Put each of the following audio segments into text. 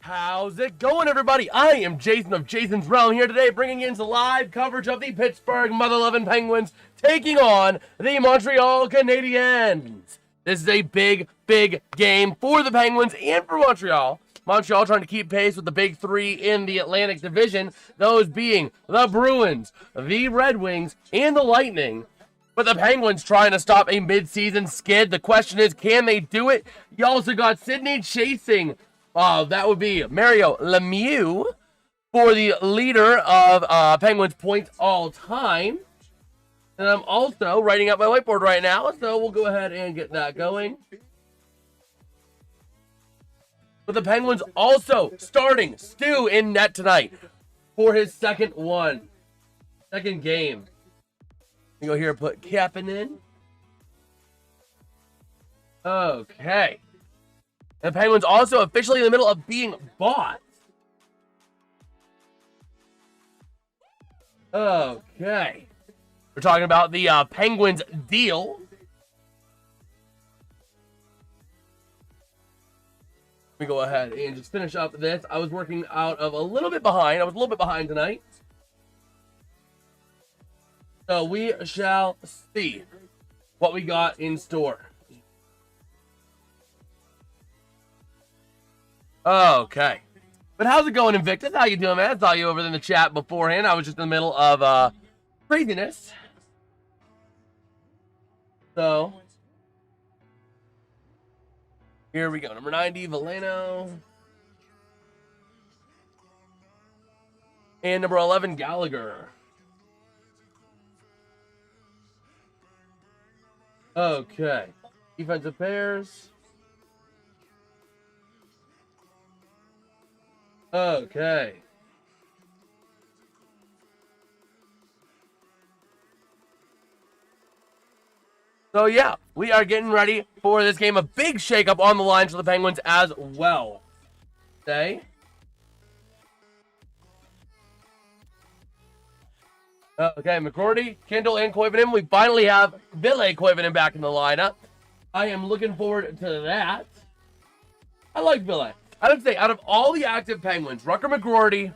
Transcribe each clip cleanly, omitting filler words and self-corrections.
How's it going, everybody? I am Jason of JasonsRealm here today, bringing you into live coverage of the Pittsburgh Mother-Loving Penguins taking on the Montreal Canadiens. This is a big game for the Penguins and for Montreal. Montreal trying to keep pace with the big three in the Atlantic Division, those being the Bruins, the Red Wings, and the Lightning. But the Penguins trying to stop a mid-season skid. The question is, can they do it? You also got Sidney chasing. That would be Mario Lemieux for the leader of Penguins points all time. And I'm also writing up my whiteboard right now, so we'll go ahead and get that going. But the Penguins also starting Stu in net tonight for his second game. You go here and put Kapanen in. Okay. The Penguins also officially in the middle of being bought. Okay. We're talking about the Penguins deal. Let me go ahead and just finish up this. I was working out of a little bit behind. I was a little bit behind tonight. So we shall see what we got in store. Okay. But how's it going, Invictus? How you doing, man? I saw you over in the chat beforehand. I was just in the middle of craziness. So here we go. Number 90, Valeno. And number 11, Gallagher. Okay. Defensive pairs. Okay. So yeah, we are getting ready for this game. A big shakeup on the lines for the Penguins as well. Okay. Okay, McCrory, Kindle, and Koivunen. We finally have Ville Koivunen back in the lineup. I am looking forward to that. I like Ville. I would say out of all the active Penguins, Rucker McGroarty,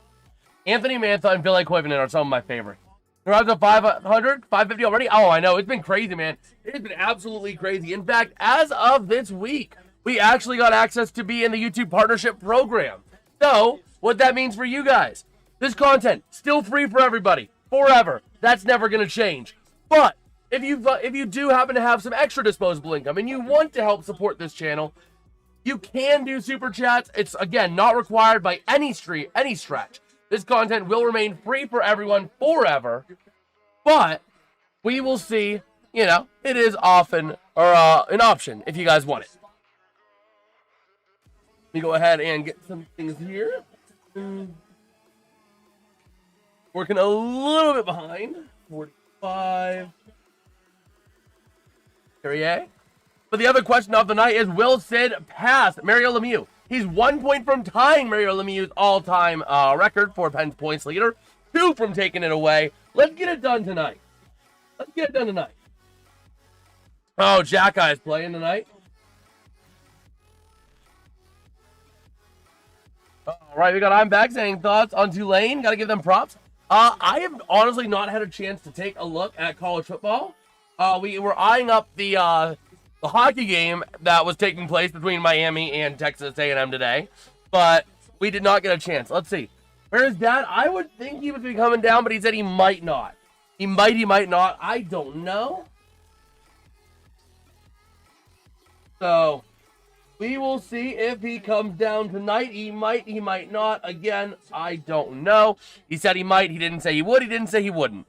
Anthony Mantha, and Ville Koivunen are some of my favorites. They're up to 500, 550 already. Oh, I know. It's been crazy, man. It's been absolutely crazy. In fact, as of this week, we actually got access to be in the YouTube Partnership Program. So, what that means for you guys, this content, still free for everybody, forever. That's never going to change. But, if you do happen to have some extra disposable income and you want to help support this channel, you can do super chats. It's, again, not required by any stretch. This content will remain free for everyone forever. But we will see, it is often or an option if you guys want it. Let me go ahead and get some things here. Working a little bit behind. 45. Carrier. But the other question of the night is, will Sid pass Mario Lemieux? He's 1 point from tying Mario Lemieux's all-time record for Penn's points leader. 2 from taking it away. Let's get it done tonight. Oh, Jack Eye's playing tonight. All right, we got I'm back saying thoughts on Tulane. Got to give them props. I have honestly not had a chance to take a look at college football. We were eyeing up the hockey game that was taking place between Miami and Texas A&M today, but we did not get a chance. Let's see. Where is Dad? I would think he would be coming down, but he said he might not. He might not. I don't know. So, we will see if he comes down tonight. He might not. Again, I don't know. He said he might. He didn't say he would. He didn't say he wouldn't.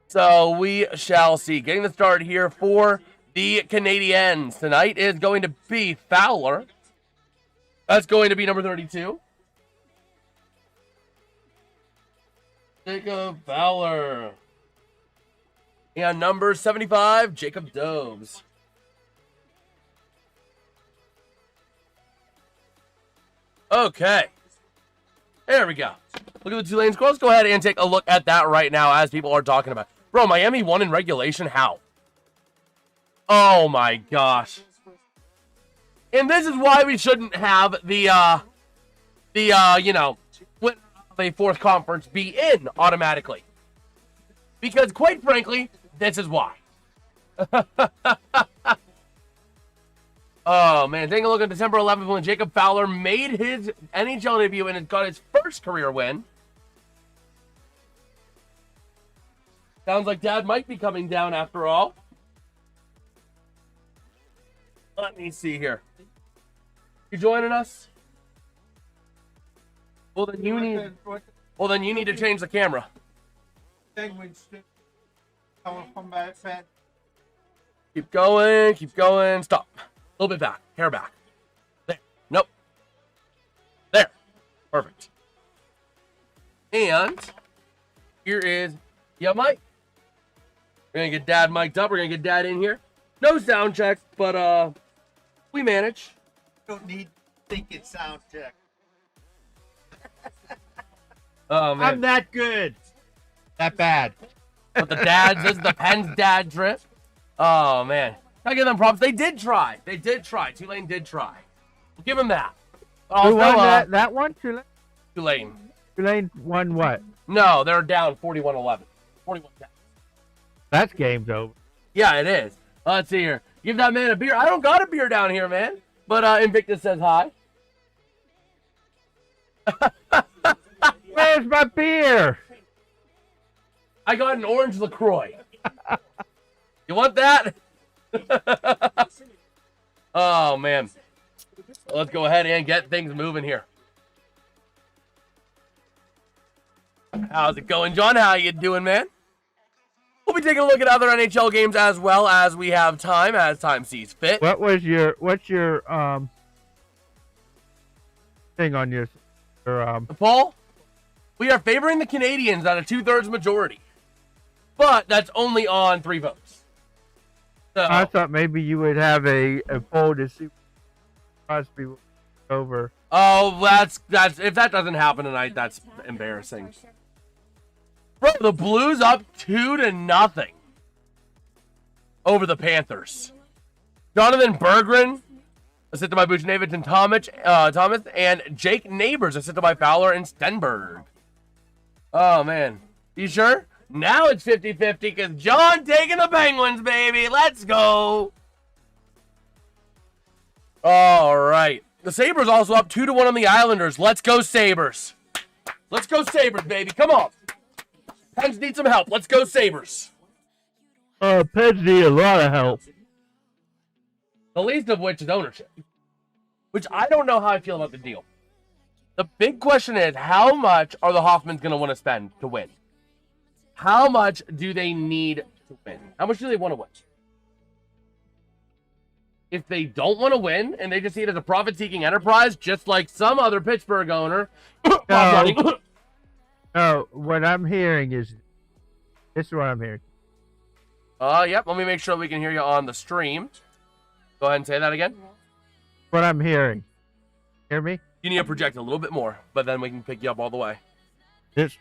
So, we shall see. Getting the start here for the Canadiens tonight is going to be Fowler. That's going to be number 32. Jacob Fowler. And number 75, Jacob Dobbs. Okay. There we go. Look at the Tulane scores. Let's go ahead and take a look at that right now as people are talking about. Bro, Miami won in regulation. How? Oh my gosh. And this is why we shouldn't have the the winner of a fourth conference be in automatically. Because quite frankly, this is why. Oh man, taking a look at December 11th when Jacob Fowler made his NHL debut and got his first career win. Sounds like Dad might be coming down after all. Let me see here. You joining us? Well then you need to change the camera. Keep going. Stop. A little bit back. Hair back. There. Nope. There. Perfect. And here is Mike. We're gonna get Dad mic'd up. We're gonna get Dad in here. No sound checks, but we manage. Don't need thinking sound check. Oh man. I'm that good. That bad. But the dads, this is the Penn's dad trip. Oh man. I give them props. They did try. Tulane did try. We'll give them that. Who won that one? Tulane. Tulane won what? No, they're down 41-11. 41 down. That's game's over. Yeah, it is. Let's see here. Give that man a beer. I don't got a beer down here, man. But Invictus says hi. Where's my beer? I got an orange LaCroix. You want that? Oh, man. Let's go ahead and get things moving here. How's it going, John? How you doing, man? We'll be taking a look at other NHL games as well as we have time, as time sees fit. What's your thing on your Paul? We are favoring the Canadiens at a 2/3 majority. But that's only on 3 votes. So, I thought maybe you would have a poll to see Crosby over. oh, that's if that doesn't happen tonight, that's embarrassing. Bro, the Blues up 2-0 over the Panthers. Jonathan Berggren, assisted by Buchnevich and Thomas, and Jake Neighbors, assisted by Fowler and Stenberg. Oh, man. You sure? Now it's 50-50 because John taking the Penguins, baby. Let's go. All right. The Sabres also up 2-1 on the Islanders. Let's go, Sabres. Let's go, Sabres, baby. Come on. Pens need some help. Let's go, Sabres. Pens need a lot of help. The least of which is ownership. Which I don't know how I feel about the deal. The big question is, how much are the Hoffmans going to want to spend to win? How much do they need to win? How much do they want to win? If they don't want to win, and they just see it as a profit-seeking enterprise, just like some other Pittsburgh owner. No, what I'm hearing is, this is what I'm hearing. Yep, let me make sure we can hear you on the stream. Go ahead and say that again. What I'm hearing. Hear me? You need to project a little bit more, but then we can pick you up all the way. This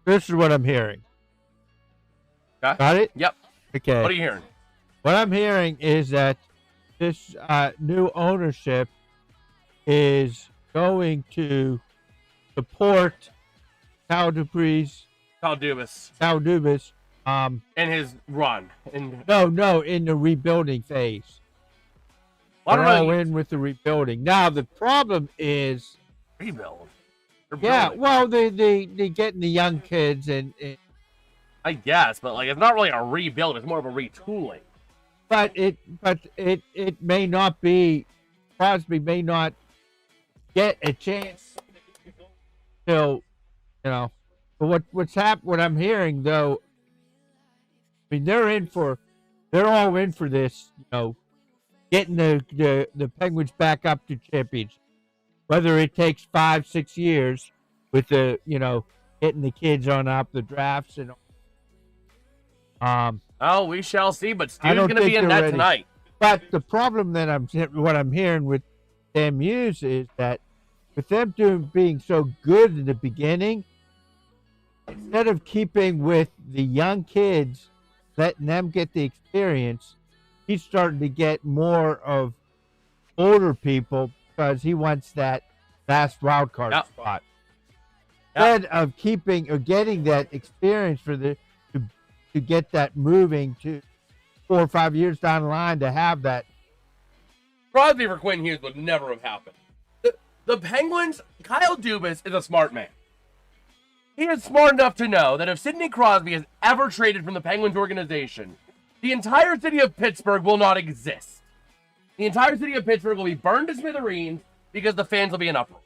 is what I'm hearing. Okay. Got it? Yep. Okay. What are you hearing? What I'm hearing is that this new ownership is going to support Kyle Dubas. And his run. No, in the rebuilding phase. I don't know. They're all in with the rebuilding. Now the problem is Rebuild. well, they getting the young kids and I guess, but like it's not really a rebuild. It's more of a retooling. But it may not be. Crosby may not get a chance till, But what I'm hearing though, I mean they're all in for this, getting the Penguins back up to championship. Whether it takes 5-6 years with the getting the kids on up the drafts and oh, we shall see. But Stu's going to be in that tonight. But the problem that what I'm hearing with Lemieux is that with them being so good in the beginning, instead of keeping with the young kids, letting them get the experience, he's starting to get more of older people because he wants that last wild card Yep. spot. Yep. Instead of keeping or getting that experience for to get that moving to 4 or 5 years down the line to have that. Crosby for Quinn Hughes would never have happened. The Penguins, Kyle Dubas is a smart man. He is smart enough to know that if Sidney Crosby is ever traded from the Penguins organization, the entire city of Pittsburgh will not exist. The entire city of Pittsburgh will be burned to smithereens because the fans will be in uproar.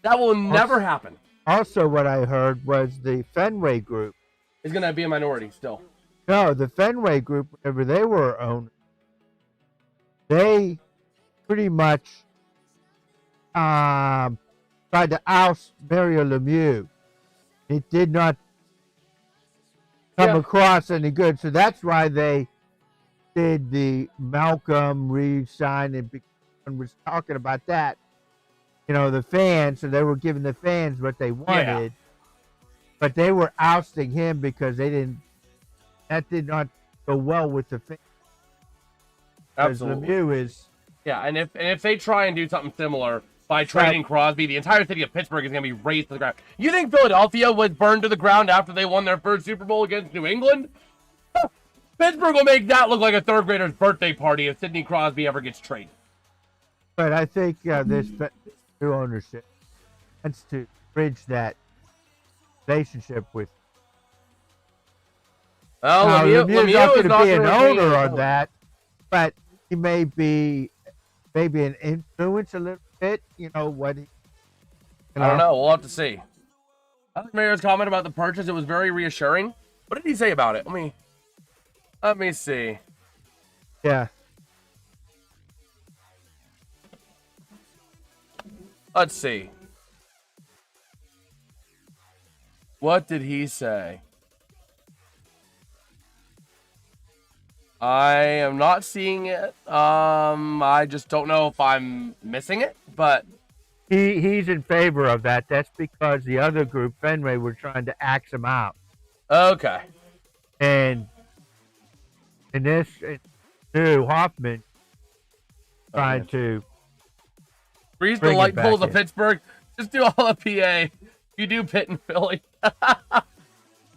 That will never happen. Also, what I heard was the Fenway Group. It's going to be a minority still. No, the Fenway Group, whenever they were owned, they pretty much tried to oust Mario Lemieux. It did not come across any good, so that's why they did the Malcolm re-sign, and was talking about that. You know, the fans, so they were giving the fans what they wanted, but they were ousting him because that did not go well with the fans. Absolutely. Lemieux is. Yeah, and if they try and do something similar by trading Crosby, the entire city of Pittsburgh is going to be razed to the ground. You think Philadelphia was burned to the ground after they won their first Super Bowl against New England? Pittsburgh will make that look like a third grader's birthday party if Sidney Crosby ever gets traded. But I think this new ownership wants to bridge that relationship with. Well, Lemieux's not going to be an owner on on that, but he may be an influence a little bit. You know what? I don't know. We'll have to see. I like Mario's comment about the purchase. It was very reassuring. What did he say about it? Let me see. Yeah. Let's see. What did he say? I am not seeing it. I just don't know if I'm missing it, but he's in favor of that. That's because the other group, Fenway, were trying to axe him out. Okay. And this new Hoffman trying to Freeze the bring it light back poles of in. Pittsburgh. Just do all of PA. You do Pitt and Philly.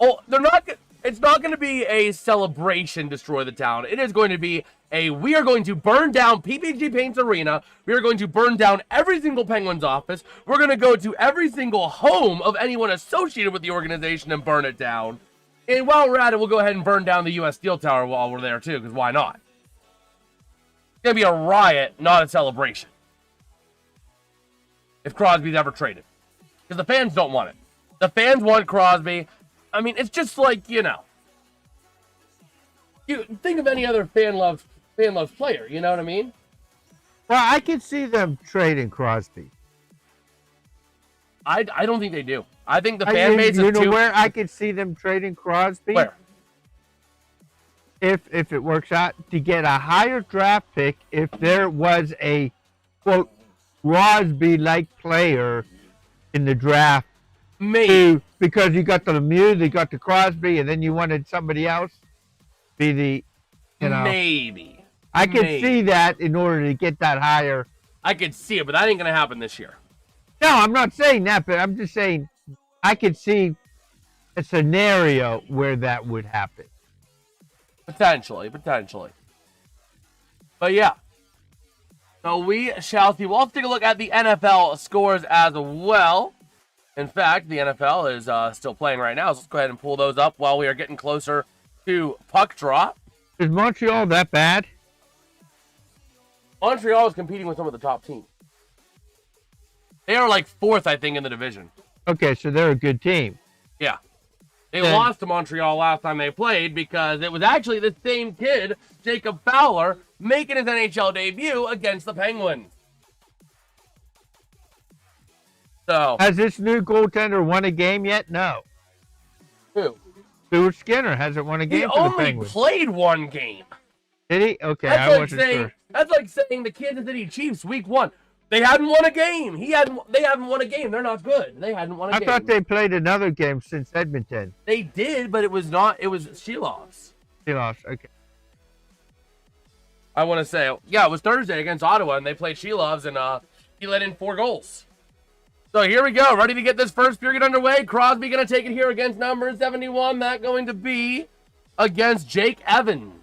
Oh, they're not. It's not going to be a celebration, destroy the town. It is going to be we are going to burn down PPG Paints Arena. We are going to burn down every single Penguins office. We're going to go to every single home of anyone associated with the organization and burn it down. And while we're at it, we'll go ahead and burn down the U.S. Steel Tower while we're there, too, because why not? It's going to be a riot, not a celebration. If Crosby's ever traded. Because the fans don't want it. The fans want Crosby. I mean, it's just like, you think of any other fan loves player, you know what I mean? Well, I could see them trading Crosby. I don't think they do. I think the fan base is you know too... where I could see them trading Crosby? Where? If it works out, to get a higher draft pick if there was a, quote, Crosby-like player in the draft. Maybe. Because you got the Lemieux, you got the Crosby, and then you wanted somebody else be the, Maybe. I could see that in order to get that higher. I could see it, but that ain't going to happen this year. No, I'm not saying that, but I'm just saying I could see a scenario where that would happen. Potentially. But yeah. So we shall see. We'll have to take a look at the NFL scores as well. In fact, the NFL is still playing right now, so let's go ahead and pull those up while we are getting closer to puck drop. Is Montreal that bad? Montreal is competing with some of the top teams. They are like fourth, I think, in the division. Okay, so they're a good team. Yeah. They lost to Montreal last time they played because it was actually the same kid, Jacob Fowler, making his NHL debut against the Penguins. So, Has this new goaltender won a game yet? No. who? Stuart Skinner hasn't won a He game for the only Penguins. played one game. Did he? Okay, That's I like wasn't saying sure. that's like saying the Kansas City Chiefs week 1. They hadn't won a game. They haven't won a game. They're not good. They hadn't won a I game. thought they played another game since Edmonton. They did, but it was not. It was Shilovs. They lost. Okay. I want to say, yeah, it was Thursday against Ottawa, and they played Shilovs, and He let in 4 goals. So here we go, ready to get this first period underway. Crosby going to take it here against number 71. That going to be against Jake Evans.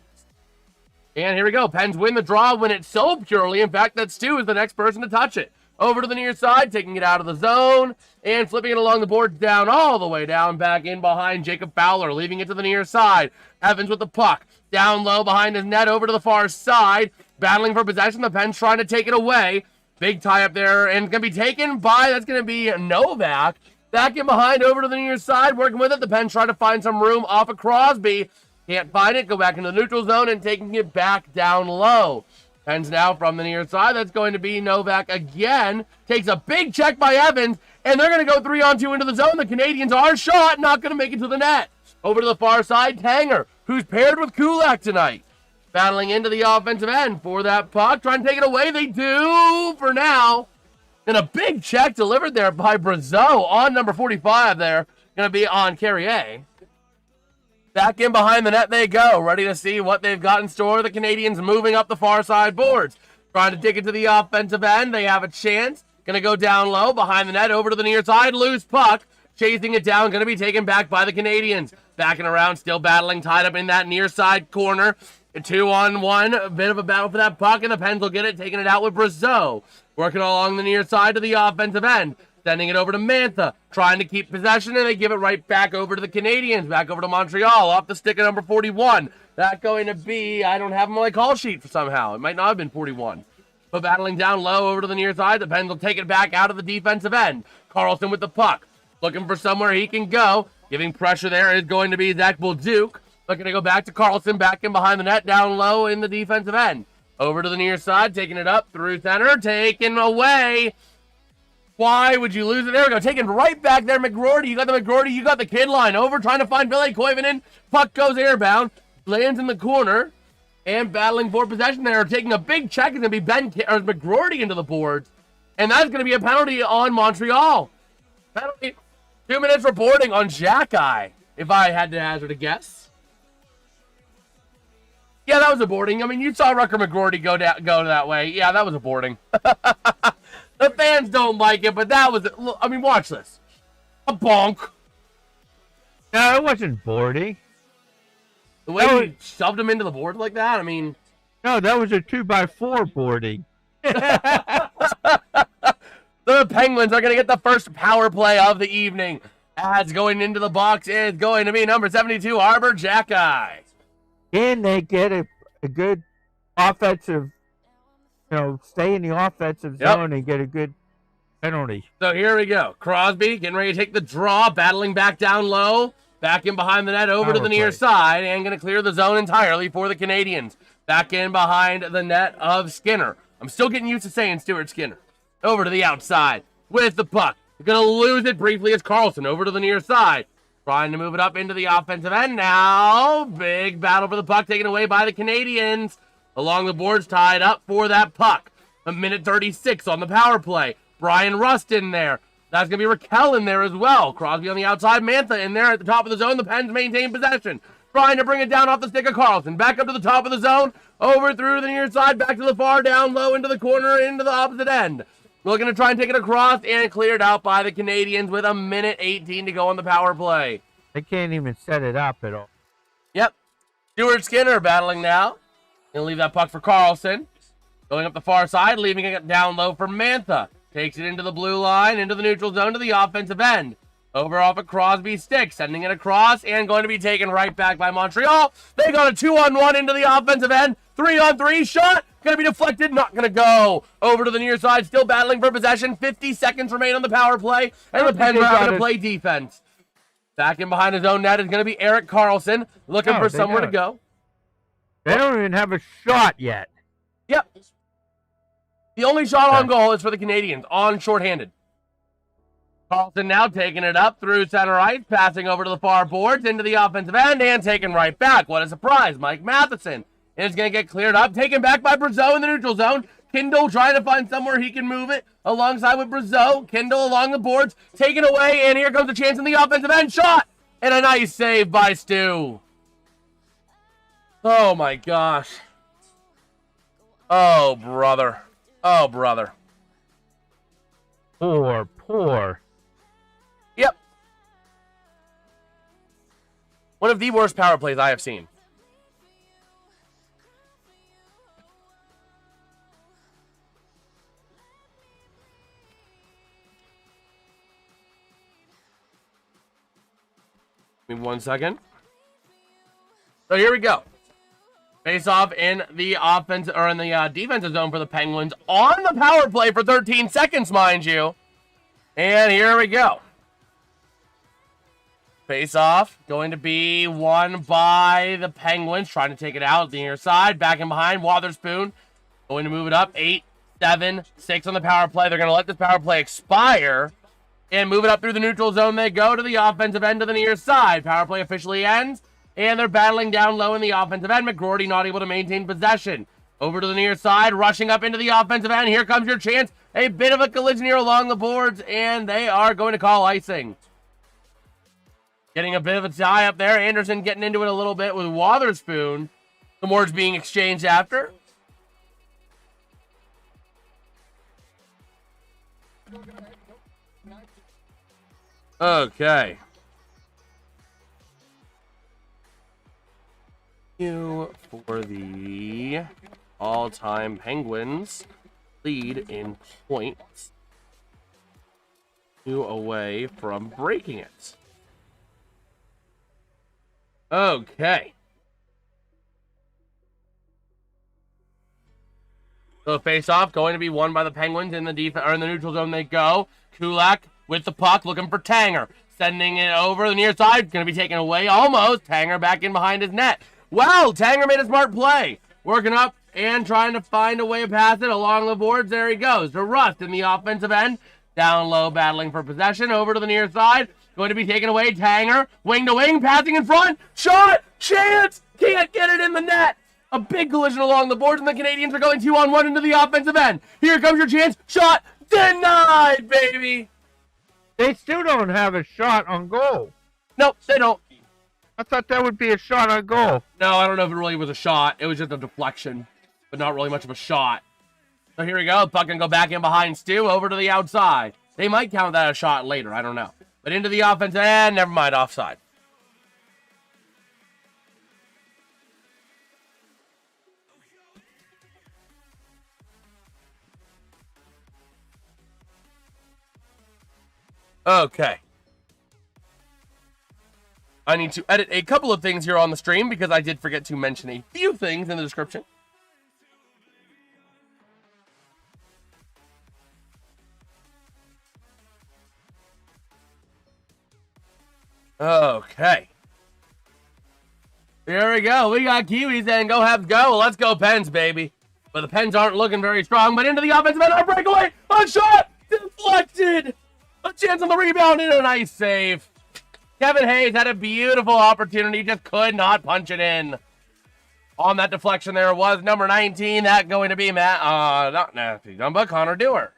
And here we go. Pens win the draw, win it so purely. In fact, that Stu is the next person to touch it. Over to the near side, taking it out of the zone, and flipping it along the board down, all the way down, back in behind Jacob Fowler, leaving it to the near side. Evans with the puck, down low behind his net, over to the far side, battling for possession. The Pens trying to take it away. Big tie up there, and going to be taken by, that's going to be Novak. Back in behind, over to the near side, working with it. The Pens trying to find some room off of Crosby. Can't find it, go back into the neutral zone, and taking it back down low. Pens now from the near side. That's going to be Novak again. Takes a big check by Evans, and they're going to go 3-on-2 into the zone. The Canadians are shot, not going to make it to the net. Over to the far side, Tanger, who's paired with Kulak tonight. Battling into the offensive end for that puck. Trying to take it away. They do for now. And a big check delivered there by Brazeau on number 45 there. Going to be on Carrier. Back in behind the net they go, ready to see what they've got in store. The Canadians moving up the far side boards. Trying to dig it to the offensive end. They have a chance. Going to go down low, behind the net, over to the near side. Loose puck. Chasing it down, going to be taken back by the Canadians. Backing around, still battling, tied up in that near side corner. A 2-on-1, a bit of a battle for that puck, and the Pens will get it, taking it out with Brazeau. Working along the near side to the offensive end. Sending it over to Mantha, trying to keep possession, and they give it right back over to the Canadians, back over to Montreal, off the stick of number 41. That's going to be, I don't have him on my call sheet for somehow. It might not have been 41. But battling down low over to the near side, the Pens will take it back out of the defensive end. Carlson with the puck, looking for somewhere he can go. Giving pressure there is going to be Zach Bolduc. Looking to go back to Carlson, back in behind the net, down low in the defensive end. Over to the near side, taking it up through center, taken away. Why would you lose it? There we go. Taken right back there, McGroarty. You got the McGroarty. You got the kid line over. Trying to find Ville Koivunen. Puck goes airbound. Lands in the corner. And battling for possession there. Taking a big check. It's going to be McGroarty into the boards. And that's going to be a penalty on Montreal. Penalty. 2 minutes reporting on Xhekaj, if I had to hazard a guess. Yeah, that was a boarding. I mean, you saw Rucker McGroarty go that way. Yeah, that was a boarding. The fans don't like it, but that was, I mean, watch this. A bonk. No, it wasn't boarding. The way he shoved him into the board like that, I mean. No, that was a 2x4 boarding. The Penguins are going to get the first power play of the evening. As going into the box is going to be number 72, Arbor Xhekaj. Can they get a good offensive, stay in the offensive zone and get a good penalty? So here we go. Crosby getting ready to take the draw, battling back down low. Back in behind the net, over to the near side, and going to clear the zone entirely for the Canadians. Back in behind the net of Skinner. I'm still getting used to saying Stuart Skinner. Over to the outside with the puck. They're going to lose it briefly as Carlson over to the near side. Trying to move it up into the offensive end now. Big battle for the puck taken away by the Canadians. Along the boards, tied up for that puck. A minute 36 on the power play. Brian Rust in there. That's going to be Raquel in there as well. Crosby on the outside. Mantha in there at the top of the zone. The Pens maintain possession. Trying to bring it down off the stick of Carlson. Back up to the top of the zone. Over through the near side. Back to the far down low into the corner. Into the opposite end. Looking to try and take it across, and cleared out by the Canadians with a minute 18 to go on the power play. They can't even set it up at all. Yep. Stuart Skinner battling now. Gonna leave that puck for Carlson. Going up the far side, leaving it down low for Mantha. Takes it into the blue line, into the neutral zone to the offensive end. Over off of Crosby's stick, sending it across, and going to be taken right back by Montreal. They got a 2-on-1 into the offensive end. 3-on-3 shot. Going to be deflected, not going to go. Over to the near side, still battling for possession. 50 seconds remain on the power play, and the Pens are going to play defense. Back in behind his own net is going to be Erik Karlsson, looking for somewhere to go. They don't even have a shot yet. Yep. The only shot on goal is for the Canadians, on shorthanded. Karlsson now taking it up through center ice, passing over to the far boards, into the offensive end, and taken right back. What a surprise, Mike Matheson. And it's going to get cleared up, taken back by Brazeau in the neutral zone. Kindle trying to find somewhere he can move it, alongside with Brazeau. Kindle along the boards, taken away, and here comes a chance in the offensive end. Shot! And a nice save by Stu. Oh, my gosh. Oh, brother. Oh, brother. Poor. Yep. One of the worst power plays I have seen. Give me 1 second. So here we go. Face off in the offense or in the defensive zone for the Penguins on the power play for 13 seconds, mind you. And here we go. Face off going to be won by the Penguins, trying to take it out the near side, back and behind. Wotherspoon going to move it up 8-7-6 on the power play. They're going to let this power play expire and move it up through the neutral zone. They go to the offensive end of the near side. Power play officially ends. And they're battling down low in the offensive end. McGroarty not able to maintain possession. Over to the near side, rushing up into the offensive end. Here comes your chance. A bit of a collision here along the boards, and they are going to call icing. Getting a bit of a tie up there. Anderson getting into it a little bit with Wotherspoon. Some words being exchanged after. Okay. For the all-time Penguins lead in points. 2 away from breaking it. Okay. So face-off going to be won by the Penguins in the defense or in the neutral zone. They go. Kulak with the puck, looking for Tanger, sending it over the near side. Going to be taken away almost. Tanger back in behind his net. Wow, Tanger made a smart play. Working up and trying to find a way past it along the boards. There he goes. To Rust in the offensive end. Down low, battling for possession. Over to the near side. Going to be taken away. Tanger, wing to wing, passing in front. Shot! Chance! Can't get it in the net. A big collision along the boards, and the Canadiens are going 2-on-1 into the offensive end. Here comes your chance. Shot! Denied, baby! They still don't have a shot on goal. Nope, they don't. I thought that would be a shot on goal. No, I don't know if it really was a shot. It was just a deflection, but not really much of a shot. So here we go. Puck can go back in behind Stu, over to the outside. They might count that a shot later. I don't know. But into the offense, and never mind, offside. Okay. I need to edit a couple of things here on the stream because I did forget to mention a few things in the description. Okay. Here we go. We got Kiwis and go Habs go. Well, let's go Pens, baby. But the Pens aren't looking very strong. But into the offensive end, a breakaway, a shot, deflected. A chance on the rebound and a nice save. Kevin Hayes had a beautiful opportunity, just could not punch it in. On that deflection there was number 19. That going to be not Nasty Dumba, Connor Dewar.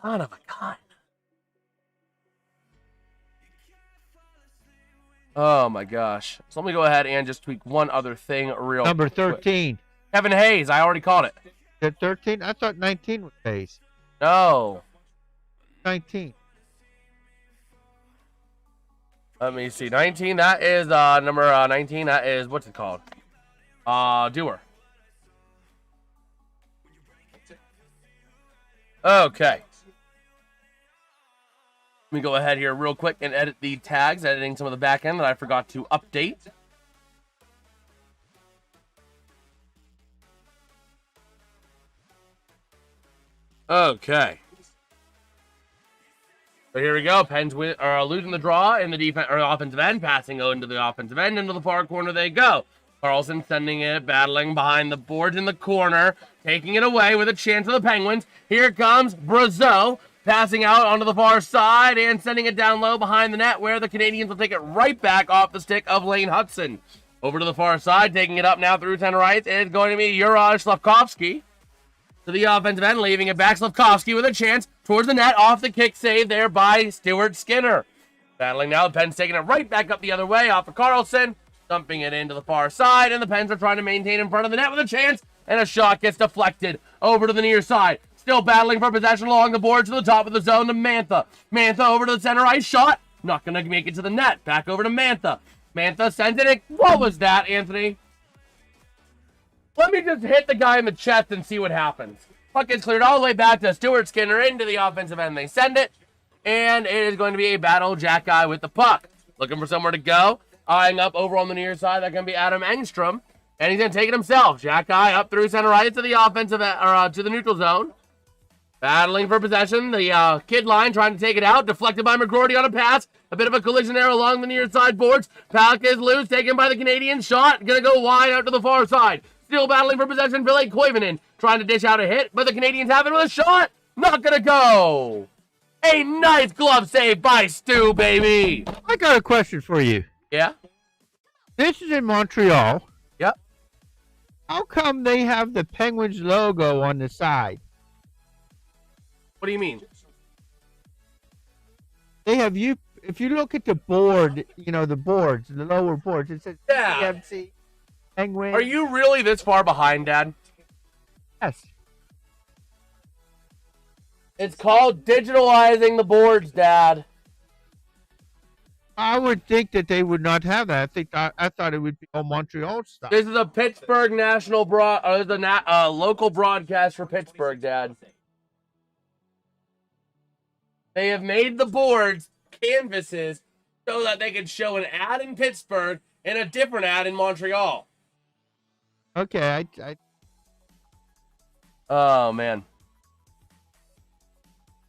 Son of a gun. Oh my gosh. So let me go ahead and just tweak one other thing real Number 13. quick. Kevin Hayes, I already called it. Is it 13? I thought 19 was Hayes. No. 19. Let me see. 19, that is number 19. That is, what's it called? Dewar. Okay. Let me go ahead here real quick and edit the tags, editing some of the back end that I forgot to update. Okay. So here we go. Pens are losing the draw in the defense or offensive end, passing into the offensive end, into the far corner they go. Carlson sending it, battling behind the boards in the corner, taking it away with a chance of the Penguins. Here comes Brazeau, passing out onto the far side and sending it down low behind the net, where the Canadiens will take it right back off the stick of Lane Hudson. Over to the far side, taking it up now through center ice, is going to be Juraj Slavkovsky. To the offensive end, leaving it back. Slavkovsky with a chance towards the net, off the kick save there by Stuart Skinner. Battling now, the Pens taking it right back up the other way off of Carlson, dumping it into the far side, and the Pens are trying to maintain in front of the net with a chance, and a shot gets deflected over to the near side. Still battling for possession along the boards to the top of the zone to Mantha. Mantha over to the center ice shot. Not going to make it to the net. Back over to Mantha. Mantha sends it in. What was that, Anthony? Let me just hit the guy in the chest and see what happens. Puck gets cleared all the way back to Stuart Skinner into the offensive end. They send it. And it is going to be a battle jack guy with the puck. Looking for somewhere to go. Eyeing up over on the near side. That's going to be Adam Engstrom. And he's going to take it himself. Jack guy up through center ice to the offensive, to the neutral zone. Battling for possession. The kid line trying to take it out. Deflected by McGroarty on a pass. A bit of a collision there along the near side boards. Puck is loose. Taken by the Canadian. Shot. Going to go wide out to the far side. Still battling for possession. Ville Koivunen trying to dish out a hit. But the Canadians have it with a shot. Not going to go. A nice glove save by Stu, baby. I got a question for you. Yeah? This is in Montreal. Yep. How come they have the Penguins logo on the side? What do you mean? They have you. If you look at the board, you know the boards, the lower boards. It says PMC Penguins. Are you really this far behind, Dad? Yes. It's called digitalizing the boards, Dad. I would think that they would not have that. I thought it would be all Montreal stuff. This is a Pittsburgh national local broadcast for Pittsburgh, Dad. They have made the boards canvases so that they can show an ad in Pittsburgh and a different ad in Montreal. Okay, Oh, man.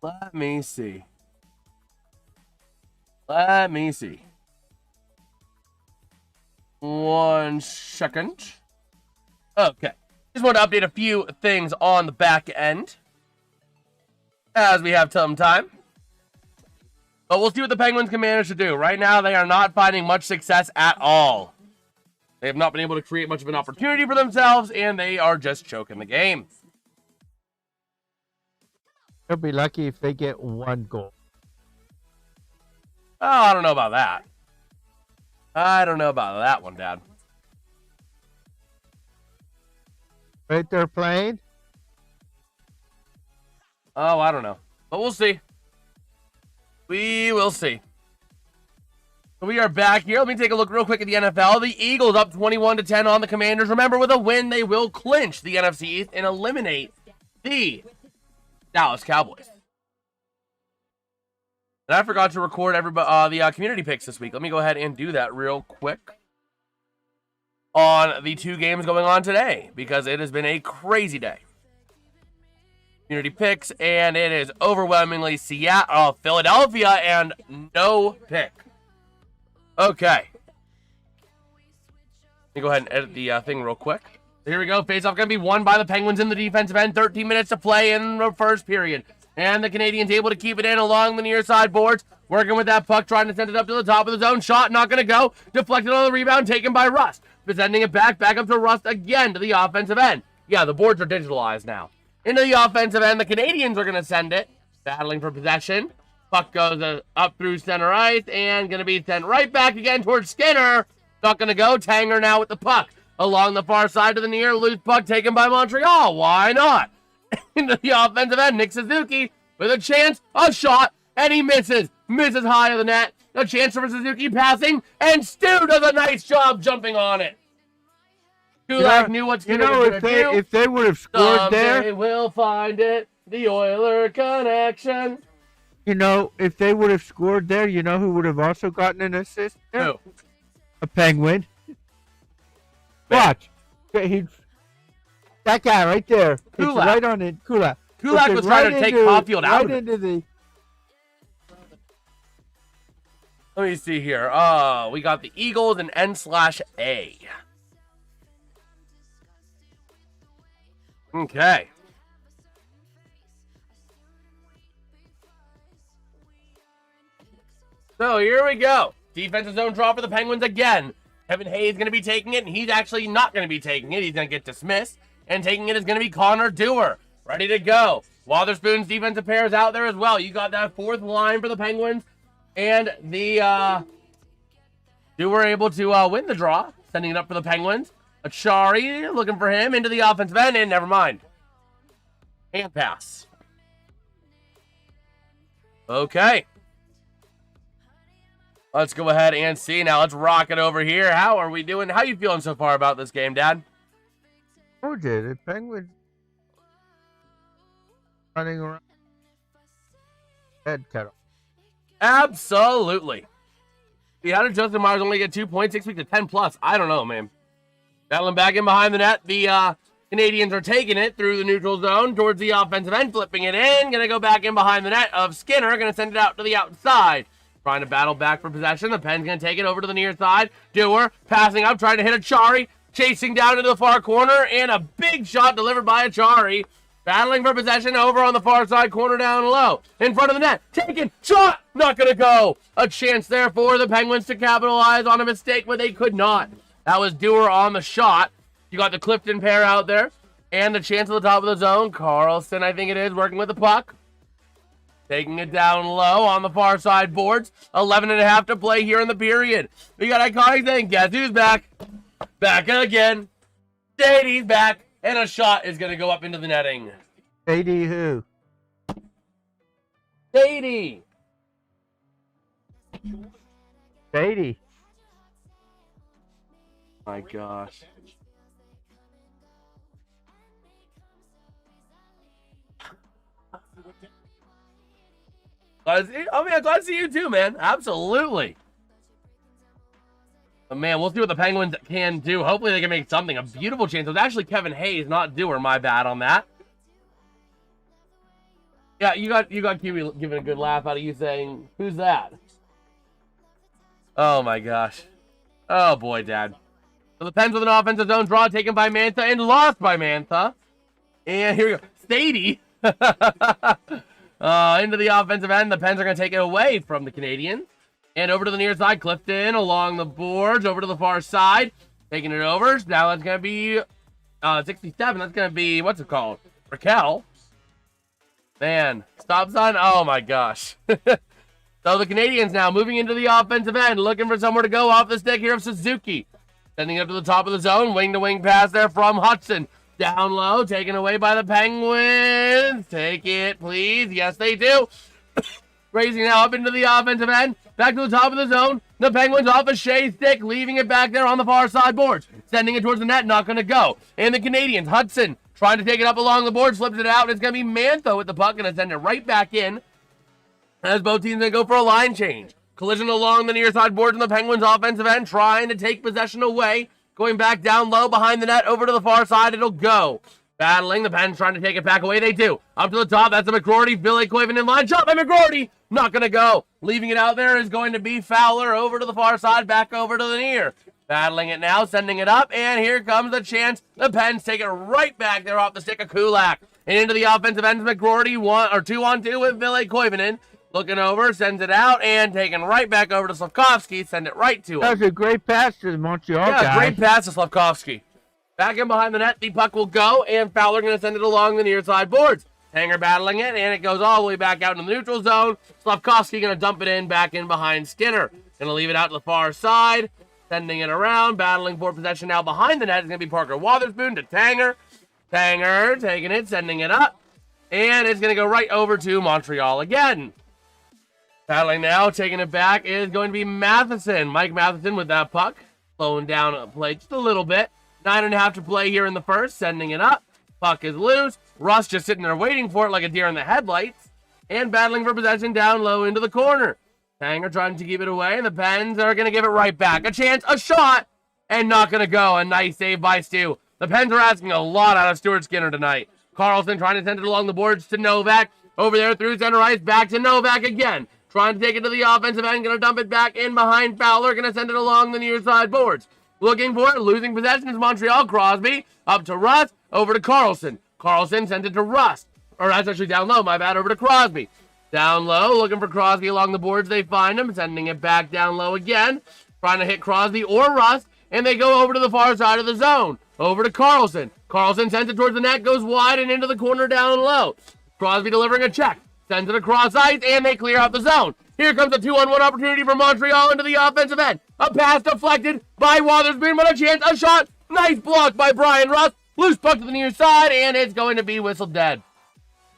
Let me see. Let me see. 1 second. Okay. Just want to update a few things on the back end as we have some time. But we'll see what the Penguins can manage to do. Right now, they are not finding much success at all. They have not been able to create much of an opportunity for themselves, and they are just choking the game. they'll be lucky if they get 1 goal. Oh, I don't know about that. I don't know about that one, Dad. Right there playing? Oh, I don't know. But we'll see. We will see. We are back here. Let me take a look real quick at the NFL. The Eagles up 21-10 on the Commanders. Remember, with a win, they will clinch the NFC East and eliminate the Dallas Cowboys. And I forgot to record the community picks this week. Let me go ahead and do that real quick on the 2 games going on today, because it has been a crazy day. Community picks, and it is overwhelmingly Philadelphia, and no pick. Okay. Let me go ahead and edit the thing real quick. Here we go. Face-off going to be won by the Penguins in the defensive end. 13 minutes to play in the first period. And the Canadians able to keep it in along the near side boards. Working with that puck, trying to send it up to the top of the zone. Shot not going to go. Deflected on the rebound, taken by Rust. But sending it back up to Rust again to the offensive end. Yeah, the boards are digitalized now. Into the offensive end, the Canadians are going to send it. Battling for possession. Puck goes up through center ice and going to be sent right back again towards Skinner. Not going to go. Tanger now with the puck. Along the far side to the near. Loose puck taken by Montreal. Why not? Into the offensive end, Nick Suzuki with a chance, a shot, and he misses. Misses high of the net. A chance for Suzuki passing, and Stu does a nice job jumping on it. Kulak knew what Skinner was going to do. If they would have scored Someday there, we'll find it. The Oiler connection. you know, if they would have scored there, you know who would have also gotten an assist? Who? A Penguin. Watch. That guy right there. Kulak. It's right on it. Kulak. Kulak Puts was it trying to take Caulfield out of it. into the. Let me see here. We got the Eagles and N/A. Okay. So here we go. Defensive zone draw for the Penguins again. Kevin Hayes going to be taking it, and he's actually not going to be taking it. He's going to get dismissed. And taking it is going to be Connor Dewar. Ready to go. Wotherspoon's defensive pair is out there as well. You got that 4th line for the Penguins. And the Dewar able to win the draw. Sending it up for the Penguins. Achari looking for him into the offensive end, and never mind. Hand pass. Okay. Let's go ahead and see now. Let's rock it over here. How are we doing? How you feeling so far about this game, Dad? Oh, dear, the Penguins running around. Head cut off. Absolutely. How did Justin Myers only get 2 points, 6 weeks to 10 plus? I don't know, man. Battling back in behind the net. The Canadians are taking it through the neutral zone towards the offensive end, flipping it in. Going to go back in behind the net of Skinner. Going to send it out to the outside. Trying to battle back for possession. The Pens going to take it over to the near side. Dewar passing up, trying to hit Achari. Chasing down into the far corner. And a big shot delivered by Achari. Battling for possession over on the far side corner down low. In front of the net. Taken. Shot. Not going to go. A chance there for the Penguins to capitalize on a mistake, but they could not. That was Dewar on the shot. You got the Clifton pair out there. And the chance at the top of the zone. Carlson, I think it is, working with the puck. Taking it down low on the far side boards. 11.5 to play here in the period. We got iconic thing. Guess who's back? Back again. Shady's back. And a shot is going to go up into the netting. Shady who? Shady. Shady. My gosh. I'm glad to see you too, man. Absolutely. But man, we'll see what the Penguins can do. Hopefully they can make something. A beautiful chance. It was actually Kevin Hayes, not Dewar. My bad on that. Yeah, you got Kiwi giving a good laugh out of you saying, "Who's that?" Oh my gosh. Oh boy, Dad. So the Pens with an offensive zone draw taken by Mantha and lost by Mantha. And here we go. Stady. Into the offensive end. The Pens are going to take it away from the Canadians. And over to the near side. Clifton along the boards. Over to the far side. Taking it over. Now that's going to be 67. That's going to be, what's it called? Raquel. Man. Stop sign. Oh my gosh. So the Canadians now moving into the offensive end. Looking for somewhere to go off the stick here of Suzuki. Sending it up to the top of the zone. Wing-to-wing pass there from Hudson. Down low, taken away by the Penguins. Take it, please. Yes, they do. Raising now up into the offensive end. Back to the top of the zone. The Penguins off a Shea stick, leaving it back there on the far side boards. Sending it towards the net, not going to go. And the Canadians, Hudson, trying to take it up along the board, slips it out. It's going to be Mantha with the puck, going to send it right back in. As both teams going to go for a line change. Collision along the near side boards in the Penguins offensive end, trying to take possession away. Going back down low behind the net, over to the far side, it'll go. Battling, the Pens trying to take it back away, they do. Up to the top, that's a McGroarty, Billy Koivunen in line, shot by McGroarty, not going to go. Leaving it out there is going to be Fowler, over to the far side, back over to the near. Battling it now, sending it up, and here comes the chance. The Pens take it right back there off the stick of Kulak. And into the offensive end, McGroarty, 2-on-2 with Billy Koivunen. Looking over, sends it out, and taken right back over to Slavkovsky. Send it right to him. That was a great pass to the Montreal guy. Yeah, great pass to Slavkovsky. Back in behind the net, the puck will go, and Fowler going to send it along the near side boards. Hanger battling it, and it goes all the way back out into the neutral zone. Slavkovsky going to dump it in back in behind Skinner. Going to leave it out to the far side. Sending it around, battling for possession now behind the net is going to be Parker Wotherspoon to Tanger. Tanger taking it, sending it up. And it's going to go right over to Montreal again. Battling now, taking it back is going to be Matheson. Mike Matheson with that puck. Slowing down play just a little bit. 9.5 to play here in the first. Sending it up. Puck is loose. Russ just sitting there waiting for it like a deer in the headlights. And battling for possession down low into the corner. Tanger trying to keep it away. And the Pens are going to give it right back. A chance, a shot. And not going to go. A nice save by Stu. The Pens are asking a lot out of Stuart Skinner tonight. Carlson trying to send it along the boards to Novak. Over there through center ice. Back to Novak again. Trying to take it to the offensive end. Going to dump it back in behind Fowler. Going to send it along the near side boards. Looking for it. Losing possession is Montreal. Crosby. Up to Russ. Over to Carlson. Carlson sent it to Russ. Or that's actually down low. My bad. Over to Crosby. Down low. Looking for Crosby along the boards. They find him. Sending it back down low again. Trying to hit Crosby or Russ. And they go over to the far side of the zone. Over to Carlson. Carlson sends it towards the net. Goes wide and into the corner down low. Crosby delivering a check. Sends it across ice, and they clear out the zone. Here comes a 2-on-1 opportunity for Montreal into the offensive end. A pass deflected by Wotherspoon, but a chance, a shot. Nice block by Brian Russ. Loose puck to the near side, and it's going to be whistled dead.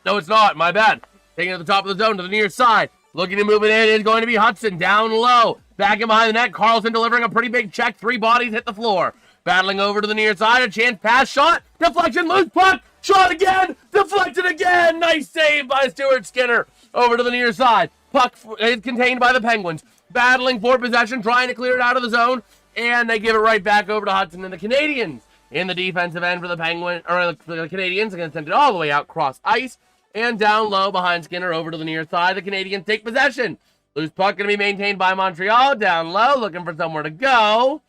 No, it's not. My bad. Taking it to the top of the zone to the near side. Looking to move it in is going to be Hudson down low. Back in behind the net. Carlson delivering a pretty big check. 3 bodies hit the floor. Battling over to the near side. A chance pass. Shot. Deflection. Loose puck. Shot again. Deflected again. Nice save by Stuart Skinner. Over to the near side. Puck is contained by the Penguins. Battling for possession. Trying to clear it out of the zone. And they give it right back over to Hudson and the Canadiens. In the defensive end for the Penguins, or for the Canadiens, they're going to send it all the way out cross ice. And down low behind Skinner over to the near side. The Canadiens take possession. Loose puck going to be maintained by Montreal. Down low, looking for somewhere to go.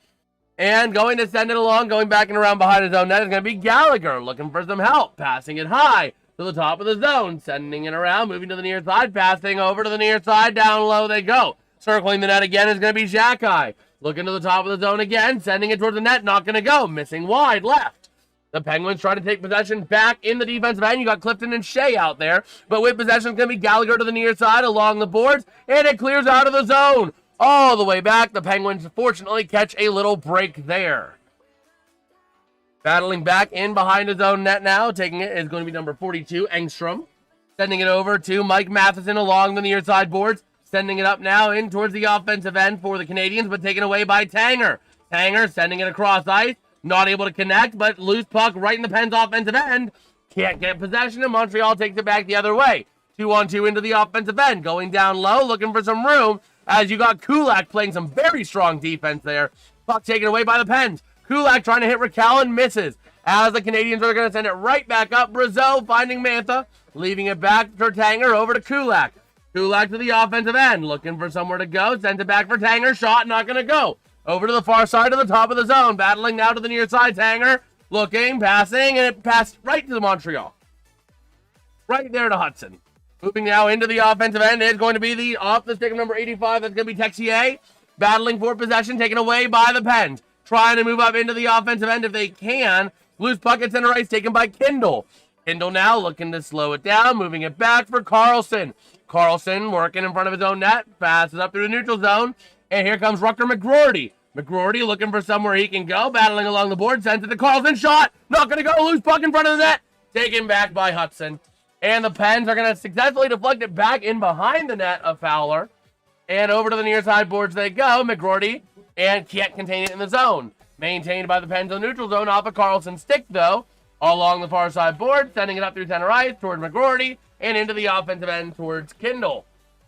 And going to send it along, going back and around behind his own net is going to be Gallagher. Looking for some help. Passing it high to the top of the zone. Sending it around, moving to the near side. Passing over to the near side. Down low they go. Circling the net again is going to be Xhekaj. Looking to the top of the zone again. Sending it towards the net. Not going to go. Missing wide left. The Penguins trying to take possession back in the defensive end. You got Clifton and Shea out there. But with possession, it's going to be Gallagher to the near side along the boards. And it clears out of the zone. All the way back. The Penguins fortunately catch a little break there. Battling back in behind his own net now. Taking it is going to be number 42, Engstrom. Sending it over to Mike Matheson along the near side boards. Sending it up now in towards the offensive end for the Canadiens, but taken away by Tanger. Tanger sending it across ice. Not able to connect, but loose puck right in the Pens' offensive end. Can't get possession, and Montreal takes it back the other way. 2-on-2 into the offensive end. Going down low, looking for some room, as you got Kulak playing some very strong defense there. Puck taken away by the Pens. Kulak trying to hit Raquel and misses. As the Canadiens are going to send it right back up. Brazeau finding Mantha, leaving it back for Tanger over to Kulak. Kulak to the offensive end, looking for somewhere to go. Sends it back for Tanger. Shot not going to go. Over to the far side of the top of the zone. Battling now to the near side. Tanger looking, passing, and it passed right to the Montreal. Right there to Hudson. Moving now into the offensive end is going to be the off the stick of number 85. That's going to be Texier. Battling for possession, taken away by the Pens. Trying to move up into the offensive end if they can. Loose puck at center ice taken by Kindle. Kindle now looking to slow it down. Moving it back for Carlson. Carlson working in front of his own net. Passes up through the neutral zone. And here comes Rucker McGroarty. McGroarty looking for somewhere he can go. Battling along the board. Sends it to Carlson. Shot. Not going to go. Loose puck in front of the net. Taken back by Hudson. And the Pens are going to successfully deflect it back in behind the net of Fowler. And over to the near side boards they go. McGroarty. And can't contain it in the zone. Maintained by the Pens in the neutral zone off of Carlson's stick though. All along the far side board. Sending it up through center ice towards McGroarty. And into the offensive end towards Kindle.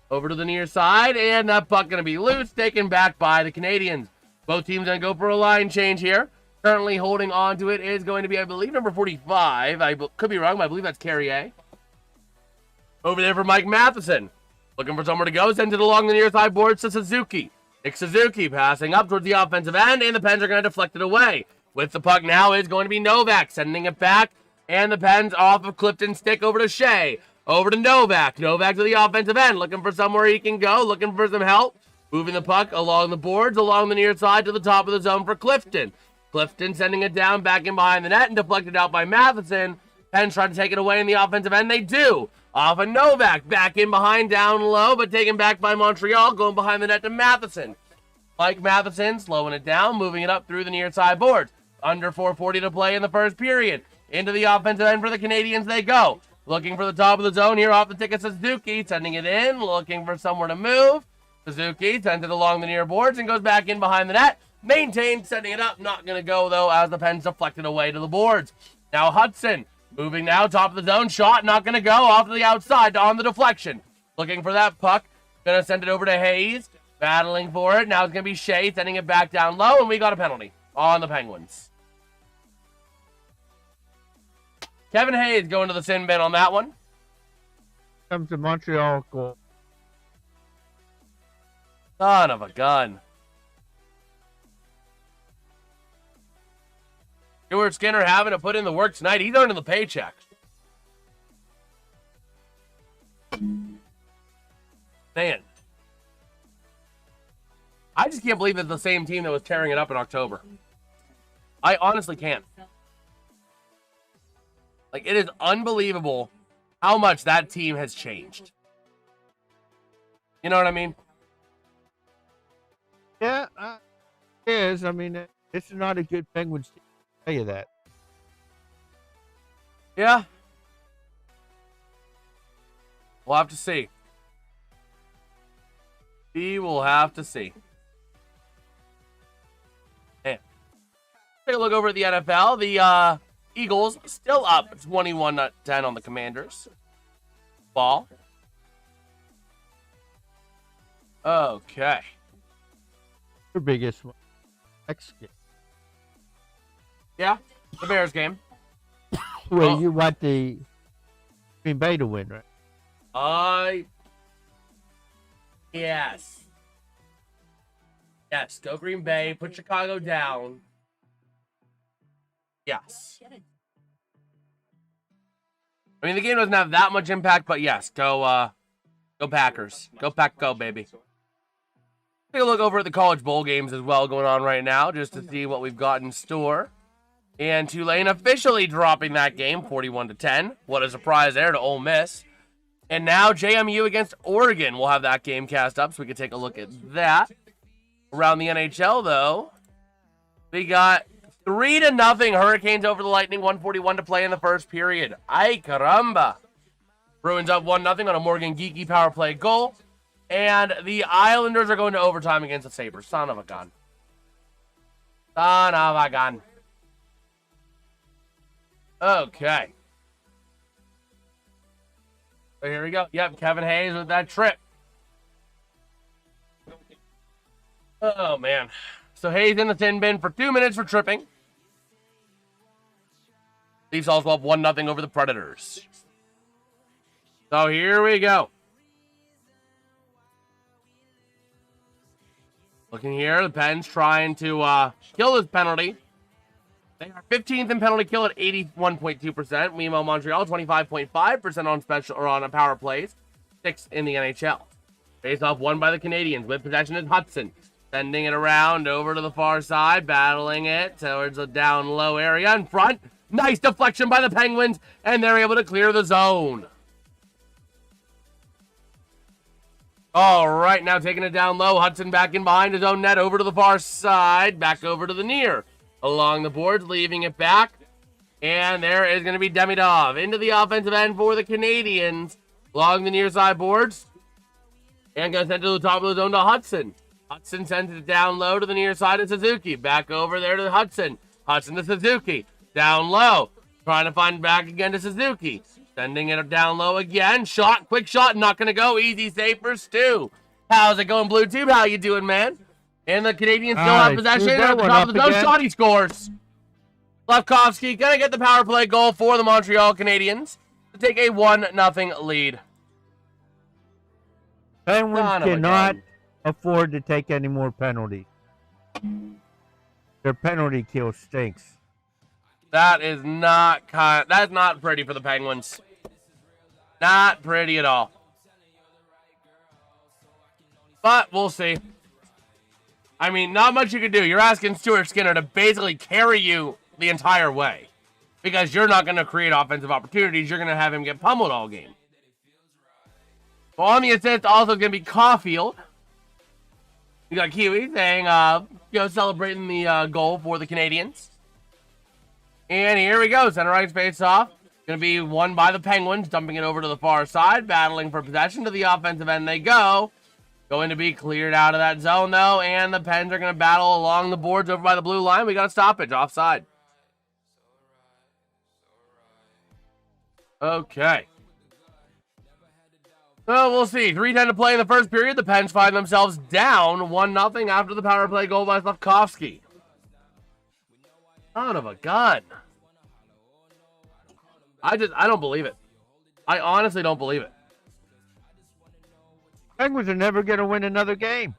Over to the near side, and that puck going to be loose, taken back by the Canadiens. Both teams going to go for a line change here. Currently holding on to it is going to be, I believe, number 45. I could be wrong, but I believe that's Carrier. Over there for Mike Matheson. Looking for somewhere to go, sends it along the near side boards to Suzuki. Nick Suzuki passing up towards the offensive end, and the Pens are going to deflect it away. With the puck now is going to be Novak, sending it back, and the Pens off of Clifton's stick over to Shea. Over to Novak. Novak to the offensive end. Looking for somewhere he can go. Looking for some help. Moving the puck along the boards, along the near side to the top of the zone for Clifton. Clifton sending it down back in behind the net and deflected out by Matheson. Pens trying to take it away in the offensive end. They do. Off of Novak. Back in behind, down low, but taken back by Montreal. Going behind the net to Matheson. Mike Matheson slowing it down, moving it up through the near side boards. Under 4:40 to play in the first period. Into the offensive end for the Canadiens they go. Looking for the top of the zone here off the ticket. Suzuki sending it in, looking for somewhere to move. Suzuki sends it along the near boards and goes back in behind the net. Maintained, setting it up. Not going to go, though, as the Pens deflected away to the boards. Now Hudson moving now, top of the zone. Shot, not going to go. Off to the outside on the deflection. Looking for that puck. Going to send it over to Hayes. Battling for it. Now it's going to be Shea sending it back down low, and we got a penalty on the Penguins. Kevin Hayes going to the sin bin on that one. Comes to Montreal goal. Son of a gun. Stuart Skinner having to put in the work tonight. He's earning the paycheck. Man. I just can't believe it's the same team that was tearing it up in October. I honestly can't. Like, it is unbelievable how much that team has changed. You know what I mean? Yeah, it is. I mean, it's not a good Penguins team. I'll tell you that. Yeah. We'll have to see. We will have to see. And take a look over at the NFL. The Eagles still up 21-10 on the Commanders. Ball. Okay. Your biggest one. Next game. Yeah, the Bears game. Well, you want the Green Bay to win, right? Yes. Yes, go Green Bay. Put Chicago down. Yes. I mean, the game doesn't have that much impact, but yes, go Packers. Go Pack, go, baby. Take a look over at the college bowl games as well going on right now, just to see what we've got in store. And Tulane officially dropping that game, 41-10. What a surprise there to Ole Miss. And now JMU against Oregon. We'll have that game cast up so we can take a look at that. Around the NHL, though, we got 3-0 Hurricanes over the Lightning, 1:41 to play in the first period. Ay caramba. Bruins up 1-0 on a Morgan Geeky power play goal. And the Islanders are going to overtime against the Sabres. Son of a gun. Son of a gun. Okay. So here we go. Yep, Kevin Hayes with that trip. Oh, man. So Hayes in the tin bin for 2 minutes for tripping. Leafs also up 1-0 over the Predators. So here we go. Looking here, the Pens trying to kill this penalty. They are 15th in penalty kill at 81.2%. Meanwhile, Montreal 25.5% on special or on power plays, 6th in the NHL. Face off won by the Canadiens with possession is Hudson, sending it around over to the far side, battling it towards the down low area in front. Nice deflection by the Penguins, and they're able to clear the zone. All right, now taking it down low. Hudson back in behind his own net, over to the far side, back over to the near. Along the boards, leaving it back. And there is going to be Demidov into the offensive end for the Canadiens. Along the near side boards. And going to send it to the top of the zone to Hudson. Hudson sends it down low to the near side of Suzuki. Back over there to Hudson. Hudson to Suzuki. Down low. Trying to find back again to Suzuki. Sending it down low again. Shot, quick shot, not going to go. Easy save for Stu. How's it going, Blue Tube? How you doing, man? And the Canadiens still have possession at the top of the zone. Shot, he scores. Slavkovsky going to get the power play goal for the Montreal Canadiens to take a 1-0 lead. Penguins cannot afford to take any more penalties. Their penalty kill stinks. That is not that's not pretty for the Penguins. Not pretty at all. But we'll see. I mean, not much you can do. You're asking Stuart Skinner to basically carry you the entire way. Because you're not going to create offensive opportunities. You're going to have him get pummeled all game. Well, on the assist, also going to be Caulfield. You got Kiwi saying, celebrating the goal for the Canadiens. And here we go. Center ice face off. Going to be won by the Penguins. Dumping it over to the far side. Battling for possession to the offensive end they go. Going to be cleared out of that zone, though. And the Pens are going to battle along the boards over by the blue line. We got a stoppage. Offside. Okay. So we'll see. 3:10 to play in the first period. The Pens find themselves down 1-0 after the power play goal by Slavkovsky. Son of a gun. I don't believe it. I honestly don't believe it. Penguins are never going to win another game.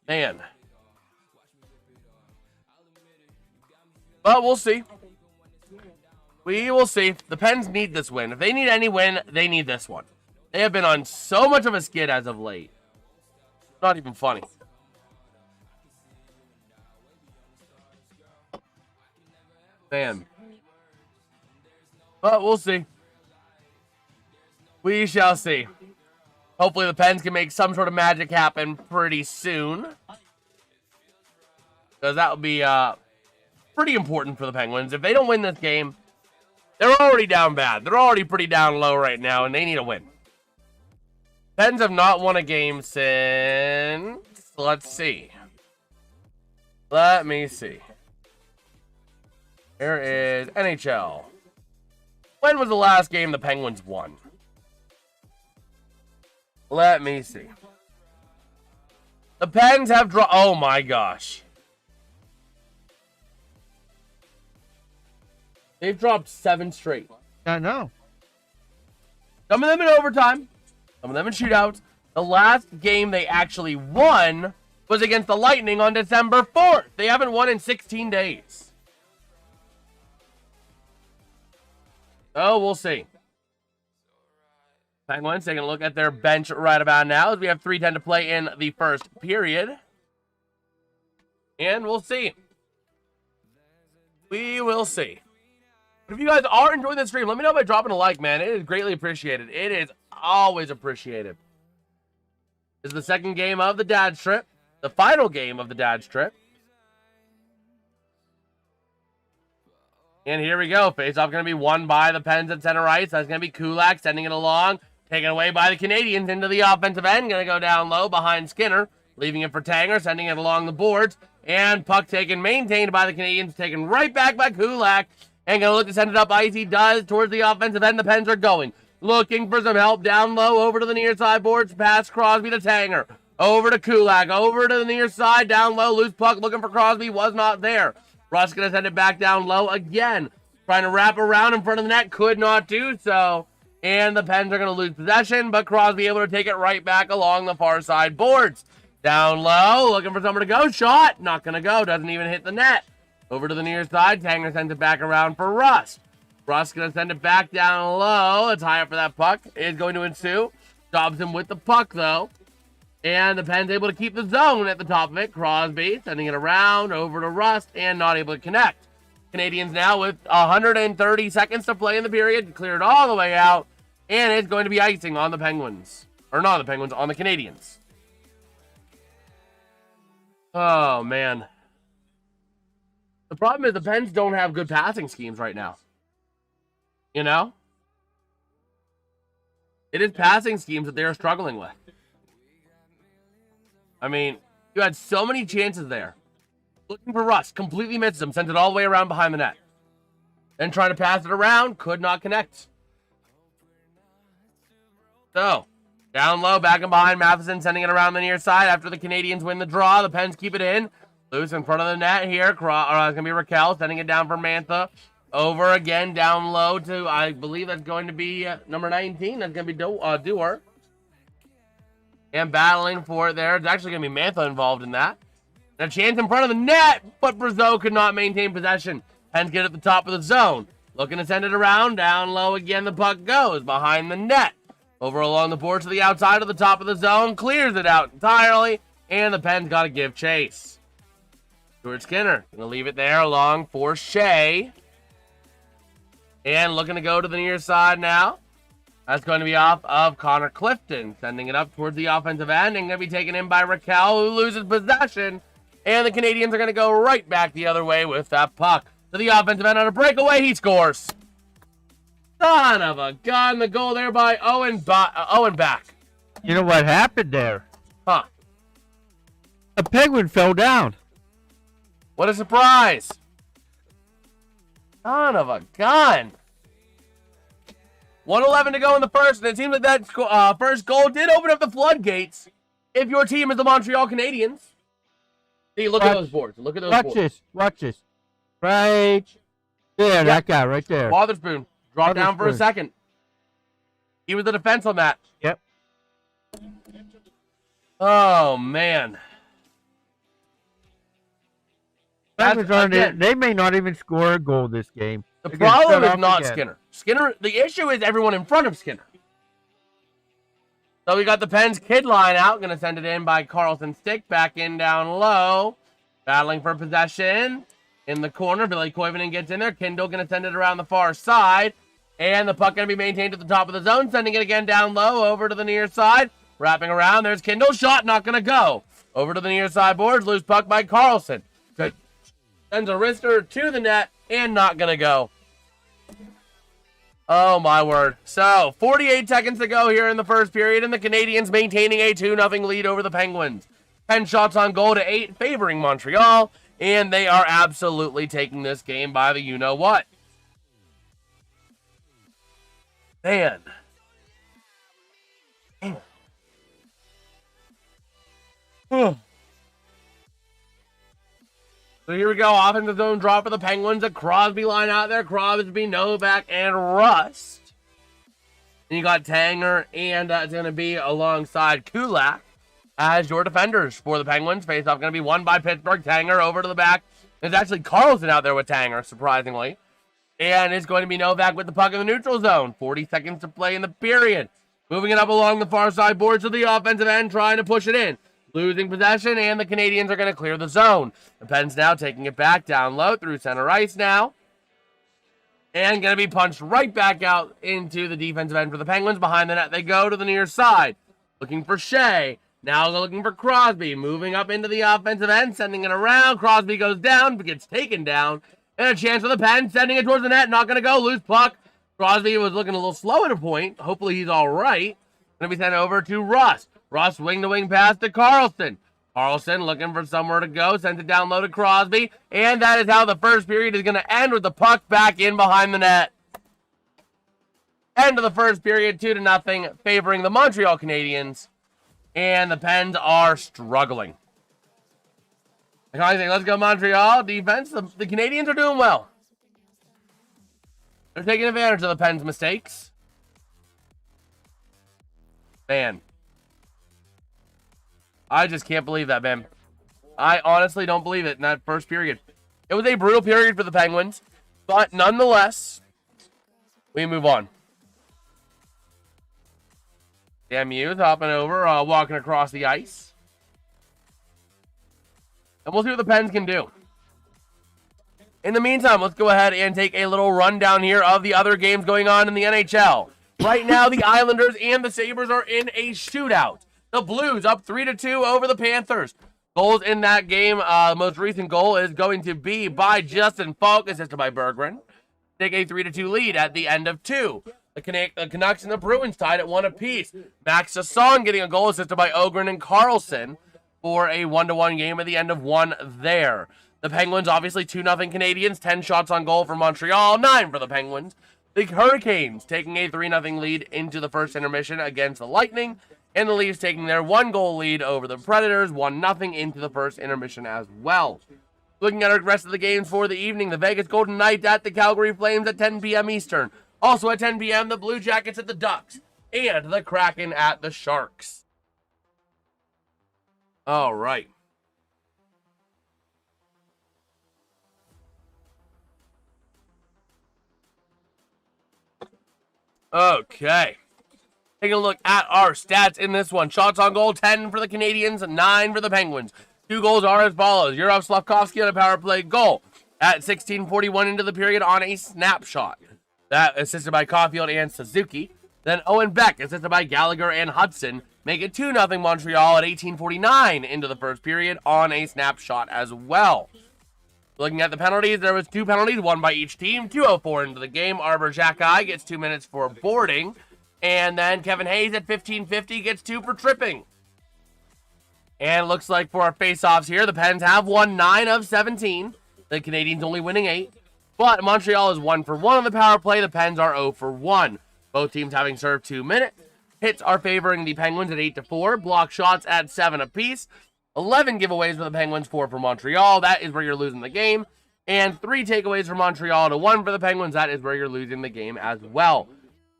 Man. But we'll see. We will see. The Pens need this win. If they need any win, they need this one. They have been on so much of a skid as of late. Not even funny. Man. But we'll see. We shall see. Hopefully the Pens can make some sort of magic happen pretty soon. Because that would be pretty important for the Penguins. If they don't win this game, they're already down bad. They're already pretty down low right now, and they need a win. Pens have not won a game since... Let's see. Let me see. Here is NHL. When was the last game the Penguins won? Let me see. The Pens have dropped... Oh my gosh. They've dropped 7 straight. I know. Some of them in overtime. Some of them in shootouts. The last game they actually won was against the Lightning on December 4th. They haven't won in 16 days. Oh, we'll see. Penguins taking a look at their bench right about now as we have 3:10 to play in the first period. And we'll see. We will see. But if you guys are enjoying this stream, let me know by dropping a like, man. It is greatly appreciated. It is always appreciated. This is the second game of the Dad's Trip. The final game of the Dad's Trip. And here we go. Face-off going to be won by the Pens at center ice. That's going to be Kulak sending it along. Taken away by the Canadiens into the offensive end. Going to go down low behind Skinner. Leaving it for Tanger. Sending it along the boards. And puck taken, maintained by the Canadiens. Taken right back by Kulak. And going to look to send it up ice. He does towards the offensive end. The Pens are going. Looking for some help down low. Over to the near side boards. Past Crosby to Tanger. Over to Kulak. Over to the near side. Down low. Loose puck. Looking for Crosby. Was not there. Russ going to send it back down low again. Trying to wrap around in front of the net. Could not do so. And the Pens are going to lose possession. But Crosby able to take it right back along the far side boards. Down low. Looking for someone to go. Shot. Not going to go. Doesn't even hit the net. Over to the near side. Tanger sends it back around for Russ. Russ going to send it back down low. Let's high up for that puck. Is going to ensue. Stops him with the puck, though. And the Pens able to keep the zone at the top of it. Crosby sending it around over to Russ and not able to connect. Canadiens now with 130 seconds to play in the period. Cleared all the way out. And it's going to be icing on the Penguins. Or not the Penguins, on the Canadiens. Oh, man. The problem is the Pens don't have good passing schemes right now. You know? It is passing schemes that they're struggling with. I mean, you had so many chances there. Looking for Russ, completely misses him, sent it all the way around behind the net. Then trying to pass it around, could not connect. So, down low, back and behind Matheson, sending it around the near side after the Canadiens win the draw. The Pens keep it in. Loose in front of the net here. It's going to be Raquel sending it down for Mantha. Over again, down low to, I believe that's going to be number 19. That's going to be Dewar. And battling for it there. It's actually going to be Mantha involved in that. And a chance in front of the net, but Brazeau could not maintain possession. Pens get at the top of the zone. Looking to send it around. Down low again, the puck goes behind the net. Over along the board to the outside of the top of the zone. Clears it out entirely. And the Pens got to give chase. Stuart Skinner going to leave it there along for Shea. And looking to go to the near side now. That's going to be off of Connor Clifton. Sending it up towards the offensive end. And going to be taken in by Raquel, who loses possession. And the Canadiens are going to go right back the other way with that puck. To the offensive end on a breakaway. He scores. Son of a gun. The goal there by Owen back. You know what happened there? Huh. A penguin fell down. What a surprise. Son of a gun. 1:11 to go in the first, and it seems like that first goal did open up the floodgates if your team is the Montreal Canadiens. See, look at those boards. Look at those boards. Watch this. Right there, that guy right there. Wotherspoon dropped down for a second. He was the defense on that. Yep. Oh, man. They may not even score a goal this game. The problem is not Skinner. The issue is everyone in front of Skinner. So we got the Pens kid line out. Going to send it in by Carlson Stick. Back in down low. Battling for possession. In the corner. Billy Koivunen gets in there. Kindle going to send it around the far side. And the puck going to be maintained at the top of the zone. Sending it again down low. Over to the near side. Wrapping around. There's Kindle. Shot not going to go. Over to the near side boards. Loose puck by Carlson. Good. Sends a wrister to the net. And not going to go. Oh, my word. So, 48 seconds to go here in the first period, and the Canadiens maintaining a 2-0 lead over the Penguins. 10 shots on goal to 8, favoring Montreal, and they are absolutely taking this game by the you-know-what. Man. So here we go. Offensive zone drop for the Penguins. A Crosby line out there. Crosby, Novak, and Rust. And you got Tanger, and it's going to be alongside Kulak as your defenders for the Penguins. Face-off going to be won by Pittsburgh. Tanger over to the back. There's actually Carlson out there with Tanger, surprisingly. And it's going to be Novak with the puck in the neutral zone. 40 seconds to play in the period. Moving it up along the far side boards to the offensive end, trying to push it in. Losing possession, and the Canadiens are going to clear the zone. The Pens now taking it back down low through center ice now. And going to be punched right back out into the defensive end for the Penguins. Behind the net they go to the near side. Looking for Shea. Now looking for Crosby. Moving up into the offensive end, sending it around. Crosby goes down, but gets taken down. And a chance for the Pens, sending it towards the net. Not going to go. Loose puck. Crosby was looking a little slow at a point. Hopefully he's all right. Going to be sent over to Rust. Rust wing-to-wing pass to Carlson. Carlson looking for somewhere to go. Sends it down low to Crosby. And that is how the first period is going to end, with the puck back in behind the net. End of the first period, 2-0, favoring the Montreal Canadiens. And the Pens are struggling. I think, let's go Montreal. Defense, the Canadiens are doing well. They're taking advantage of the Pens' mistakes. Man. I just can't believe that, man. I honestly don't believe it in that first period. It was a brutal period for the Penguins, but nonetheless, we move on. Lemieux hopping over, walking across the ice. And we'll see what the Pens can do. In the meantime, let's go ahead and take a little rundown here of the other games going on in the NHL. Right now, the Islanders and the Sabres are in a shootout. The Blues up 3-2 over the Panthers. Goals in that game, the most recent goal is going to be by Justin Falk, assisted by Berggren. Take a 3-2 lead at the end of 2. The Canucks and the Bruins tied at 1 apiece. Max Sasson getting a goal, assisted by Ogren and Carlson, for a 1-1 game at the end of 1 there. The Penguins, obviously 2-0 Canadiens, 10 shots on goal for Montreal, 9 for the Penguins. The Hurricanes taking a 3-0 lead into the first intermission against the Lightning. And the Leafs taking their 1-goal lead over the Predators, 1-0 into the first intermission as well. Looking at our rest of the games for the evening, the Vegas Golden Knights at the Calgary Flames at 10 p.m. Eastern. Also at 10 p.m., the Blue Jackets at the Ducks. And the Kraken at the Sharks. All right. Okay. Taking a look at our stats in this one. Shots on goal, 10 for the Canadiens, 9 for the Penguins. 2 goals are as follows. Yurov Slavkovsky on a power play goal at 16:41 into the period on a snapshot. That assisted by Caulfield and Suzuki. Then Owen Beck, assisted by Gallagher and Hudson, make it 2-0 Montreal at 18:49 into the first period on a snapshot as well. Looking at the penalties, there was 2 penalties, 1 by each team. 2:04 into the game. Arbor Xhekaj gets 2 minutes for boarding. And then Kevin Hayes at 15:50 gets 2 for tripping. And it looks like for our face-offs here, the Pens have won 9 of 17. The Canadiens only winning 8. But Montreal is 1 for 1 on the power play. The Pens are 0 for 1. Both teams having served 2 minutes. Hits are favoring the Penguins at 8-4. Block shots at 7 apiece. 11 giveaways for the Penguins, 4 for Montreal. That is where you're losing the game. And 3 takeaways for Montreal to 1 for the Penguins. That is where you're losing the game as well.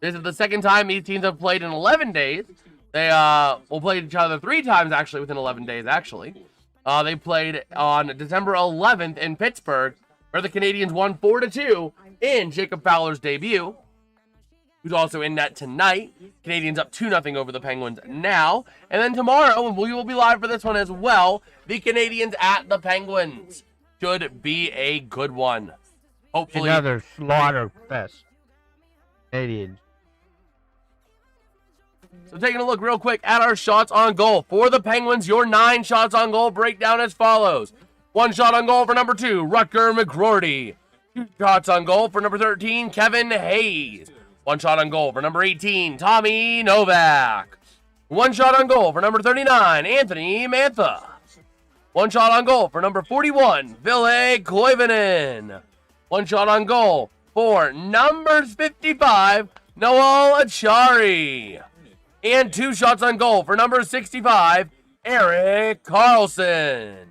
This is the second time these teams have played in 11 days. They will play each other 3 times, actually, within 11 days, actually. They played on December 11th in Pittsburgh, where the Canadiens won 4-2 in Jacob Fowler's debut, who's also in net tonight. Canadiens up 2-0 over the Penguins now. And then tomorrow, we will be live for this one as well, the Canadiens at the Penguins. Should be a good one. Hopefully. Another slaughter fest. Canadiens. So taking a look real quick at our shots on goal. For the Penguins, your 9 shots on goal breakdown as follows. 1 shot on goal for number 2, Rutger McGroarty. 2 shots on goal for number 13, Kevin Hayes. 1 shot on goal for number 18, Tommy Novak. 1 shot on goal for number 39, Anthony Mantha. 1 shot on goal for number 41, Ville Koivunen. 1 shot on goal for number 55, Noel Achari. And 2 shots on goal for number 65, Erik Karlsson.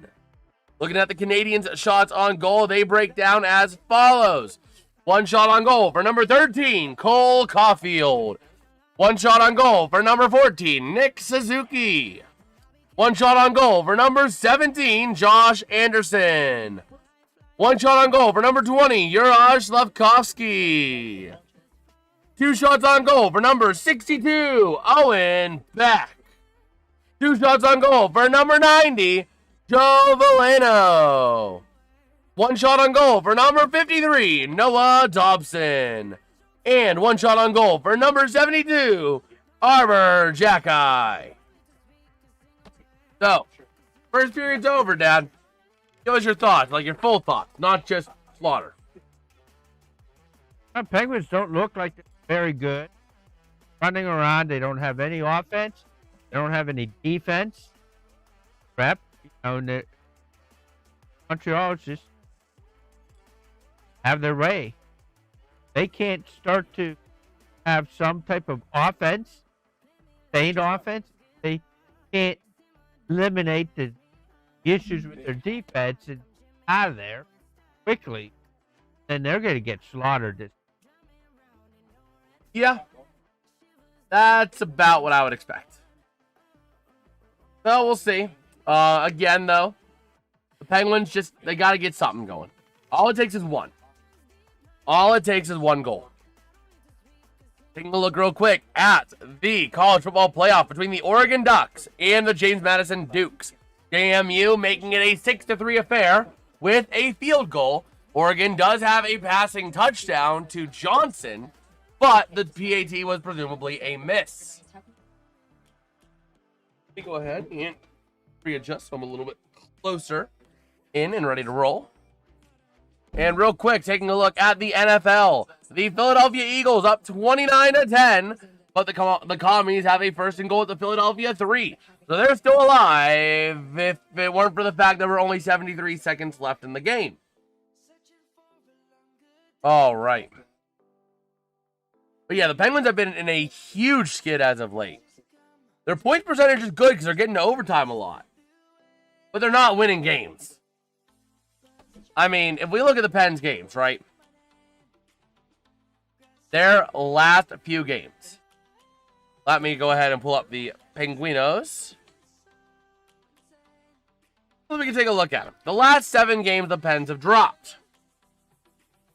Looking at the Canadiens' shots on goal, they break down as follows. 1 shot on goal for number 13, Cole Caulfield. 1 shot on goal for number 14, Nick Suzuki. 1 shot on goal for number 17, Josh Anderson. 1 shot on goal for number 20, Juraj Slavkovsky. 2 shots on goal for number 62, Owen Beck. 2 shots on goal for number 90, Joe Veleno. 1 shot on goal for number 53, Noah Dobson. And 1 shot on goal for number 72, Arbor Jacki. So, first period's over, Dad. Give us your thoughts, like your full thoughts, not just slaughter. The Penguins don't look like they're very good. Running around, they don't have any offense. They don't have any defense. Rep, Montreal just have their way. They can't start to have some type of offense, sustained offense. They can't eliminate the issues with their defense and out of there quickly. Then they're going to get slaughtered. Yeah, that's about what I would expect. So we'll see. Again, though, the Penguins they got to get something going. All it takes is one. All it takes is 1 goal. Taking a look real quick at the college football playoff between the Oregon Ducks and the James Madison Dukes. JMU making it a 6-3 affair with a field goal. Oregon does have a passing touchdown to Johnson, but the PAT was presumably a miss. Let me go ahead and readjust so I'm a little bit closer in and ready to roll. And real quick, taking a look at the NFL. The Philadelphia Eagles up 29-10, but the Commies have a first and goal at the Philadelphia 3. So they're still alive if it weren't for the fact there were only 73 seconds left in the game. All right. But yeah, the Penguins have been in a huge skid as of late. Their point percentage is good because they're getting to overtime a lot. But they're not winning games. I mean, if we look at the Pens games, right? Their last few games. Let me go ahead and pull up the Penguinos. So we can take a look at them. The last 7 games the Pens have dropped.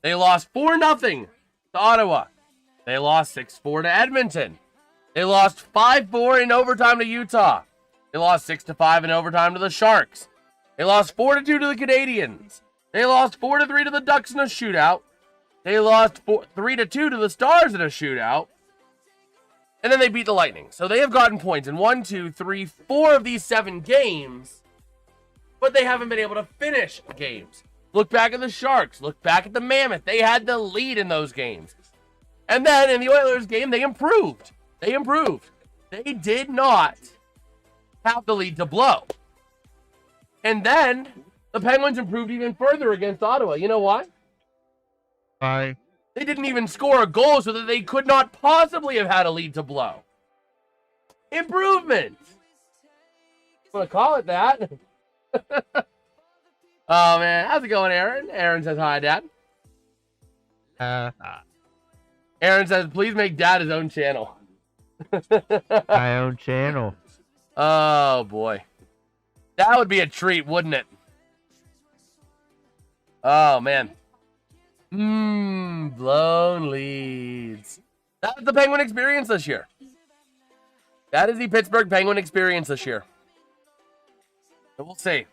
They lost 4-0 to Ottawa. They lost 6-4 to Edmonton. They lost 5-4 in overtime to Utah. They lost 6-5 in overtime to the Sharks. They lost 4-2 to the Canadiens. They lost 4-3 to the Ducks in a shootout. They lost 3-2 to the Stars in a shootout. And then they beat the Lightning. So they have gotten points in 1, 2, 3, 4 of these 7 games. But they haven't been able to finish games. Look back at the Sharks. Look back at the Mammoth. They had the lead in those games. And then in the Oilers game, they improved. They improved. They did not have the lead to blow. And then the Penguins improved even further against Ottawa. You know why? Why? They didn't even score a goal so that they could not possibly have had a lead to blow. Improvement. I'm going to call it that. Oh, man. How's it going, Aaron? Aaron says hi, Dad. Aaron says, please make Dad his own channel. My own channel. Oh, boy. That would be a treat, wouldn't it? Oh, man. Blown leads. That's the Penguin experience this year. That is the Pittsburgh Penguin experience this year. So we'll see.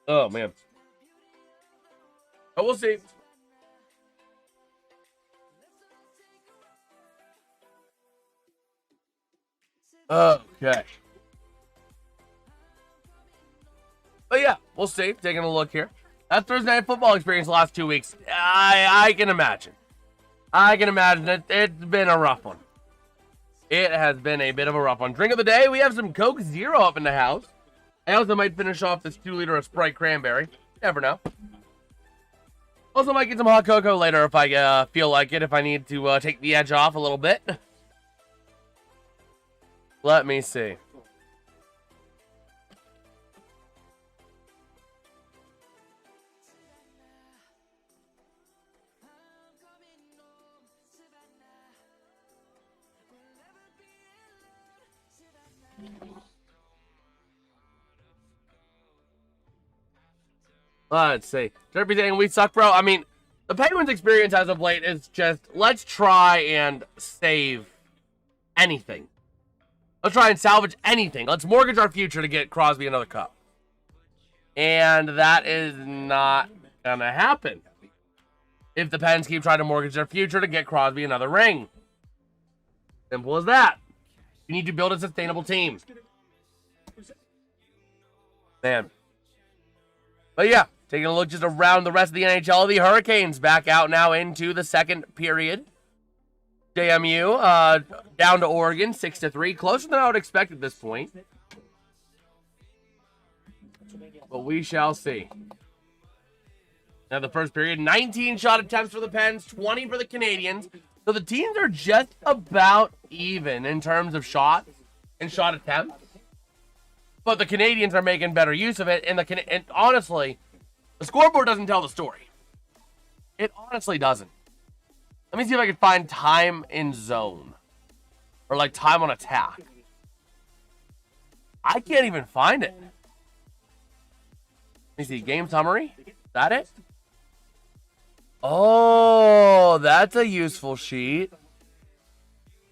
Oh, man. But we'll see. Okay. But yeah, we'll see. Taking a look here That Thursday Night Football experience the last 2 weeks, I can imagine. I can imagine it's been a rough one. It has been a bit of a rough one. Drink of the day, we have some Coke Zero up in the house. I also might finish off this 2-liter of Sprite Cranberry. Never know. Also might get some hot cocoa later if I feel like it, if I need to take the edge off a little bit. Let me see. Let's see. Derby saying we suck, bro. I mean, the Penguins' experience as of late is just, let's try and save anything. Let's try and salvage anything. Let's mortgage our future to get Crosby another cup. And that is not going to happen if the Pens keep trying to mortgage their future to get Crosby another ring. Simple as that. You need to build a sustainable team. Man. But yeah, taking a look just around the rest of the NHL, the Hurricanes back out now into the second period. JMU down to Oregon, 6-3, closer than I would expect at this point. But we shall see. Now the first period, 19 shot attempts for the Pens, 20 for the Canadiens. So the teams are just about even in terms of shots and shot attempts. But the Canadiens are making better use of it, and honestly, the scoreboard doesn't tell the story. It honestly doesn't. Let me see if I can find time in zone. Or like time on attack. I can't even find it. Let me see, game summary. Is that it? Oh, that's a useful sheet.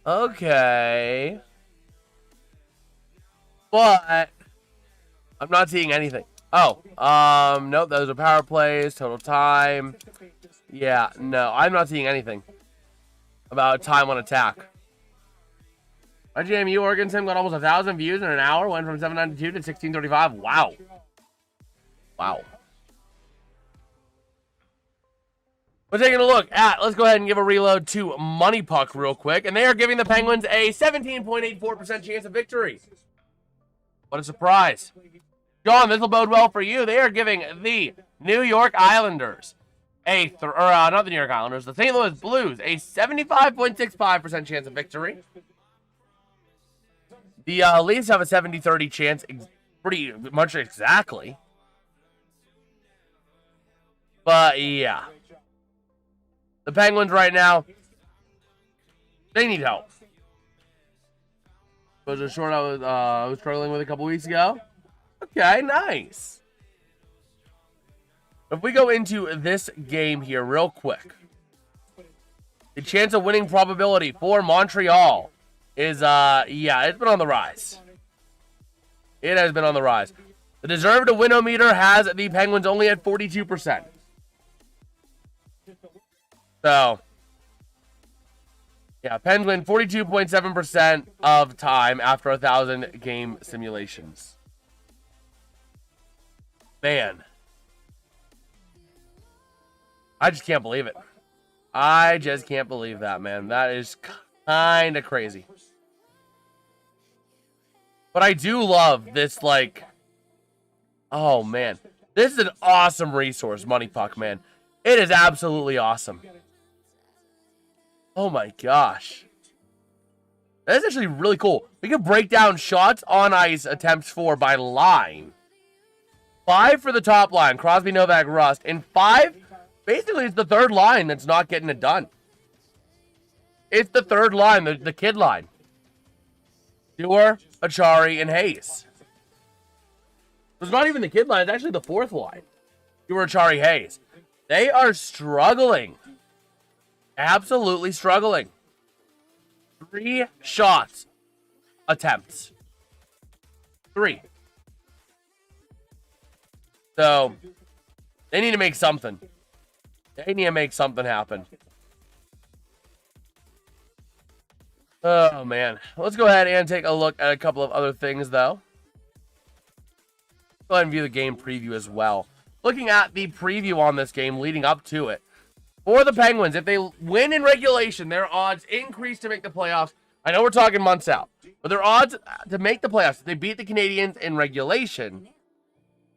Okay. But I'm not seeing anything. Oh, nope, those are power plays, total time. Yeah, no, I'm not seeing anything about time on attack. My JMU Oregon Sim got almost 1,000 views in an hour, went from 792 to 1635. Wow. Wow. We're taking a look at, let's go ahead and give a reload to Money Puck real quick, and they are giving the Penguins a 17.84% chance of victory. What a surprise. John, this will bode well for you. They are giving the New York Islanders not the New York Islanders, the St. Louis Blues, a 75.65% chance of victory. The Leafs have a 70-30 chance, pretty much exactly. But, yeah. The Penguins right now, they need help. Was a short I was struggling with a couple weeks ago. Okay, nice. If we go into this game here real quick, the chance of winning probability for Montreal is, yeah, it's been on the rise. It has been on the rise. The deserved to win-o-meter has the Penguins only at 42%. So, yeah, Pens win 42.7% of time after 1,000 game simulations. Man. I just can't believe it. I just can't believe that, man. That is kind of crazy. But I do love this, like... Oh, man. This is an awesome resource, Money Puck, man. It is absolutely awesome. Oh, my gosh. That's actually really cool. We can break down shots on ice attempts for by line. 5 for the top line, Crosby, Novak, Rust. And 5... Basically, it's the third line that's not getting it done. It's the third line, the kid line. Dewar, Achari, and Hayes. It's not even the kid line, it's actually the fourth line. Dewar, Achari, Hayes. They are struggling. Absolutely struggling. 3 shots attempts. 3. So, they need to make something. They need to make something happen. Oh, man. Let's go ahead and take a look at a couple of other things, though. Go ahead and view the game preview as well. looking at the preview on this game leading up to it, for the Penguins, if they win in regulation, their odds increase to make the playoffs. I know we're talking months out, but their odds to make the playoffs, if they beat the Canadiens in regulation,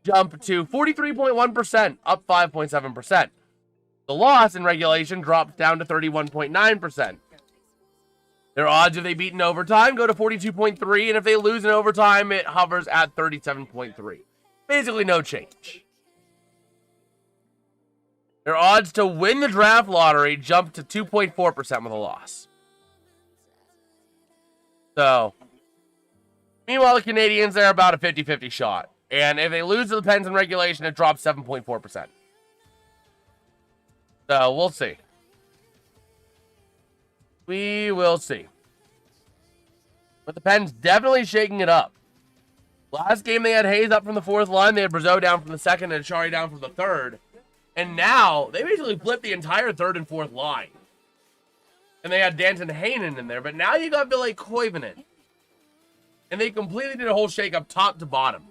jump to 43.1%, up 5.7%. The loss in regulation drops down to 31.9%. Their odds if they beat in overtime go to 42.3, and if they lose in overtime, it hovers at 37.3. Basically no change. Their odds to win the draft lottery jump to 2.4% with a loss. So, meanwhile, the Canadiens, they're about a 50-50 shot. And if they lose to the Pens in regulation, it drops 7.4%. So, we'll see. We will see. But the Pens definitely shaking it up. Last game, they had Hayes up from the fourth line. They had Brazeau down from the second and Achari down from the third. And now, they basically flipped the entire third and fourth line. And they had Danton Heinen in there. But now you got Ville Koivunen. And they completely did a whole shake-up top to bottom.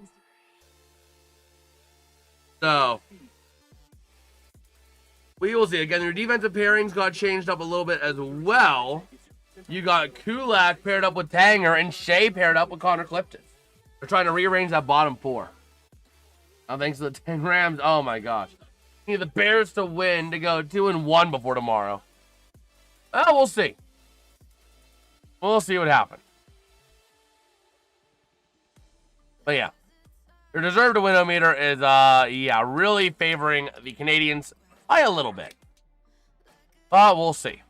So, we will see. Again, your defensive pairings got changed up a little bit as well. You got Kulak paired up with Tanger and Shea paired up with Connor Clifton. They're trying to rearrange that bottom four. Now, thanks to the 10 Rams. Oh, my gosh. Need the Bears to win to go 2-1 before tomorrow. Well, we'll see. We'll see what happens. But yeah, your deserve to win meter is really favoring the Canadiens by a little bit. But we'll see.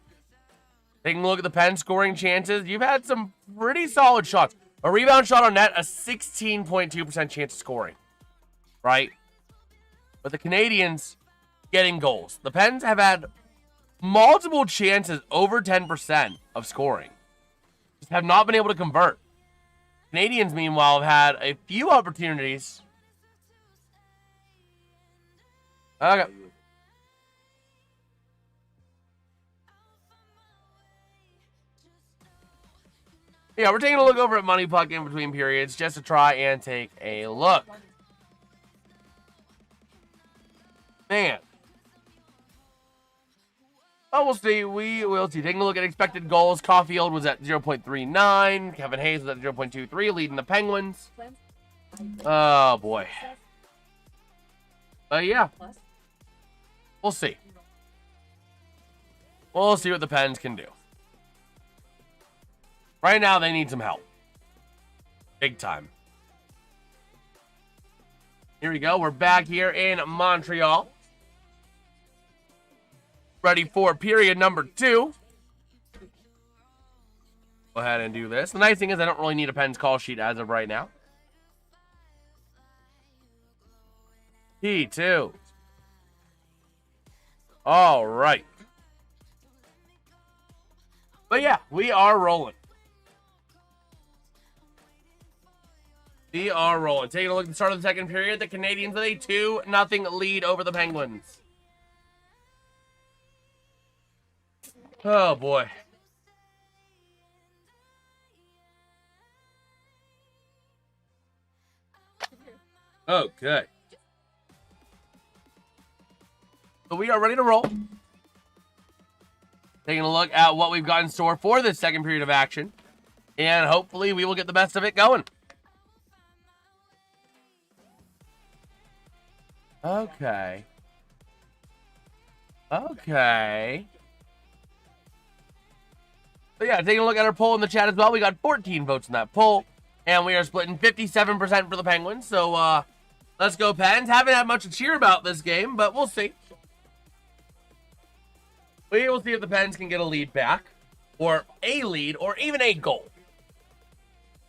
Taking a look at the Pen scoring chances, you've had some pretty solid shots. A rebound shot on net, a 16.2% chance of scoring. Right? But the Canadiens getting goals. The Pens have had multiple chances over 10% of scoring. Just have not been able to convert. Canadiens, meanwhile, have had a few opportunities. Okay. Yeah, we're taking a look over at Money Puck in between periods just to try and take a look. Man. Oh, we'll see. We will see. Taking a look at expected goals. Caulfield was at 0.39. Kevin Hayes was at 0.23, leading the Penguins. Oh, boy. Yeah. We'll see. We'll see what the Pens can do. Right now, they need some help. Big time. Here we go. We're back here in Montreal. Ready for period number 2. Go ahead and do this. The nice thing is I don't really need a Pens call sheet as of right now. P2. All right. But yeah, we are rolling. We are rolling. Taking a look at the start of the second period. The Canadiens with a 2-0 lead over the Penguins. Oh, boy. Okay. So we are ready to roll. Taking a look at what we've got in store for this second period of action. And hopefully we will get the best of it going. Okay. Okay. So yeah, taking a look at our poll in the chat as well. We got 14 votes in that poll. And we are splitting 57% for the Penguins. So let's go Pens. Haven't had much to cheer about this game, but we'll see. We will see if the Pens can get a lead back. Or a lead, or even a goal.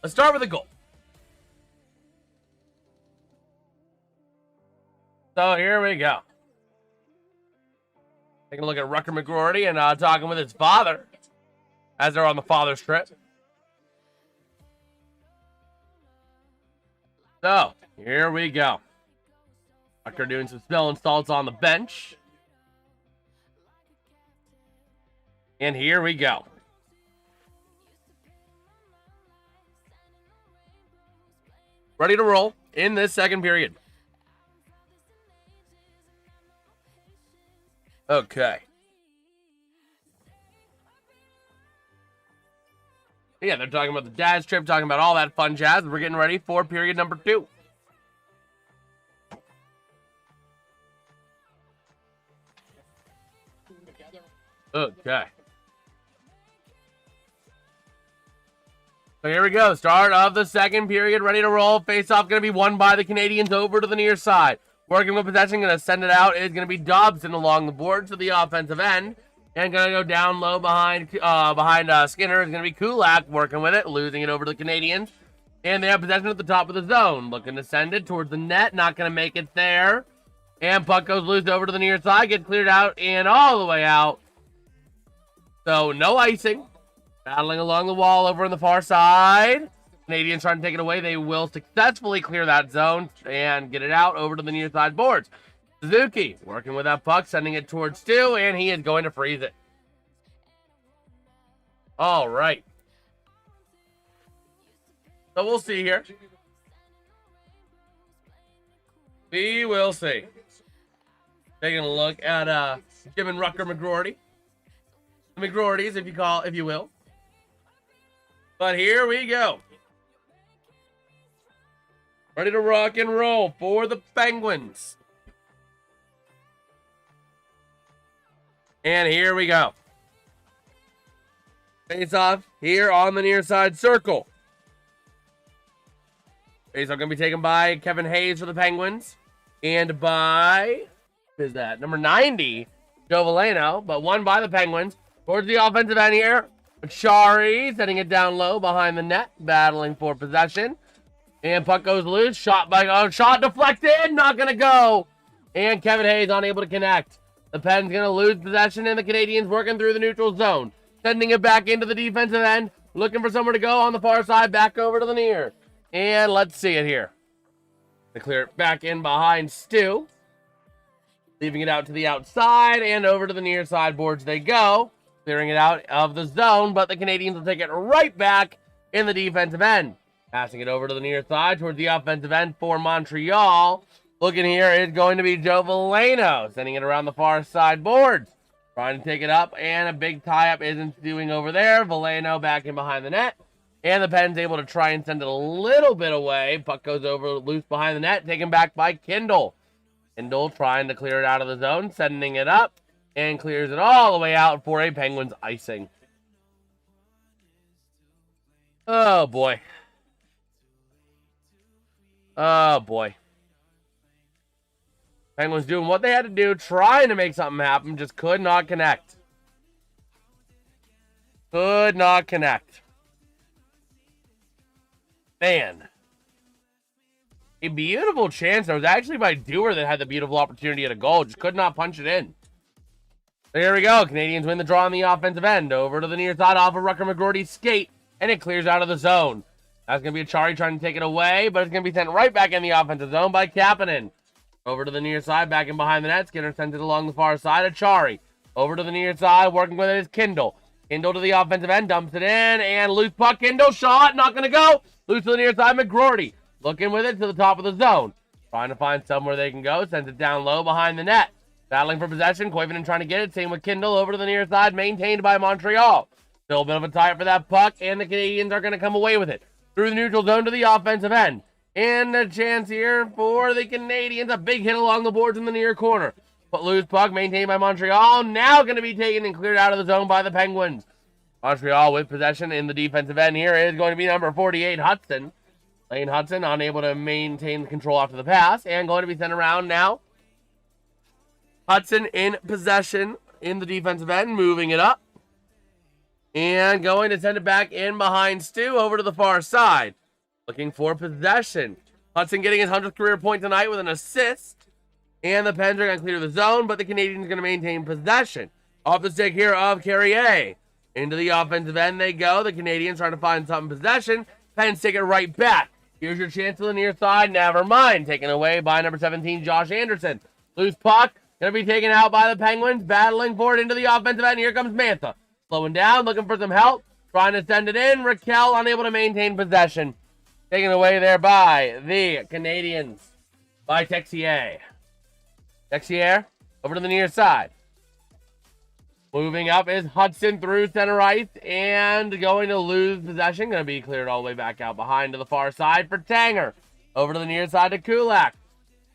Let's start with a goal. So here we go. Taking a look at Rucker McGroarty and talking with his father as they're on the father's trip. So here we go. Rucker doing some smelling salts on the bench. And here we go. Ready to roll in this second period. Okay. Yeah, they're talking about the dad trip, talking about all that fun jazz. We're getting ready for period number 2. Okay. So here we go. Start of the second period. Ready to roll. Face-off going to be won by the Canadiens over to the near side. Working with possession. Going to send it out. Is going to be Dobson along the board to the offensive end. And going to go down low behind Skinner. Is going to be Kulak working with it. Losing it over to the Canadiens. And they have possession at the top of the zone. Looking to send it towards the net. Not going to make it there. And puck goes loose over to the near side. Gets cleared out and all the way out. So no icing. Battling along the wall over on the far side. Canadiens trying to take it away. They will successfully clear that zone and get it out over to the near side boards. Suzuki working with that puck, sending it towards Stu, and he is going to freeze it. All right. So we'll see here. We will see. Taking a look at Jim and Rucker McGroarty. The McGroartys, if you will. But here we go. Ready to rock and roll for the Penguins. And here we go. Face off here on the near side circle. Face off going to be taken by Kevin Hayes for the Penguins. And by, who is that? Number 90, Joe Veleno, but won by the Penguins. Towards the offensive end here. Chari setting it down low behind the net, battling for possession. And puck goes loose. Shot deflected. Not going to go. And Kevin Hayes unable to connect. The Pens going to lose possession, and the Canadiens working through the neutral zone. Sending it back into the defensive end. Looking for somewhere to go on the far side. Back over to the near. And let's see it here. They clear it back in behind Stu. Leaving it out to the outside. And over to the near side boards they go. Clearing it out of the zone, but the Canadiens will take it right back in the defensive end. Passing it over to the near side towards the offensive end for Montreal. Looking here is going to be Joe Veleno, sending it around the far side boards. Trying to take it up, and a big tie-up isn't doing over there. Veleno back in behind the net. And the Pens able to try and send it a little bit away. Puck goes over loose behind the net, taken back by Kindle. Kindle trying to clear it out of the zone, sending it up. And clears it all the way out for a Penguins icing. Oh, boy. Oh, boy. Penguins doing what they had to do, trying to make something happen, just could not connect. Could not connect. Man. A beautiful chance. That was actually by Dewar that had the beautiful opportunity at a goal. Just could not punch it in. There we go. Canadiens win the draw on the offensive end. Over to the near side off of Rucker McGroarty's skate. And it clears out of the zone. That's going to be a Chari trying to take it away. But it's going to be sent right back in the offensive zone by Kapanen. Over to the near side. Back in behind the net. Skinner sends it along the far side of Chari. Over to the near side. Working with it is Kindle. Kindle to the offensive end. Dumps it in. And loose puck. Kindle. Shot. Not going to go. Loose to the near side. McGroarty. Looking with it to the top of the zone. Trying to find somewhere they can go. Sends it down low behind the net. Battling for possession. Koivunen trying to get it. Same with Kindle over to the near side. Maintained by Montreal. Still a bit of a tie-up for that puck. And the Canadiens are going to come away with it. Through the neutral zone to the offensive end. And a chance here for the Canadiens. A big hit along the boards in the near corner. But loose puck maintained by Montreal. Now going to be taken and cleared out of the zone by the Penguins. Montreal with possession in the defensive end here is going to be number 48, Hudson. Lane Hudson unable to maintain the control after the pass. And going to be sent around now. Hudson in possession in the defensive end, moving it up. And going to send it back in behind Stu over to the far side. Looking for possession. Hudson getting his 100th career point tonight with an assist. And the Pens are going to clear the zone, but the Canadiens are going to maintain possession. Off the stick here of Carrier. Into the offensive end they go. The Canadiens trying to find some possession. Pens take it right back. Here's your chance to the near side. Never mind. Taken away by number 17, Josh Anderson. Loose puck. Going to be taken out by the Penguins. Battling for it into the offensive end. Here comes Mantha. Slowing down. Looking for some help. Trying to send it in. Raquel unable to maintain possession. Taken away there by the Canadiens. By Texier. Texier over to the near side. Moving up is Hudson through center ice and going to lose possession. Going to be cleared all the way back out behind to the far side for Tanger. Over to the near side to Kulak.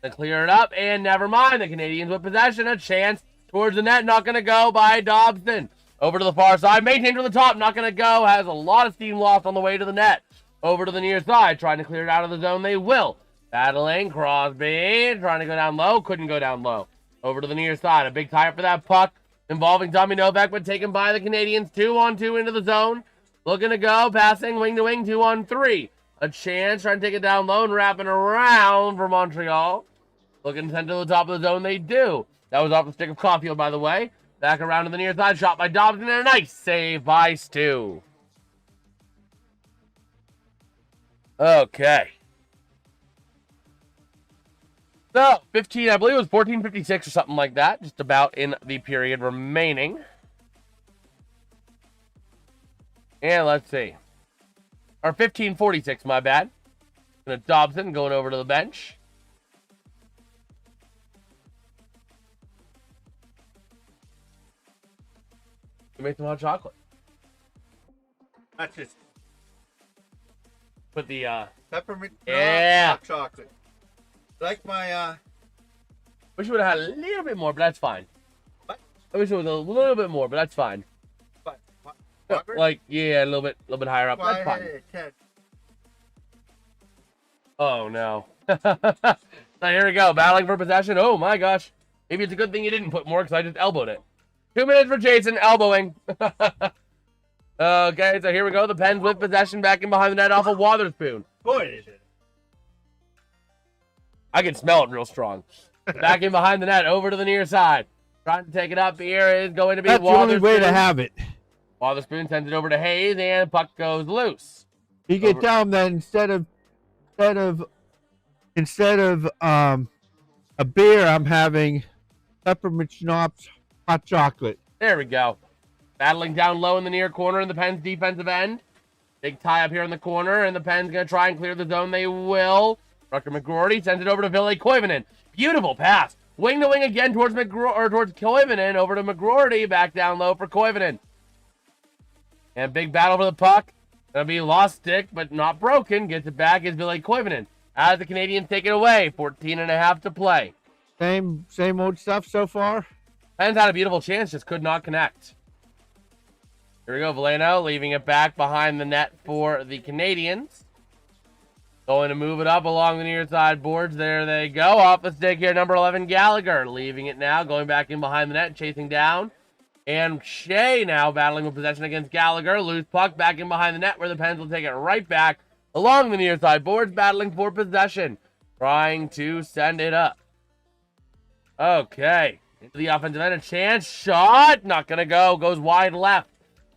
To clear it up, and never mind. The Canadiens with possession. A chance towards the net. Not going to go by Dobson. Over to the far side. Maintained to the top. Not going to go. Has a lot of steam lost on the way to the net. Over to the near side. Trying to clear it out of the zone. They will. Battling. Crosby. Trying to go down low. Couldn't go down low. Over to the near side. A big tie-up for that puck. Involving Tommy Novak, but taken by the Canadiens. 2-on-2 into the zone. Looking to go. Passing wing to wing. 2-on-3. A chance. Trying to take it down low and wrapping around for Montreal. Looking to send to the top of the zone. They do. That was off the stick of Caulfield, by the way. Back around to the near side. Shot by Dobson. And a nice save by Stu. Okay. So, 15, I believe it was 14:56 or something like that. Just about in the period remaining. And let's see. Or 15:46, my bad. And Dobson going over to the bench. You make some hot chocolate. That's just Put the, peppermint yeah. hot chocolate. Like my, wish we would have had a little bit more, but that's fine. What? I wish it was a little bit more, but that's fine. what? Like, yeah, a little bit higher up. Why, That's fine. Ted? Oh, no. So here we go. Battling for possession. Oh, my gosh. Maybe it's a good thing you didn't put more because I just elbowed it. 2 minutes for Jason. Elbowing. Okay, so here we go. The Pens with possession back in behind the net off of Wotherspoon. Boy, is it. I can smell it real strong. Back in behind the net. Over to the near side. Trying to take it up here is going to be That's the only way to have it. Wotherspoon sends it over to Hayes, and puck goes loose. You can tell him that instead of a beer, I'm having peppermint schnapps, hot chocolate. There we go. Battling down low in the near corner in the Pens defensive end. Big tie up here in the corner, and the Pens going to try and clear the zone. They will. Rucker McGroarty sends it over to Ville Koivunen. Beautiful pass. Wing to wing again towards Koivunen. Over to McGroarty. Back down low for Koivunen. And big battle for the puck. Gonna be lost stick, but not broken. Gets it back is Ville Koivunen. As the Canadiens take it away. 14.5 to play. Same old stuff so far. Pens had a beautiful chance, just could not connect. Here we go, Veleno leaving it back behind the net for the Canadiens. Going to move it up along the near side boards. There they go. Off the stick here, number 11, Gallagher. Leaving it now, going back in behind the net, chasing down. And Shea now battling with possession against Gallagher. Loose puck back in behind the net where the Pens will take it right back along the near side boards, battling for possession. Trying to send it up. Okay. Into the offensive end, a chance. Shot. Not going to go. Goes wide left.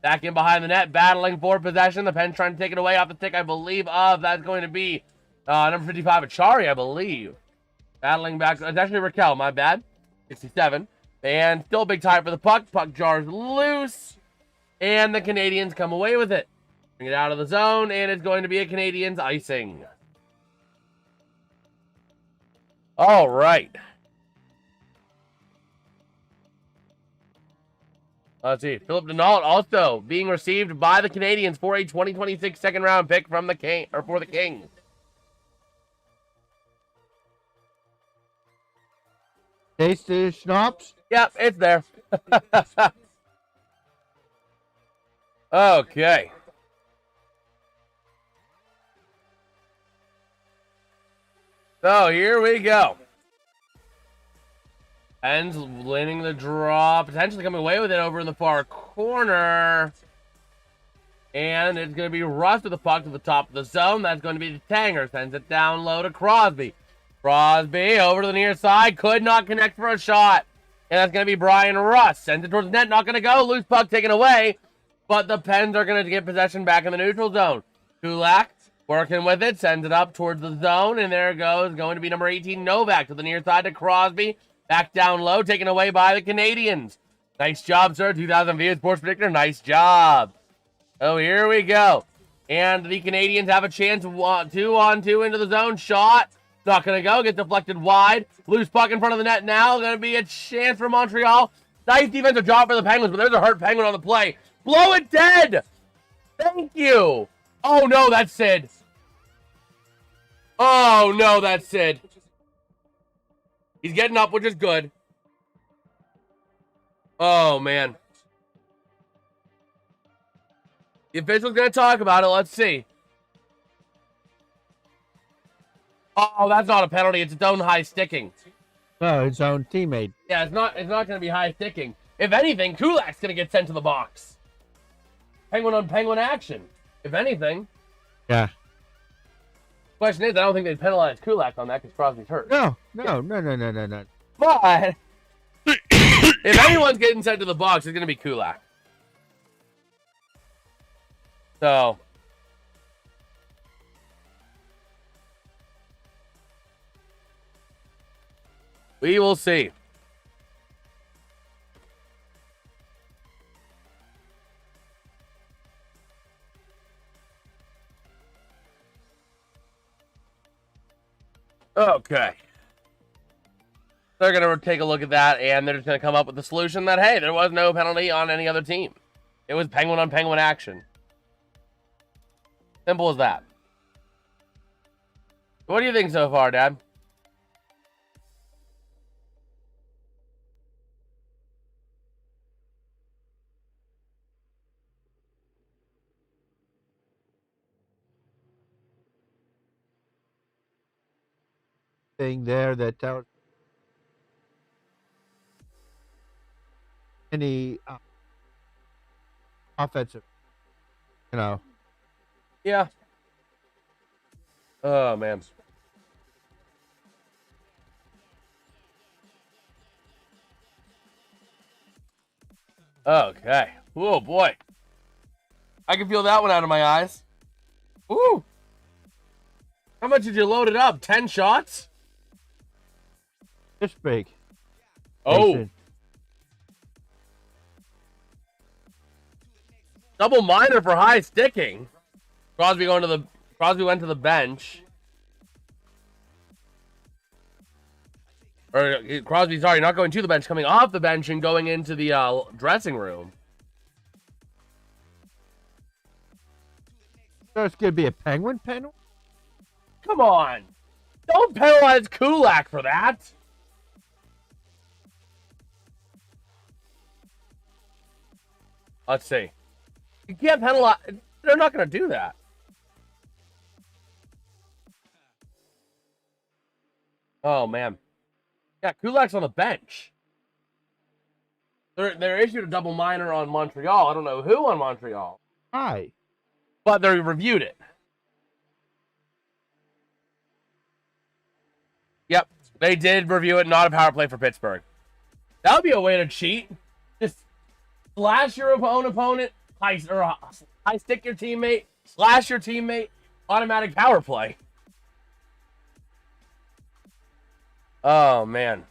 Back in behind the net, battling for possession. The Pens trying to take it away off the stick, I believe, of. That's going to be number 55, Achari, I believe. Battling back. It's actually Raquel, my bad. 67. And still a big tie for the puck. Puck jars loose. And the Canadiens come away with it. Bring it out of the zone, and it's going to be a Canadiens icing. All right. Let's see. Philip Denault also being received by the Canadiens for a 2026 second round pick from the for the Kings. Taste the schnapps? Yep, it's there. Okay. So here we go. Pens winning the draw, potentially coming away with it over in the far corner. And it's going to be Russ with the puck to the top of the zone. That's going to be the Tanger. Sends it down low to Crosby. Crosby over to the near side. Could not connect for a shot. And that's going to be Brian Russ. Sends it towards the net. Not going to go. Loose puck taken away. But the Pens are going to get possession back in the neutral zone. Kulak working with it. Sends it up towards the zone. And there it goes. Going to be number 18, Novak, to the near side to Crosby. Back down low. Taken away by the Canadiens. Nice job, sir. 2,000 views. Sports Predictor. Nice job. Oh, here we go. And the Canadiens have a chance. 2-on-2 into the zone. Shot. Not going to go. Gets deflected wide. Loose puck in front of the net now. Going to be a chance for Montreal. Nice defensive job for the Penguins, but there's a hurt Penguin on the play. Blow it dead! Thank you! Oh, no, that's Sid. Oh, no, that's Sid. He's getting up, which is good. Oh, man. The official's going to talk about it. Let's see. Oh, that's not a penalty. It's its own high sticking. No, his own teammate. Yeah, it's not going to be high sticking. If anything, Kulak's going to get sent to the box. Penguin on penguin action. If anything. Yeah. Question is, I don't think they'd penalize Kulak on that because Crosby's hurt. No. But if anyone's getting sent to the box, it's going to be Kulak. So we will see. Okay. They're going to take a look at that, and they're just going to come up with the solution that, hey, there was no penalty on any other team. It was penguin on penguin action. Simple as that. What do you think so far, Dad? Thing there that tells any offensive, Yeah. Oh, man. Okay. Oh, boy. I can feel that one out of my eyes. Ooh. How much did you load it up? 10 shots? this big. Oh. Double minor for high sticking. Crosby went to the bench. Or Crosby, sorry, not going to the bench, coming off the bench and going into the dressing room. So it's going to be a Penguin penalty? Come on. Don't penalize Kulak for that. Let's see. You can't penalize. They're not going to do that. Oh, man. Yeah, Kulak's on the bench. They're issued a double minor on Montreal. I don't know who on Montreal. Hi. But they reviewed it. Yep, they did review it, not a power play for Pittsburgh. That would be a way to cheat. Just slash your own opponent, high stick your teammate, slash your teammate, automatic power play. Oh, man.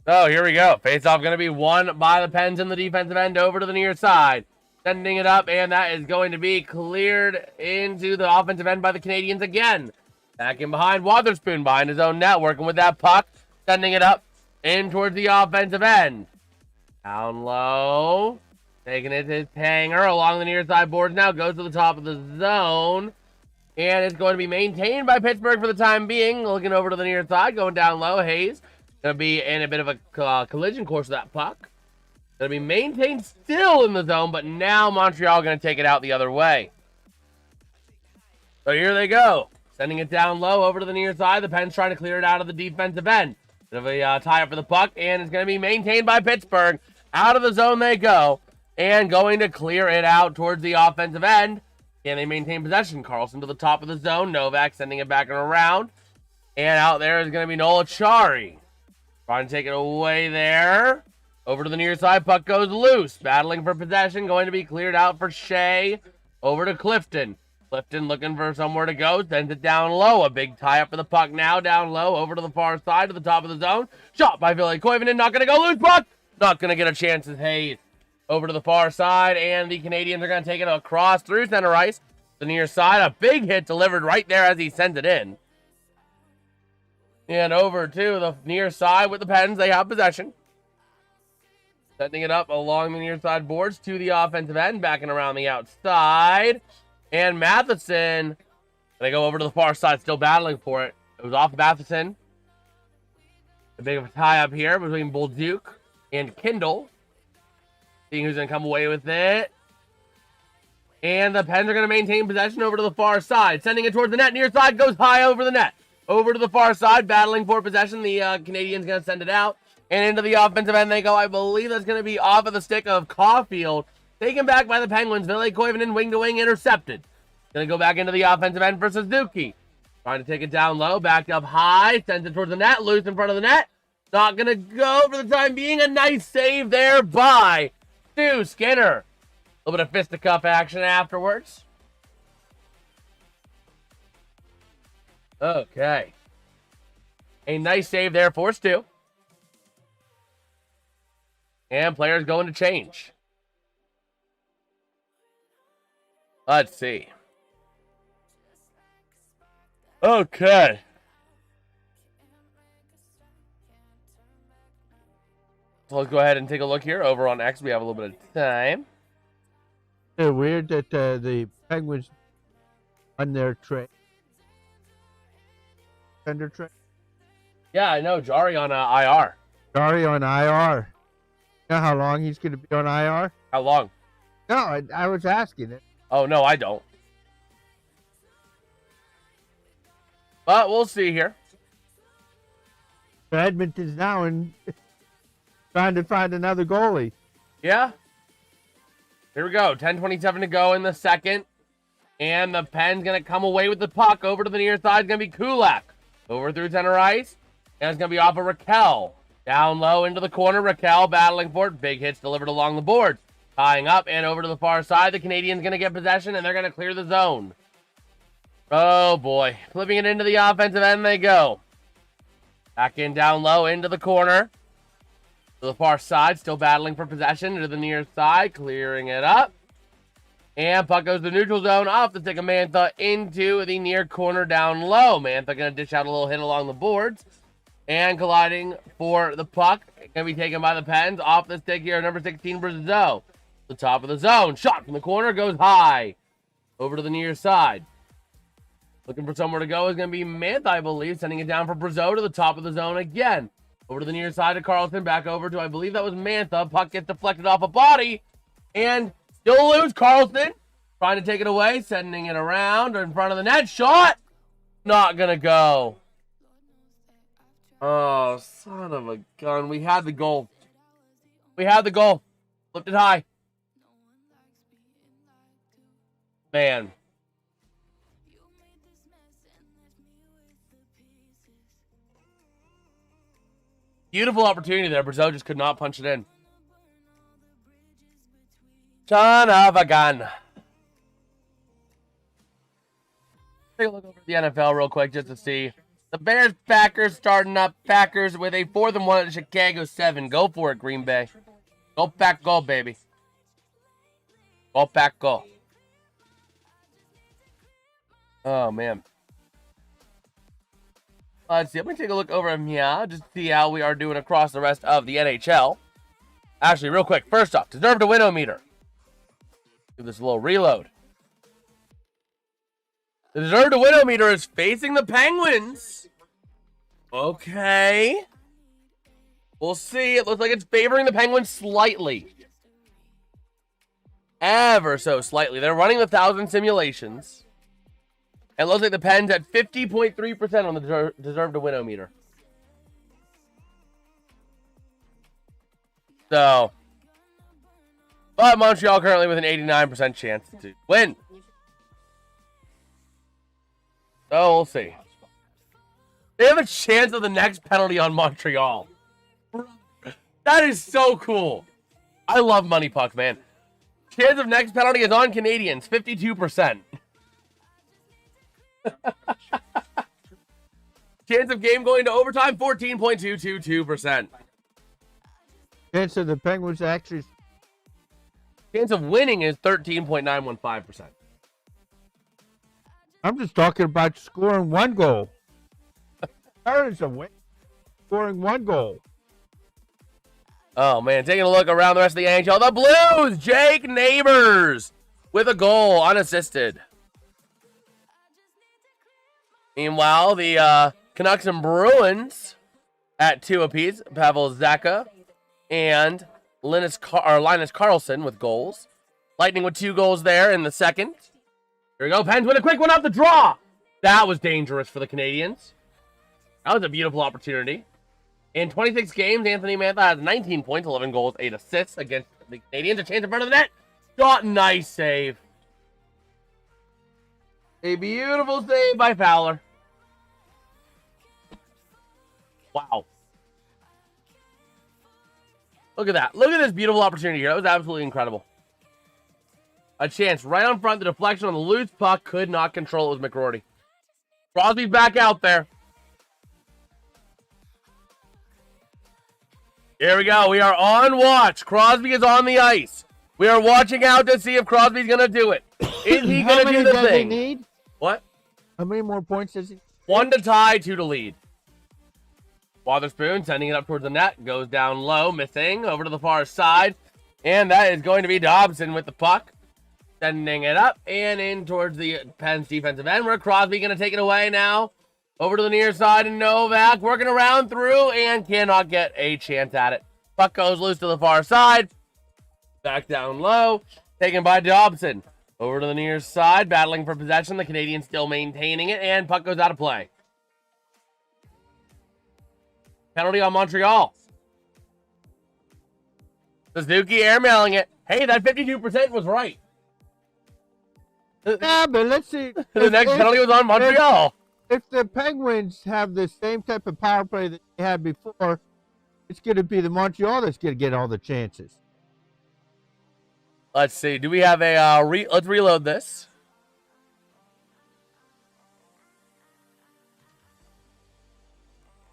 Oh, here we go. Face-off going to be won by the Pens in the defensive end over to the near side. Sending it up, and that is going to be cleared into the offensive end by the Canadiens again. Back in behind, Wotherspoon behind his own net, working with that puck. Sending it up in towards the offensive end. Down low. Taking it to Tanger along the near side boards now. Goes to the top of the zone. And it's going to be maintained by Pittsburgh for the time being. Looking over to the near side, going down low. Hayes going to be in a bit of a collision course of that puck. Going to be maintained still in the zone, but now Montreal going to take it out the other way. So here they go. Sending it down low over to the near side. The Pens trying to clear it out of the defensive end. Bit of a tie-up for the puck, and it's going to be maintained by Pittsburgh. Out of the zone they go. And going to clear it out towards the offensive end. Can they maintain possession? Carlson to the top of the zone. Novak sending it back and around. And out there is going to be Noel Achari. Trying to take it away there. Over to the near side. Puck goes loose. Battling for possession. Going to be cleared out for Shea. Over to Clifton. Clifton looking for somewhere to go. Sends it down low. A big tie-up for the puck now. Down low. Over to the far side. To the top of the zone. Shot by Ville Koivunen. Not going to go loose. Puck. Not going to get a chance as Hayes. Over to the far side, and the Canadiens are going to take it across through center ice. The near side, a big hit delivered right there as he sends it in. And over to the near side with the Pens. They have possession. Setting it up along the near side boards to the offensive end. Backing around the outside. And Matheson. They go over to the far side. Still battling for it. It was off Matheson. A big of a tie up here between Bolduc and Kindle. Seeing who's going to come away with it. And the Pens are going to maintain possession over to the far side. Sending it towards the net. Near side goes high over the net. Over to the far side. Battling for possession. The Canadians going to send it out. And into the offensive end they go. I believe that's going to be off of the stick of Caulfield. Taken back by the Penguins. Ville Koivunen wing to wing intercepted. Going to go back into the offensive end for Suzuki. Trying to take it down low. Backed up high. Sends it towards the net. Loose in front of the net. Not going to go for the time being. A nice save there by Stuart Skinner. A little bit of fisticuff action afterwards. Okay. A nice save there for Stu. And players going to change. Let's see. Okay. So let's go ahead and take a look here. Over on X, we have a little bit of time. It's weird that the Penguins on their trade. Tender trade. Yeah, I know. Jari on IR. Sorry, on IR. You know how long he's going to be on IR? How long? No, I was asking it. Oh, no, I don't. But we'll see here. Edmonton's now trying to find another goalie. Yeah. Here we go. 10:27 to go in the second. And the Pen's going to come away with the puck. Over to the near side is going to be Kulak. Over through center ice. And it's going to be off of Raquel. Down low into the corner. Raquel battling for it. Big hits delivered along the boards. Tying up and over to the far side. The Canadians going to get possession and they're going to clear the zone. Oh boy. Flipping it into the offensive end they go. Back in down low into the corner. To the far side. Still battling for possession. To the near side. Clearing it up. And puck goes to the neutral zone. Off the stick of Mantha into the near corner down low. Mantha going to dish out a little hit along the boards. And colliding for the puck. Going to be taken by the Pens. Off the stick here. Number 16, Brazeau. The top of the zone. Shot from the corner. Goes high. Over to the near side. Looking for somewhere to go is going to be Mantha, I believe. Sending it down for Brazeau to the top of the zone again. Over to the near side of Carlson. Back over to, I believe that was Mantha. Puck gets deflected off a body. And still loose. Carlson trying to take it away. Sending it around in front of the net. Shot. Not going to go. Oh, son of a gun. We had the goal. We had the goal. Flipped it high. Man. Beautiful opportunity there. Brazeau just could not punch it in. Son of a gun. Take a look over at the NFL real quick just to see. The Bears, Packers starting up. Packers with a 4th and 1 at Chicago 7. Go for it, Green Bay. Go Pack, go, baby. Go Pack, go. Oh, man. Let's see. I'm going to take a look over here just to see how we are doing across the rest of the NHL. Actually, real quick. First off, deserve to win-o-meter. Do this a little reload. The deserve to win-o-meter is facing the Penguins. Okay. We'll see. It looks like it's favoring the Penguins slightly. Ever so slightly. They're running 1,000 simulations. It looks like the Pens at 50.3% on the deserve to win-o-meter. So. But Montreal currently with an 89% chance to win. So we'll see. They have a chance of the next penalty on Montreal. That is so cool. I love money puck, man. Chance of next penalty is on Canadians, 52%. Chance of game going to overtime, 14.222%. Chance of the Penguins actually. Chance of winning is 13.915%. I'm just talking about scoring one goal. Stars a win, scoring 1 goal. Oh, man. Taking a look around the rest of the NHL. The Blues, Jake Neighbors with a goal, unassisted. Meanwhile, the Canucks and Bruins at 2 apiece. Pavel Zacha and Linus Karlsson with goals. Lightning with 2 goals there in the second. Here we go. Pens with a quick one off the draw. That was dangerous for the Canadiens. That was a beautiful opportunity. In 26 games, Anthony Mantha has 19 points, 11 goals, 8 assists against the Canadiens. A chance in front of the net. Shot, nice save. A beautiful save by Fowler. Wow. Look at that. Look at this beautiful opportunity here. That was absolutely incredible. A chance right on front. The deflection on the loose puck could not control it. It was McGroarty. Crosby's back out there. Here we go. We are on watch. Crosby is on the ice. We are watching out to see if Crosby's going to do it. Is he going to do the thing? He need? What? How many more points does he? 1 to tie, 2 to lead. Wotherspoon sending it up towards the net. Goes down low, missing. Over to the far side. And that is going to be Dobson with the puck. Sending it up and in towards the Pens defensive end. Where Crosby going to take it away now. Over to the near side, and Novak working around through and cannot get a chance at it. Puck goes loose to the far side. Back down low. Taken by Dobson. Over to the near side, battling for possession. The Canadiens still maintaining it, and puck goes out of play. Penalty on Montreal. Suzuki airmailing it. Hey, that 52% was right. Yeah, but let's see. The next penalty was on Montreal. If the Penguins have the same type of power play that they had before, it's going to be the Montreal that's going to get all the chances. Let's see. Do we have a let's reload this.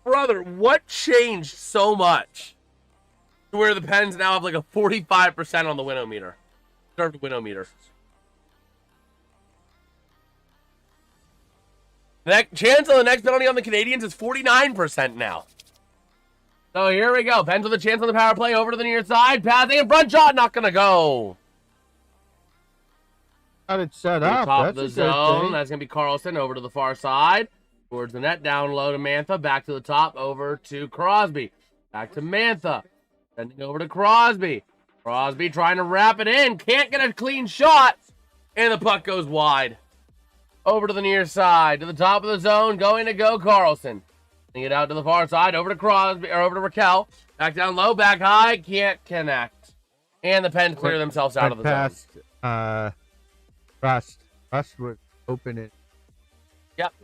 Brother, what changed so much to where the Pens now have like a 45% on the winometer? Served winometer. The chance of the next penalty on the Canadiens is 49% now. So here we go. Pens with a chance on the power play over to the near side. Passing in front shot. Not going to go. Got it set up. Top That's of the a good zone. thing. That's going to be Karlsson over to the far side. Towards the net. Down low to Mantha. Back to the top. Over to Crosby. Back to Mantha. Sending over to Crosby. Crosby trying to wrap it in. Can't get a clean shot. And the puck goes wide. Over to the near side, to the top of the zone, going to go Karlsson. Sending it out to the far side, over to Crosby, or over to Raquel. Back down low, back high, can't connect. And the Pens clear themselves out of the zone. Rust would open it. Yep.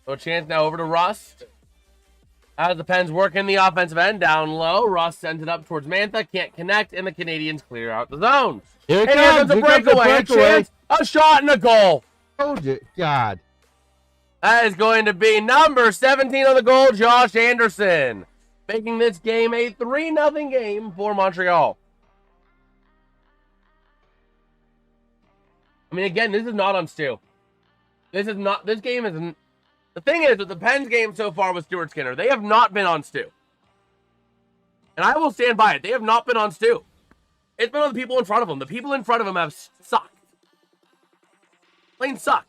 So a chance now over to Rust. As the Pens work in the offensive end, down low. Rust sends it up towards Mantha, can't connect, and the Canadiens clear out the zone. Here it and comes. Here comes a breakaway, a chance, a shot, and a goal. Told you, God. That is going to be number 17 on the goal, Josh Anderson. Making this game a 3-0 game for Montreal. I mean, again, this is not on Stu. This game isn't. The thing is, with the Pens game so far with Stuart Skinner, they have not been on Stu. And I will stand by it. They have not been on Stu. It's been on the people in front of them. The people in front of them have sucked. Plain sucked.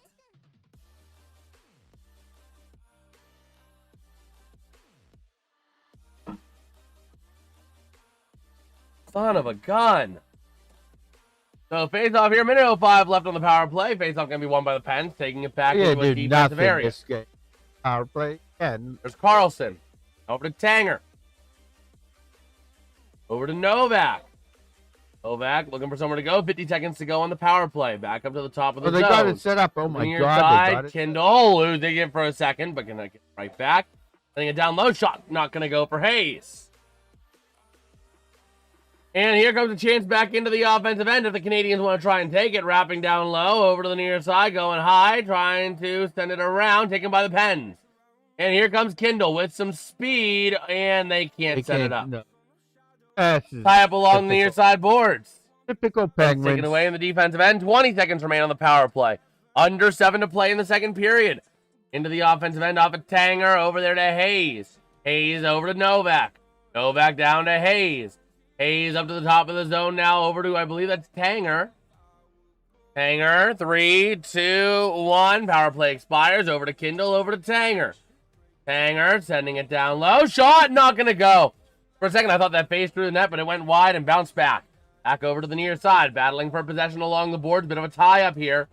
Son of a gun. So face off here, minute 05 left on the power play. Face off going to be won by the Pens, taking it back into a defensive area. This game. Power play and there's Karlsson. Over to Tanger. Over to Novak. Novak looking for somewhere to go. 50 seconds to go on the power play. Back up to the top of the zone. They got it set up. Oh my Near God. side, They got it. Kindle losing it for a second, but gonna get right back. Sending it down low. Shot not gonna go for Hayes. And here comes a chance back into the offensive end if the Canadiens want to try and take it. Wrapping down low, over to the near side, going high, trying to send it around, taken by the Pens. And here comes Kindle with some speed, and they can't set it up. No. Tie up along the near side boards. Typical Penguins. Taken away in the defensive end. 20 seconds remain on the power play. Under 7 to play in the second period. Into the offensive end, off of Tanger, over there to Hayes. Hayes over to Novak. Novak down to Hayes. Hayes up to the top of the zone now, over to, I believe that's Tanger. Tanger, 3, 2, 1. Power play expires. Over to Kindle, over to Tanger. Tanger sending it down low. Shot, not going to go. For a second, I thought that phased through the net, but it went wide and bounced back. Back over to the near side, battling for possession along the boards. Bit of a tie up here.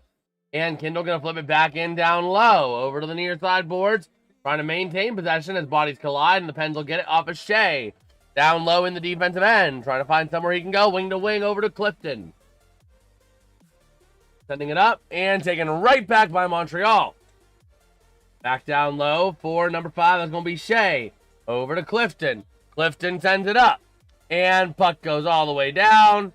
And Kindle going to flip it back in down low. Over to the near side boards. Trying to maintain possession as bodies collide, and the Pens will get it off of Shea. Down low in the defensive end. Trying to find somewhere he can go. Wing to wing over to Clifton. Sending it up and taken right back by Montreal. Back down low for number 5. That's going to be Shea. Over to Clifton. Clifton sends it up. And puck goes all the way down.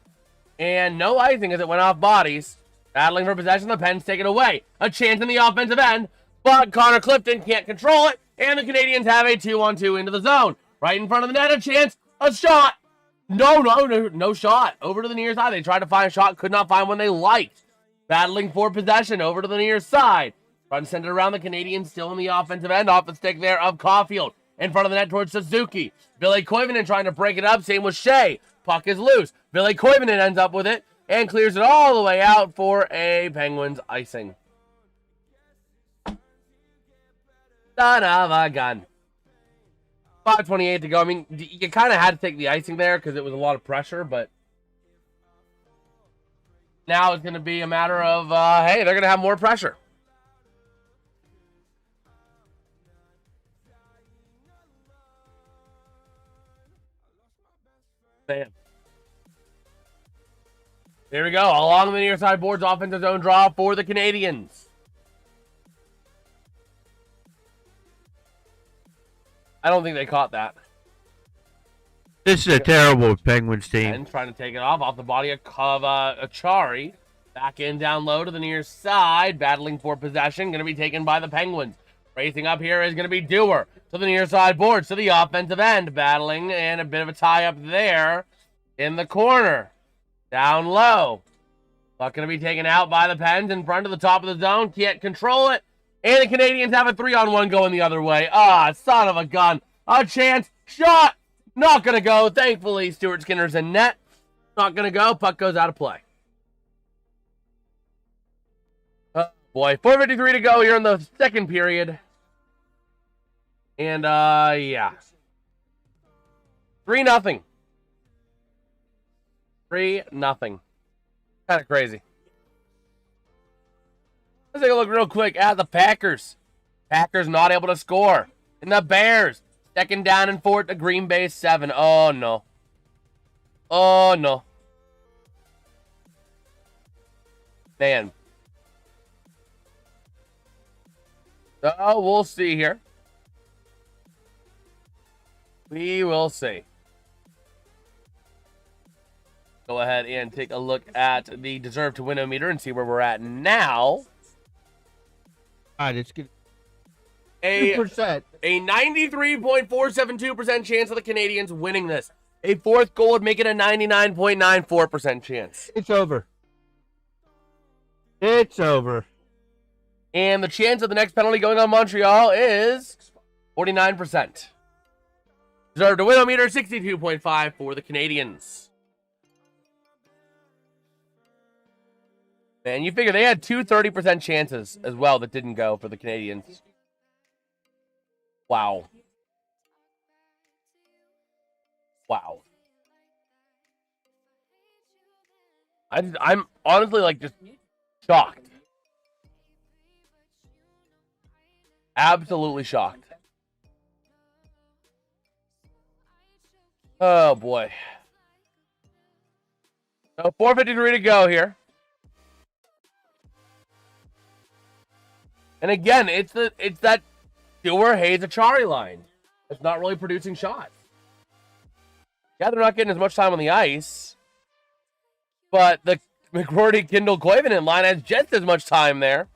And no icing as it went off bodies. Battling for possession. The Pens take it away. A chance in the offensive end. But Connor Clifton can't control it. And the Canadians have a 2-on-2 into the zone. Right in front of the net. A chance. A shot. No shot. Over to the near side. They tried to find a shot. Could not find one they liked. Battling for possession. Over to the near side. Trying to send it around. The Canadians still in the offensive end. Off the stick there of Caulfield. In front of the net towards Suzuki. Ville Koivunen trying to break it up. Same with Shea. Puck is loose. Ville Koivunen ends up with it. And clears it all the way out for a Penguins icing. Son of a gun. 5:28 to go. I mean, you kind of had to take the icing there because it was a lot of pressure, but now it's going to be a matter of, hey, they're going to have more pressure. Man. There we go. Along the near side boards, offensive zone draw for the Canadians. I don't think they caught that. This is a terrible Penguins team. And trying to take it off the body of Achari. Back in down low to the near side. Battling for possession. Going to be taken by the Penguins. Racing up here is going to be Dewar. To the near side boards. To the offensive end. Battling and a bit of a tie up there. In the corner. Down low. Not going to be taken out by the Pens in front of the top of the zone. Can't control it. And the Canadians have a 3-on-1 going the other way. Ah, son of a gun. A chance. Shot. Not going to go. Thankfully, Stuart Skinner's in net. Not going to go. Puck goes out of play. Oh, boy. 4:53 to go here in the second period. And, yeah. 3-0. 3-0. Kind of crazy. Let's take a look real quick at the Packers. Packers not able to score. And the Bears, second down and 4 to Green Bay 7. Oh, no. Oh, no. Man. So, we'll see here. We will see. Go ahead and take a look at the deserve to win meter and see where we're at now. All right, it's good. A 93.472% chance of the Canadians winning this. A fourth goal would make it a 99.94% chance. It's over. It's over. And the chance of the next penalty going on Montreal is 49%. Deserve to win meter 62.5 for the Canadians. Man, you figure they had two 30% chances as well that didn't go for the Canadians. Wow. Wow. I'm honestly like just shocked. Absolutely shocked. Oh boy. So 4:53 to go here. And again, it's that Dewar Hayes Achari line that's not really producing shots. Yeah, they're not getting as much time on the ice, but the McGroarty Kindle Koivunen line has just as much time there,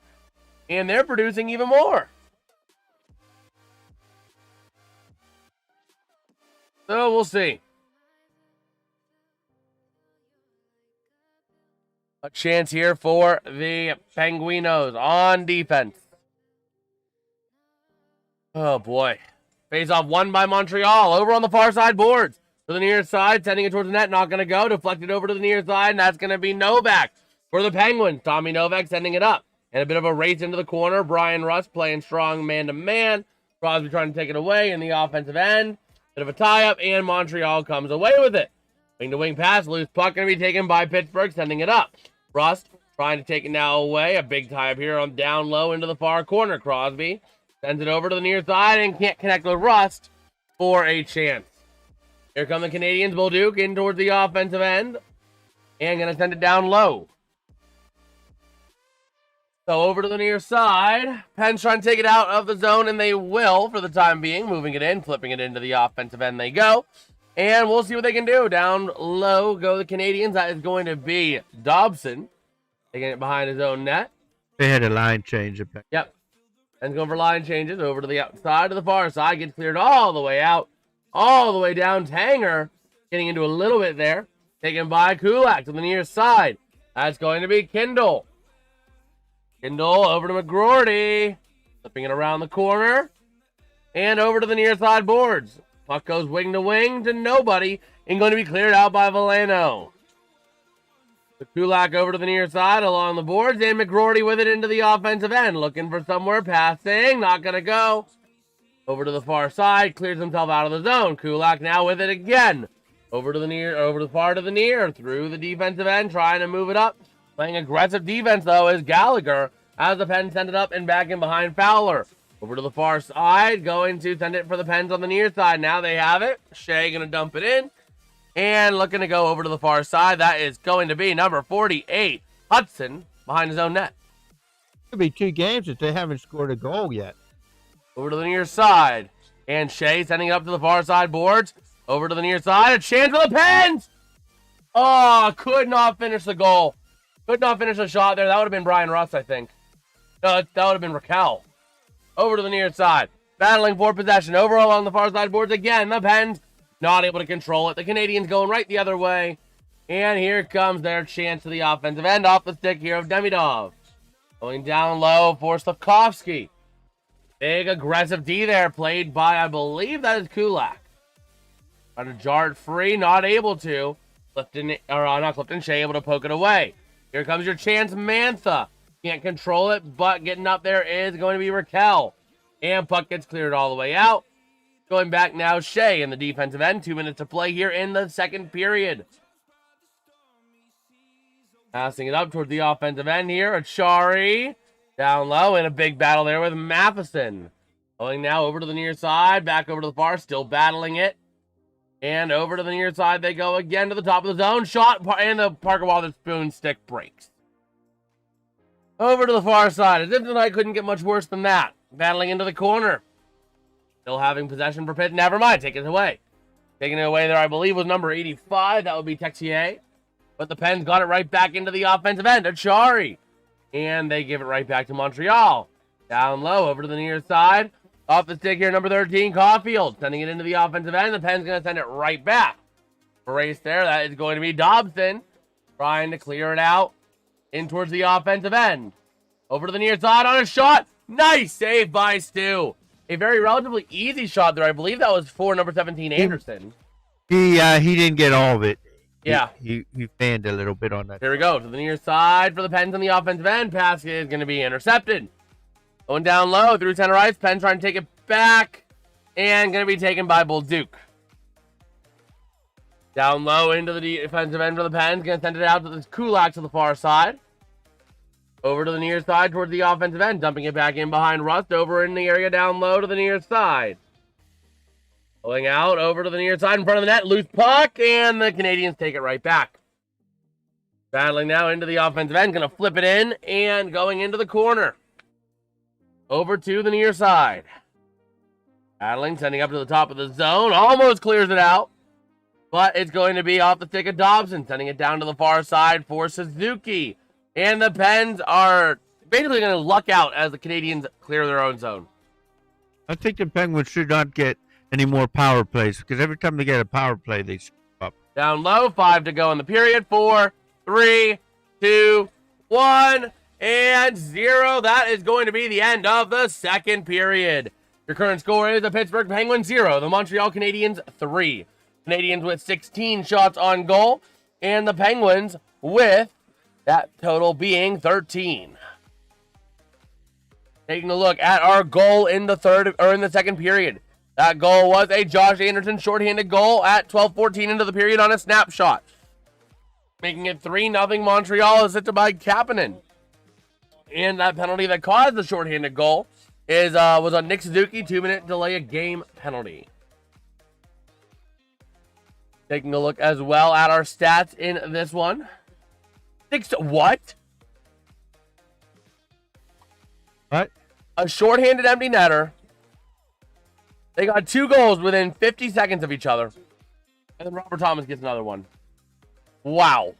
and they're producing even more. So we'll see. A chance here for the Penguinos on defense. Oh, boy. Face off won by Montreal. Over on the far side boards. To the near side, sending it towards the net. Not going to go. Deflected over to the near side, and that's going to be Novak for the Penguins. Tommy Novak sending it up. And a bit of a race into the corner. Brian Rust playing strong man-to-man. Crosby trying to take it away in the offensive end. Bit of a tie-up, and Montreal comes away with it. Wing-to-wing pass. Loose puck going to be taken by Pittsburgh, sending it up. Rust trying to take it now away. A big tie-up here on down low into the far corner. Crosby sends it over to the near side and can't connect with Rust for a chance. Here come the Canadiens. Bolduc in towards the offensive end. And going to send it down low. So over to the near side. Pens trying to take it out of the zone, and they will for the time being. Moving it in, flipping it into the offensive end they go. And we'll see what they can do. Down low go the Canadiens. That is going to be Dobson. Taking it behind his own net. They had a line change. Yep. And going for line changes over to the outside to the far side. Gets cleared all the way out. All the way down. Tanger getting into a little bit there. Taken by Kulak to the near side. That's going to be Kindle. Kindle over to McGroarty. Flipping it around the corner. And over to the near side boards. Puck goes wing to wing to nobody. And going to be cleared out by Valeno. The Kulak over to the near side along the boards. And McGroarty with it into the offensive end. Looking for somewhere. Passing. Not going to go. Over to the far side, clears himself out of the zone. Kulak now with it again. Over to the near, over to the far to the near, through the defensive end, trying to move it up. Playing aggressive defense, though, is Gallagher. As the Pens send it up and back in behind Fowler. Over to the far side, going to send it for the Pens on the near side. Now they have it. Shea going to dump it in. And looking to go over to the far side. That is going to be number 48, Hudson, behind his own net. Could be 2 games if they haven't scored a goal yet. Over to the near side. And Shea sending it up to the far side boards. Over to the near side. A chance for the Pens! Oh, could not finish the goal. Could not finish the shot there. That would have been Brian Russ, I think. No, that would have been Raquel. Over to the near side. Battling for possession. Over along the far side boards again. The Pens not able to control it. The Canadiens going right the other way. And here comes their chance to the offensive end. Off the stick here of Demidov. Going down low for Slavkovsky. Big aggressive D there, played by, I believe that is Kulak. Trying to jar it free, not able to. Not Clifton, Shea able to poke it away. Here comes your chance, Mantha. Can't control it, but getting up there is going to be Raquel. And puck gets cleared all the way out. Going back now, Shea in the defensive end. 2 minutes to play here in the second period. Passing it up towards the offensive end here. Achari. Down low in a big battle there with Matheson. Going now over to the near side. Back over to the far. Still battling it. And over to the near side they go again to the top of the zone. Shot. And the Parker Wotherspoon stick breaks. Over to the far side. As if tonight couldn't get much worse than that. Battling into the corner. Still having possession for Pitt. Never mind. Take it away. Taking it away there, I believe, was number 85. That would be Texier. But the Pens got it right back into the offensive end. Achari. And they give it right back to Montreal. Down low, over to the near side. Off the stick here, number 13, Caulfield. Sending it into the offensive end. The Pen's going to send it right back. Race there. That is going to be Dobson. Trying to clear it out. In towards the offensive end. Over to the near side on a shot. Nice save by Stu. A very relatively easy shot there. I believe that was for number 17, Anderson. He didn't get all of it. Yeah. He fanned a little bit on that. Here we go. To the near side for the Pens on the offensive end. Pass is going to be intercepted. Going down low through center ice. Pens trying to take it back. And going to be taken by Bolduc. Down low into the defensive end for the Pens. Going to send it out to the Kulak to the far side. Over to the near side towards the offensive end. Dumping it back in behind Rust. Over in the area down low to the near side. Pulling out over to the near side in front of the net. Loose puck. And the Canadiens take it right back. Battling now into the offensive end. Going to flip it in. And going into the corner. Over to the near side. Battling. Sending up to the top of the zone. Almost clears it out. But it's going to be off the stick of Dobson. Sending it down to the far side for Suzuki. And the Pens are basically going to luck out as the Canadiens clear their own zone. I think the Penguins should not get any more power plays because every time they get a power play, they screw up. Down low, 5 to go in the period. 4, 3, 2, 1, and 0. That is going to be the end of the second period. Your current score is the Pittsburgh Penguins 0, the Montreal Canadiens 3. Canadiens with 16 shots on goal, and the Penguins with that total being 13. Taking a look at our goal in the second period. That goal was a Josh Anderson shorthanded goal at 12:14 into the period on a snapshot. Making it 3-0 Montreal, assisted by Kapanen. And that penalty that caused the shorthanded goal was on Nick Suzuki, 2-minute delay of game penalty. Taking a look as well at our stats in this one. What? What? A shorthanded empty netter. They got 2 goals within 50 seconds of each other. And then Robert Thomas gets another one. Wow.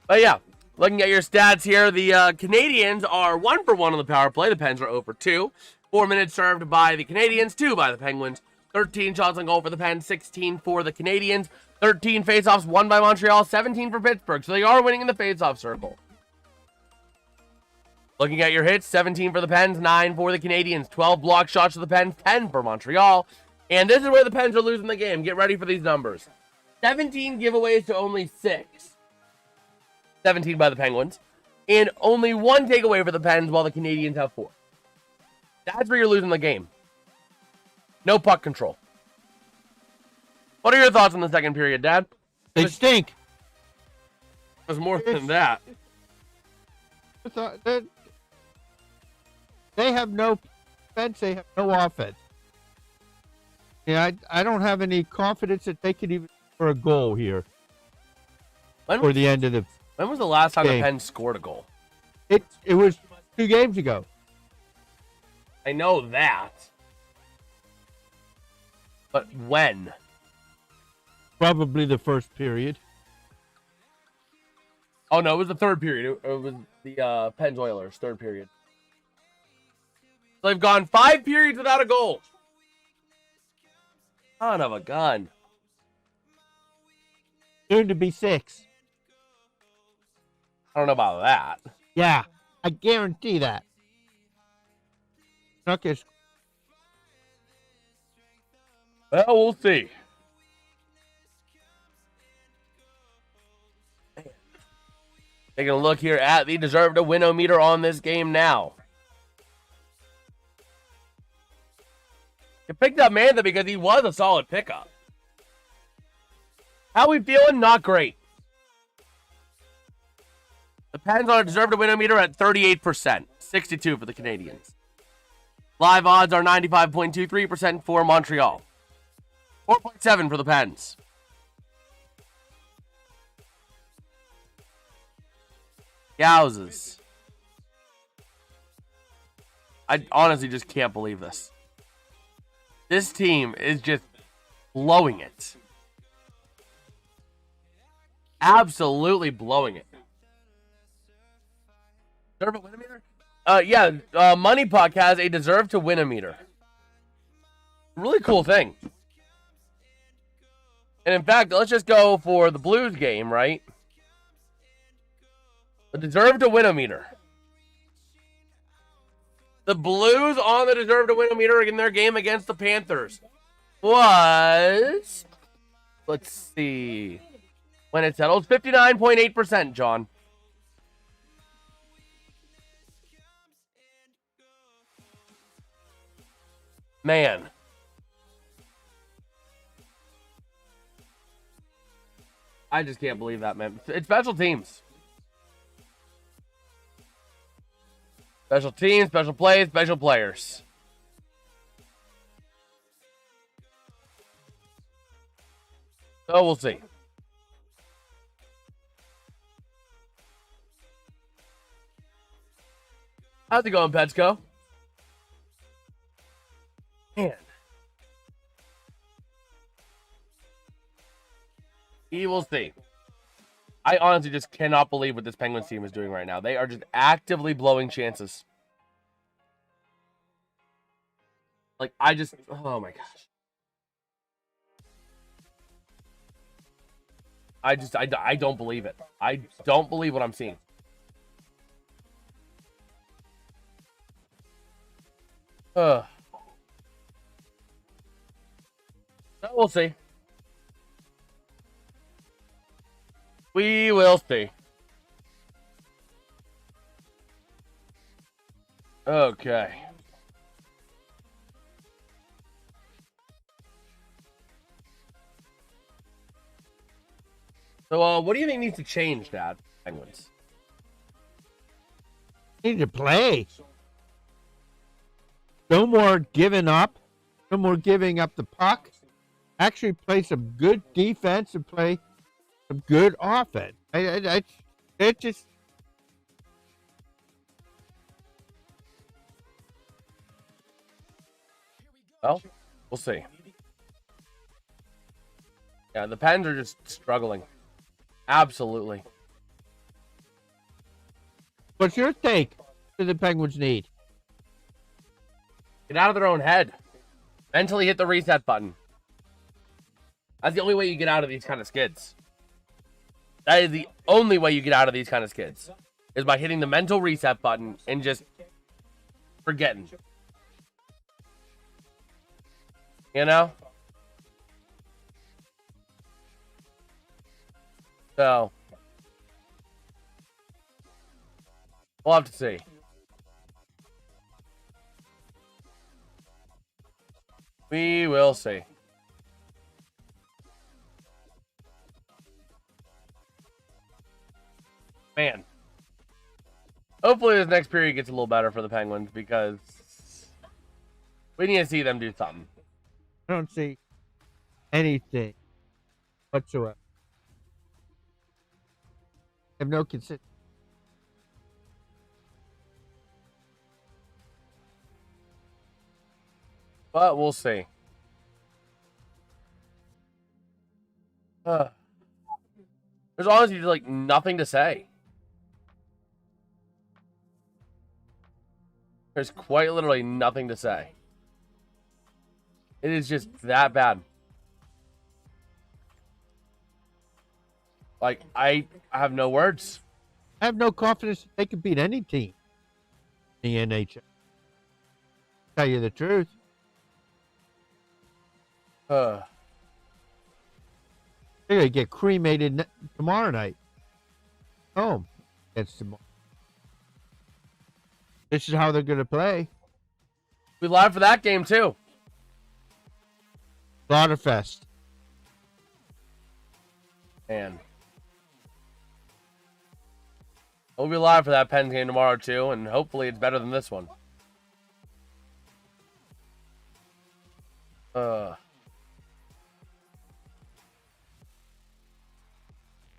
But yeah, looking at your stats here, the Canadiens are 1 for 1 on the power play. The Pens are 0 for 2. 4 minutes served by the Canadiens, 2 by the Penguins. 13 shots on goal for the Pens, 16 for the Canadiens. 13 faceoffs won by Montreal, 17 for Pittsburgh. So they are winning in the faceoff circle. Looking at your hits, 17 for the Pens, 9 for the Canadiens. 12 block shots for the Pens, 10 for Montreal. And this is where the Pens are losing the game. Get ready for these numbers. 17 giveaways to only 6. 17 by the Penguins. And only 1 takeaway for the Pens while the Canadiens have 4. That's where you're losing the game. No puck control. What are your thoughts on the second period, Dad? They stink. There's more than that. They have no defense. They have no offense. Yeah, I don't have any confidence that they could even score a goal here. For the end of the When was the last time game. the Pens scored a goal? It was 2 games ago. I know that. But when? Probably the first period. Oh, no, it was the third period. It was the Pens Oilers, third period. So they've gone 5 periods without a goal. Son of a gun. Soon to be 6. I don't know about that. Yeah, I guarantee that. Okay. Well, we'll see. Taking a look here at the deserve to win-o-meter on this game now. You picked up Mantha because he was a solid pickup. How we feeling? Not great. The Pens on a deserve to win-o-meter at 38%. 62 for the Canadiens. Live odds are 95.23% for Montreal. 4.7 for the Pens. Yowzes. I honestly just can't believe this. This team is just blowing it. Absolutely blowing it. Deserve to win-o-meter? Money Puck has a deserve to win-o-meter. Really cool thing. And in fact, let's just go for the Blues game, right? The deserve to win-o-meter. The Blues on the deserve to win-o-meter in their game against the Panthers was, let's see, when it settles, 59.8%, John. Man. I just can't believe that, man. It's special teams. Special teams, special plays, special players. So we'll see. How's it going, Petsco? Man. We will see. I honestly just cannot believe what this Penguins team is doing right now. They are just actively blowing chances. Like, oh my gosh. I don't believe it. I don't believe what I'm seeing. We'll see. We will see. Okay. So, what do you think needs to change, Dad? Penguins. Need to play. No more giving up. No more giving up the puck. Actually play some good defense and play some good offense. It just. Well, we'll see. Yeah, the Pens are just struggling. Absolutely. What's your take? Do the Penguins need? Get out of their own head. Mentally hit the reset button. That's the only way you get out of these kind of skids. That is the only way you get out of these kind of skids. Is by hitting the mental reset button and just forgetting. You know? So, we'll have to see. We will see. Man. Hopefully this next period gets a little better for the Penguins because we need to see them do something. I don't see anything whatsoever. I have no consistency. But we'll see. There's honestly just like nothing to say. There's quite literally nothing to say. It is just that bad. Like, I have no words. I have no confidence that they can beat any team in the NHL. Tell you the truth. They're going to get cremated tomorrow night. Home against tomorrow. This is how they're going to play. We live for that game, too. Slaughterfest. Man. We'll be live for that Pens game tomorrow, too, and hopefully it's better than this one.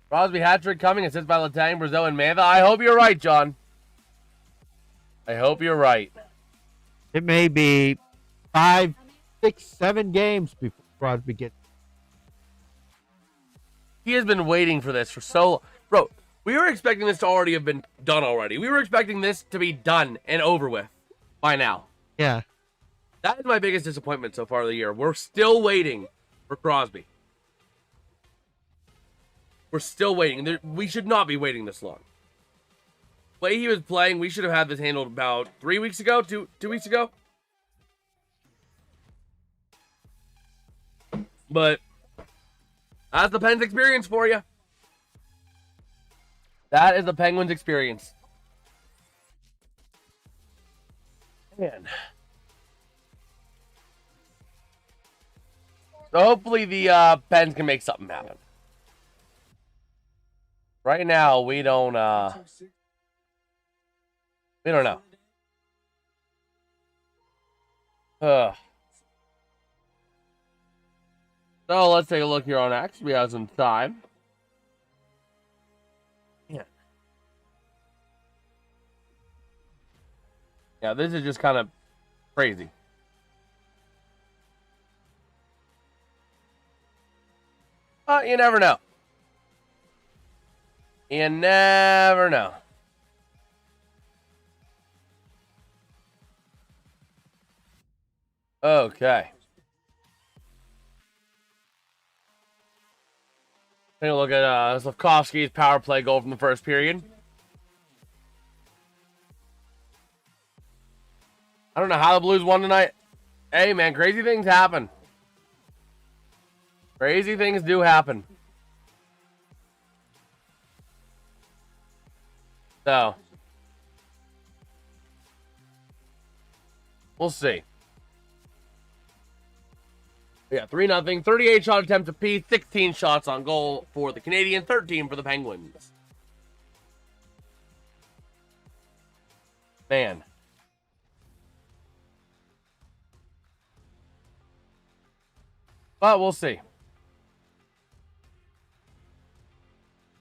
Crosby hat-trick coming, assist by Letang, Brazil, and Mantha. I hope you're right, John. I hope you're right. It may be 5, 6, 7 games before Crosby gets. He has been waiting for this for so long. Bro, we were expecting this to already have been done already. We were expecting this to be done and over with by now. Yeah. That is my biggest disappointment so far of the year. We're still waiting for Crosby. We're still waiting. We should not be waiting this long. The way he was playing, we should have had this handled about 3 weeks ago, two weeks ago. But that's the Pens experience for you. That is the Penguins experience. Man. So hopefully the Pens can make something happen. Right now, we don't know. So let's take a look here on X. We have some time. Yeah, this is just kind of crazy. You never know. You never know. Okay. Take a look at Slavkovsky's power play goal from the first period. I don't know how the Blues won tonight. Hey, man, crazy things happen. Crazy things do happen. So, we'll see. Yeah, 3-0. 38 shot attempts apiece, 16 shots on goal for the Canadiens, 13 for the Penguins. Man. But we'll see.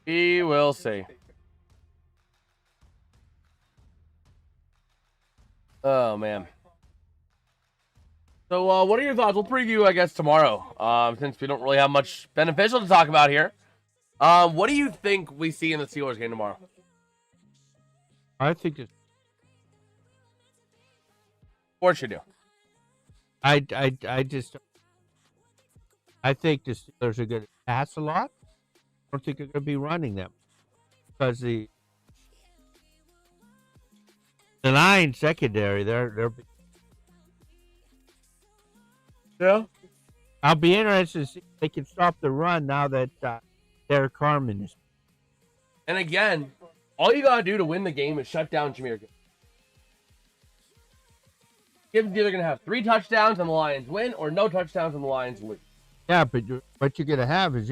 We will see. Oh, man. So, what are your thoughts? We'll preview, I guess, tomorrow, since we don't really have much beneficial to talk about here. What do you think we see in the Steelers game tomorrow? I think it's. Of course you do. I think the Steelers are going to pass a lot. I don't think they're going to be running them because the line secondary, they're. Yeah. I'll be interested to see if they can stop the run now that Derek Carmen is. And again, all you gotta do to win the game is shut down Jameer Gibbs. Gibbs is either gonna have 3 touchdowns and the Lions win, or no touchdowns and the Lions lose. Yeah, but what you're going to have is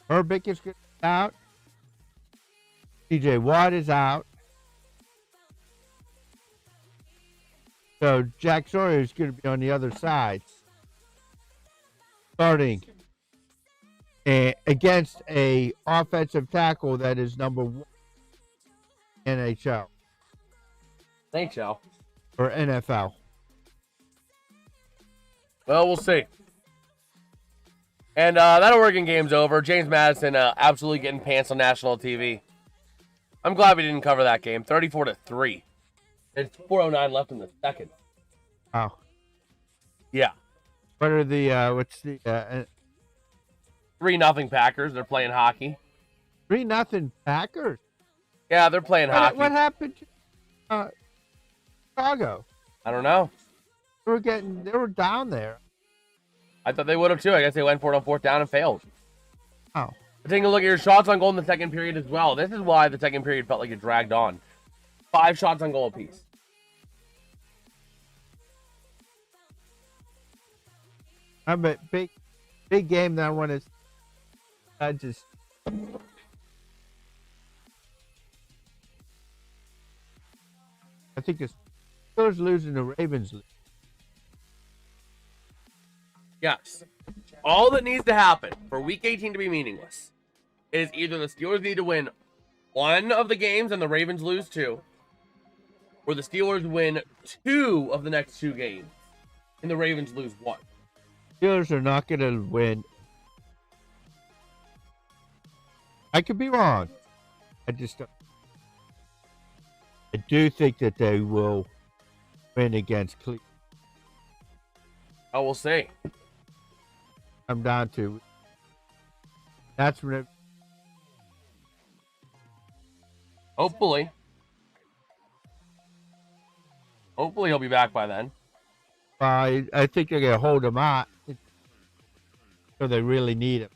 Herbig is out. TJ Watt is out. So Jack Sawyer is going to be on the other side, starting against a offensive tackle that is number 1 NHL NHL or NFL. Well, we'll see. And that Oregon game's over. James Madison absolutely getting pants on national TV. I'm glad we didn't cover that game. 34-3. It's 4:09 left in the second. Wow. Yeah. What are the what's the 3-0 Packers. They're playing hockey. 3-0 Packers? Yeah, they're playing hockey. What happened to Chicago? I don't know. They were down there. I thought they would have too. I guess they went for it on 4th down and failed. Oh. Taking a look at your shots on goal in the second period as well. This is why the second period felt like it dragged on. 5 shots on goal apiece. I'm a big game that I want to. I think the Steelers losing the Ravens. Yes. All that needs to happen for Week 18 to be meaningless is either the Steelers need to win 1 of the games and the Ravens lose 2, or the Steelers win 2 of the next 2 games and the Ravens lose 1. Steelers are not going to win. I could be wrong. I do think that they will win against Cleveland. Oh, we'll see. I'm down to. That's when it. Hopefully. Hopefully he'll be back by then. I think they're going to hold him out. So they really need him.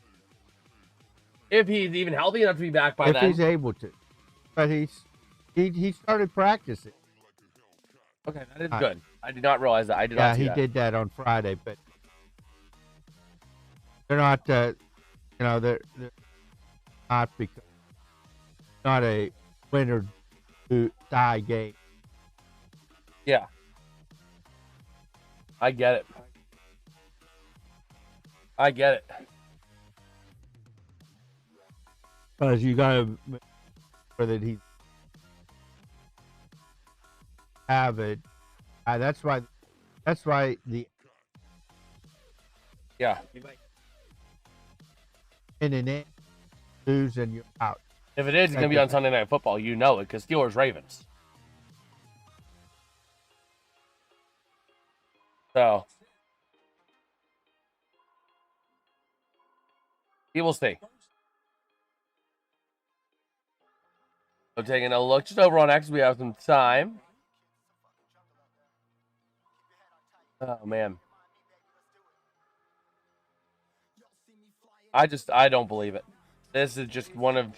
If he's even healthy enough to be back by then. If he's able to. But he started practicing. Okay, that is good. I did not realize that. I did not see that. Yeah, he did that on Friday, but they're not, they're not because not a win or die game. Yeah. I get it. I get it. Because you got to make sure that he have it. That's why the Yeah. in and in lose and you're out. If it is, it's going to be on Sunday Night Football. You know it, because Steelers-Ravens. So, we will see. So, taking a look just over on X, we have some time. Oh, man. I don't believe it. This is just one of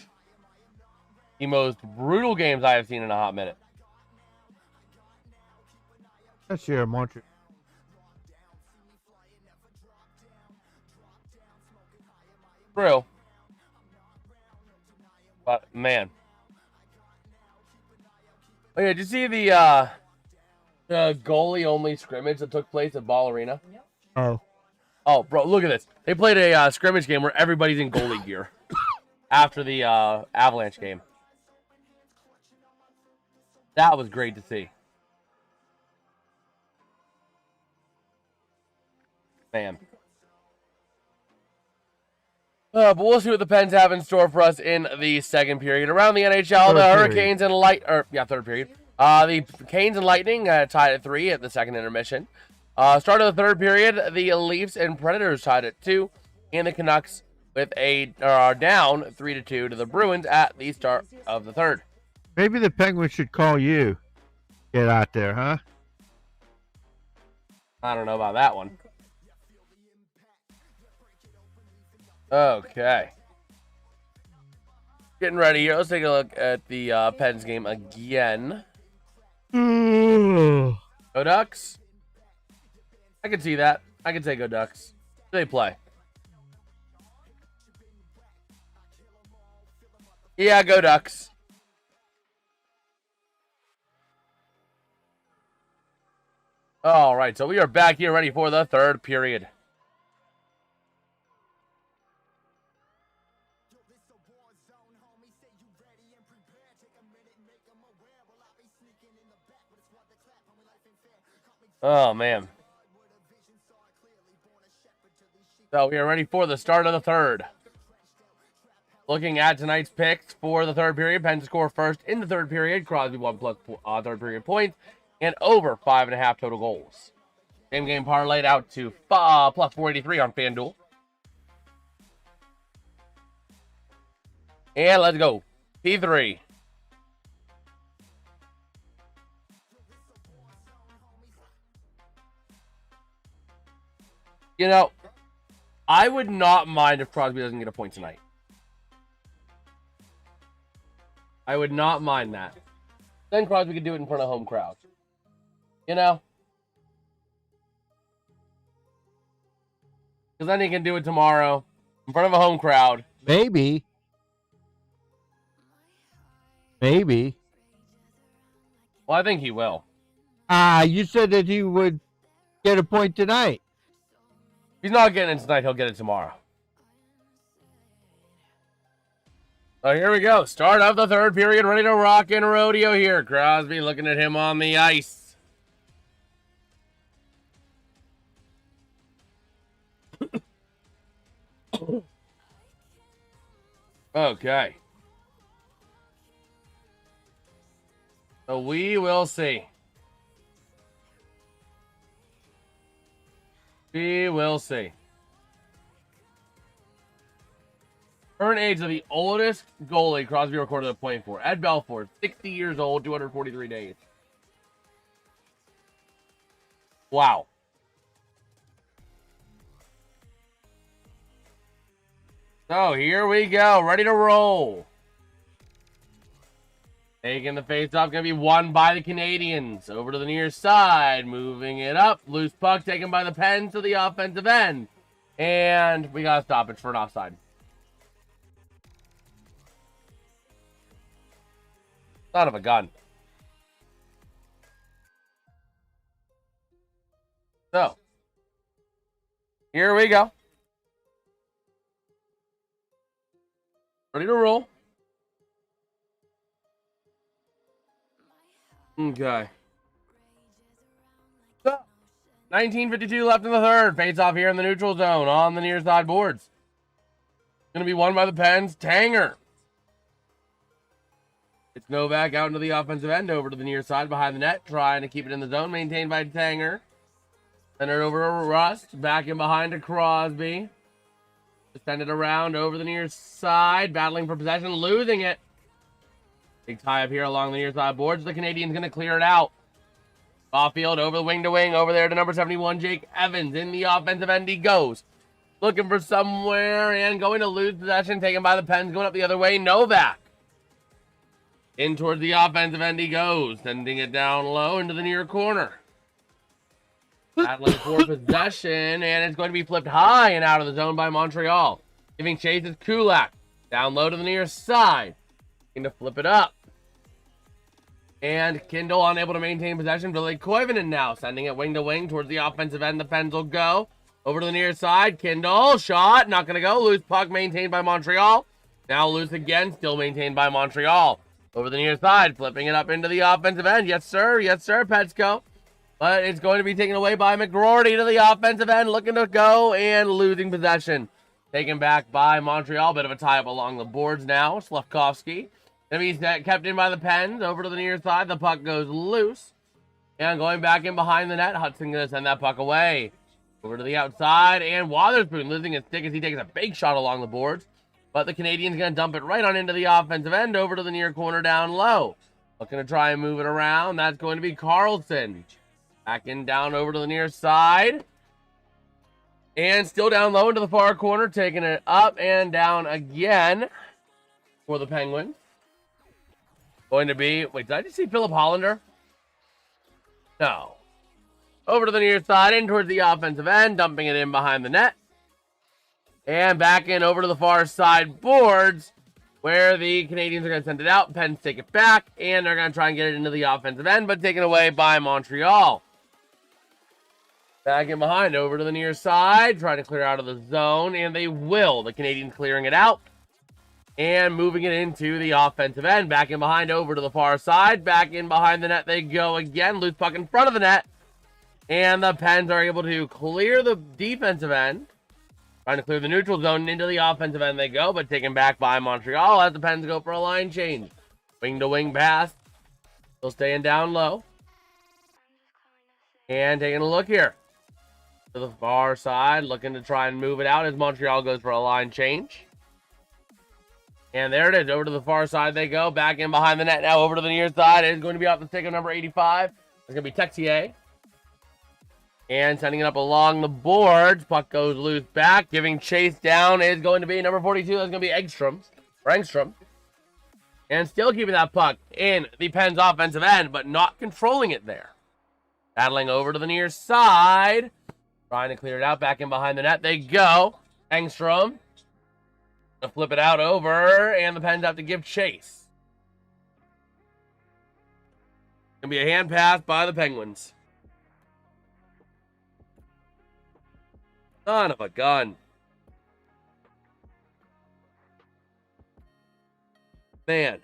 the most brutal games I have seen in a hot minute. This year, Montreal. True. But, man. Oh, yeah, did you see the goalie-only scrimmage that took place at Ball Arena? Oh. Oh, bro, look at this. They played a scrimmage game where everybody's in goalie gear after the Avalanche game. That was great to see. Man. But we'll see what the Pens have in store for us in the second period. Around the NHL, the Hurricanes and third period. The Canes and Lightning tied at 3 at the second intermission. Start of the third period, the Leafs and Predators tied at 2, and the Canucks with a down 3-2 to the Bruins at the start of the third. Maybe the Penguins should call you. Get out there, huh? I don't know about that one. Okay. Getting ready here. Let's take a look at the Pens game again. Go Ducks. I can see that. I can say go Ducks. They play. Yeah, go Ducks. All right, so we are back here ready for the third period. Oh, man. So we are ready for the start of the third. Looking at tonight's picks for the third period, Pens score first in the third period. Crosby 1+ third period points and over 5.5 total goals. Same game parlayed out to plus 483 on FanDuel. And let's go. P3. You know, I would not mind if Crosby doesn't get a point tonight. I would not mind that. Then Crosby could do it in front of home crowd. You know? Because then he can do it tomorrow in front of a home crowd. Maybe. Well, I think he will. You said that he would get a point tonight. If he's not getting it tonight, he'll get it tomorrow. So here we go. Start of the third period. Ready to rock and rodeo here. Crosby looking at him on the ice. Okay. So we will see. We will see. Current age of the oldest goalie Crosby recorded a point for. Ed Belfour, 60 years old, 243 days. Wow. So here we go. Ready to roll. Taking the face-off, going to be won by the Canadiens. Over to the near side, moving it up. Loose puck taken by the Pens to the offensive end. And we got a stoppage for an offside. Son of a gun. So, here we go. Ready to roll. Okay. So, 19:52 left in the third. Face off here in the neutral zone on the near side boards. Going to be won by the Pens. Tanger. It's Novak out into the offensive end, over to the near side behind the net, trying to keep it in the zone, maintained by Tanger. Centered over to Rust, back in behind to Crosby. Send it around over the near side, battling for possession, losing it. Big tie up here along the near side boards. The Canadiens going to clear it out. Caulfield over the wing to wing, over there to number 71, Jake Evans. In the offensive end he goes. Looking for somewhere and going to lose possession, taken by the Pens, going up the other way. Novak. In towards the offensive end he goes, sending it down low into the near corner. Battling for possession, and it's going to be flipped high and out of the zone by Montreal. Giving chase is Kulak. Down low to the near side. Looking to flip it up. And Kindle unable to maintain possession. Ville Koivunen now sending it wing to wing towards the offensive end. The Pens will go. Over to the near side. Kindle, shot, not going to go. Loose puck maintained by Montreal. Now loose again, still maintained by Montreal. Over the near side, flipping it up into the offensive end. Yes, sir, Petsko. But it's going to be taken away by McGroarty to the offensive end, looking to go and losing possession. Taken back by Montreal. Bit of a tie-up along the boards now. Slavkovsky. Going to be kept in by the Pens. Over to the near side. The puck goes loose. And going back in behind the net. Hudson going to send that puck away. Over to the outside. And Wotherspoon losing his stick as he takes a big shot along the boards. But the Canadiens going to dump it right on into the offensive end. Over to the near corner down low. Looking to try and move it around. That's going to be Carlson. Back in down over to the near side. And still down low into the far corner. Taking it up and down again for the Penguins. Going to be... Wait, did I just see Philip Hollander? No. Over to the near side, in towards the offensive end. Dumping it in behind the net. And back in over to the far side boards. Where the Canadiens are going to send it out. Pens take it back. And they're going to try and get it into the offensive end. But taken away by Montreal. Back in behind, over to the near side, trying to clear out of the zone, and they will. The Canadiens clearing it out and moving it into the offensive end. Back in behind, over to the far side. Back in behind the net they go again. Loose puck in front of the net, and the Pens are able to clear the defensive end. Trying to clear the neutral zone into the offensive end they go, but taken back by Montreal as the Pens go for a line change. Wing-to-wing pass. Still staying down low. And taking a look here. To the far side, looking to try and move it out as Montreal goes for a line change. And there it is. Over to the far side they go. Back in behind the net now. Over to the near side. It is going to be off the stick of number 85. It's going to be Texier. And sending it up along the boards. Puck goes loose back. Giving chase down is going to be number 42. That's going to be Engstrom. And still keeping that puck in the Pens offensive end, but not controlling it there. Battling over to the near side. Trying to clear it out. Back in behind the net they go. Engstrom. To flip it out over. And the Pens have to give chase. Going to be a hand pass by the Penguins. Son of a gun. Man.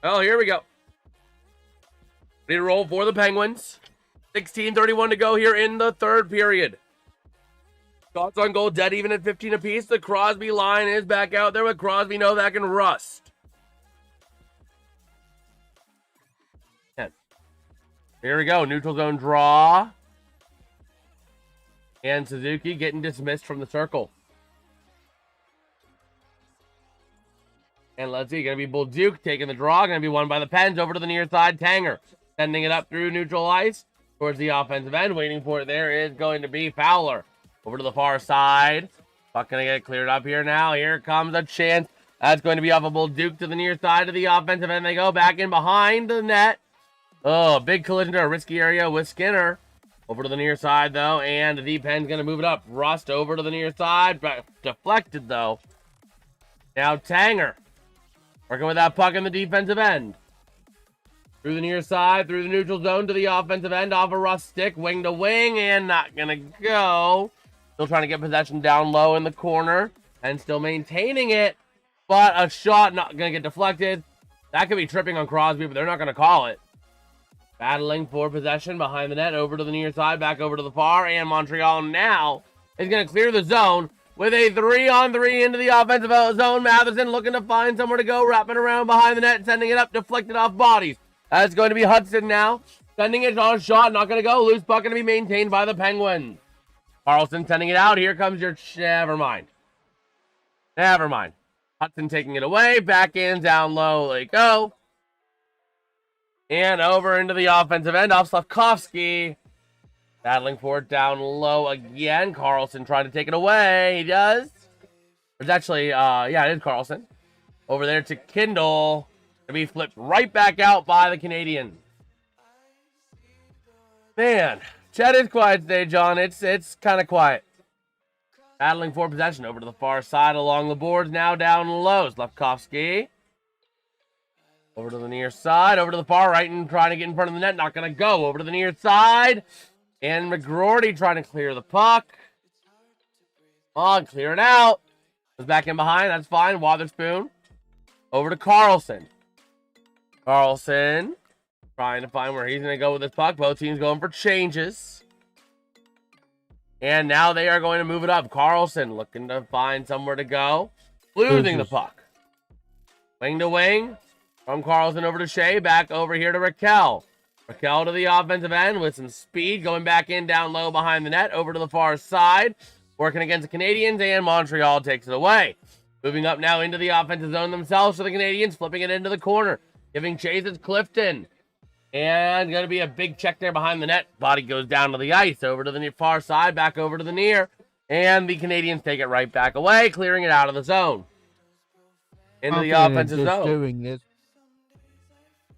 Oh, here we go. Ready to roll for the Penguins. 16:31 to go here in the third period. Shots on goal, dead even at 15 apiece. The Crosby line is back out there with Crosby, Novak, and Rust. 10. Here we go. Neutral zone draw. And Suzuki getting dismissed from the circle. And let's see. Going to be Bolduc taking the draw. Going to be won by the Pens. Over to the near side. Tanger sending it up through neutral ice towards the offensive end. Waiting for it there is going to be Fowler. Over to the far side. Puck going to get cleared up here now. Here comes a chance. That's going to be off of Bolduc to the near side of the offensive end. They go back in behind the net. Oh, big collision to a risky area with Skinner. Over to the near side, though, and the Pen's going to move it up. Rust over to the near side. Deflected, though. Now Tanger. Working with that puck in the defensive end. Through the near side, through the neutral zone to the offensive end. Off a Rust stick, wing to wing, and not going to go. Still trying to get possession down low in the corner. And still maintaining it. But a shot not going to get deflected. That could be tripping on Crosby, but they're not going to call it. Battling for possession behind the net, over to the near side, back over to the far, and Montreal now is going to clear the zone with a 3-on-3 into the offensive zone. Matheson looking to find somewhere to go, wrapping around behind the net, sending it up, deflected off bodies. That's going to be Hudson now, sending it on a shot, not going to go. Loose puck going to be maintained by the Penguins. Carlson sending it out. Here comes your... Never mind. Hudson taking it away, back in, down low, they go. And over into the offensive end off Slavkovsky. Battling for it down low again. Carlson trying to take it away. He does. It's actually, yeah, it is Carlson. Over there to Kindle. To be flipped right back out by the Canadiens. Man, chat is quiet today, John. It's kind of quiet. Battling for possession over to the far side along the boards. Now down low. Slavkovsky. Over to the near side. Over to the far right and trying to get in front of the net. Not going to go. Over to the near side. And McGroarty trying to clear the puck. On, clear it out. Goes back in behind. That's fine. Wotherspoon. Over to Carlson. Carlson trying to find where he's going to go with this puck. Both teams going for changes. And now they are going to move it up. Carlson looking to find somewhere to go. Losing the puck. Wing to wing. From Carlson over to Shea. Back over here to Raquel. Raquel to the offensive end with some speed. Going back in down low behind the net. Over to the far side. Working against the Canadiens. And Montreal takes it away. Moving up now into the offensive zone themselves for the Canadiens. Flipping it into the corner. Giving chases Clifton. And going to be a big check there behind the net. Body goes down to the ice. Over to the far side. Back over to the near. And the Canadiens take it right back away. Clearing it out of the zone. Into the offensive zone. Doing this.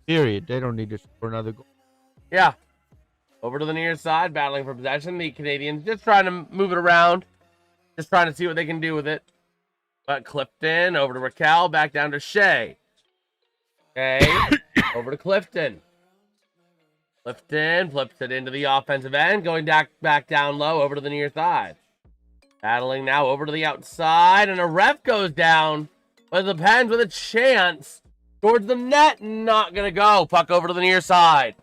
Period. They don't need to score another goal. Yeah. Over to the near side. Battling for possession. The Canadiens just trying to move it around. Just trying to see what they can do with it. But Clifton. Over to Raquel. Back down to Shea. Okay. Over to Clifton. Clifton flips it into the offensive end. Going back down low. Over to the near side. Battling now over to the outside. And a ref goes down. But the Pens with a chance. Towards the net. Not going to go. Puck over to the near side.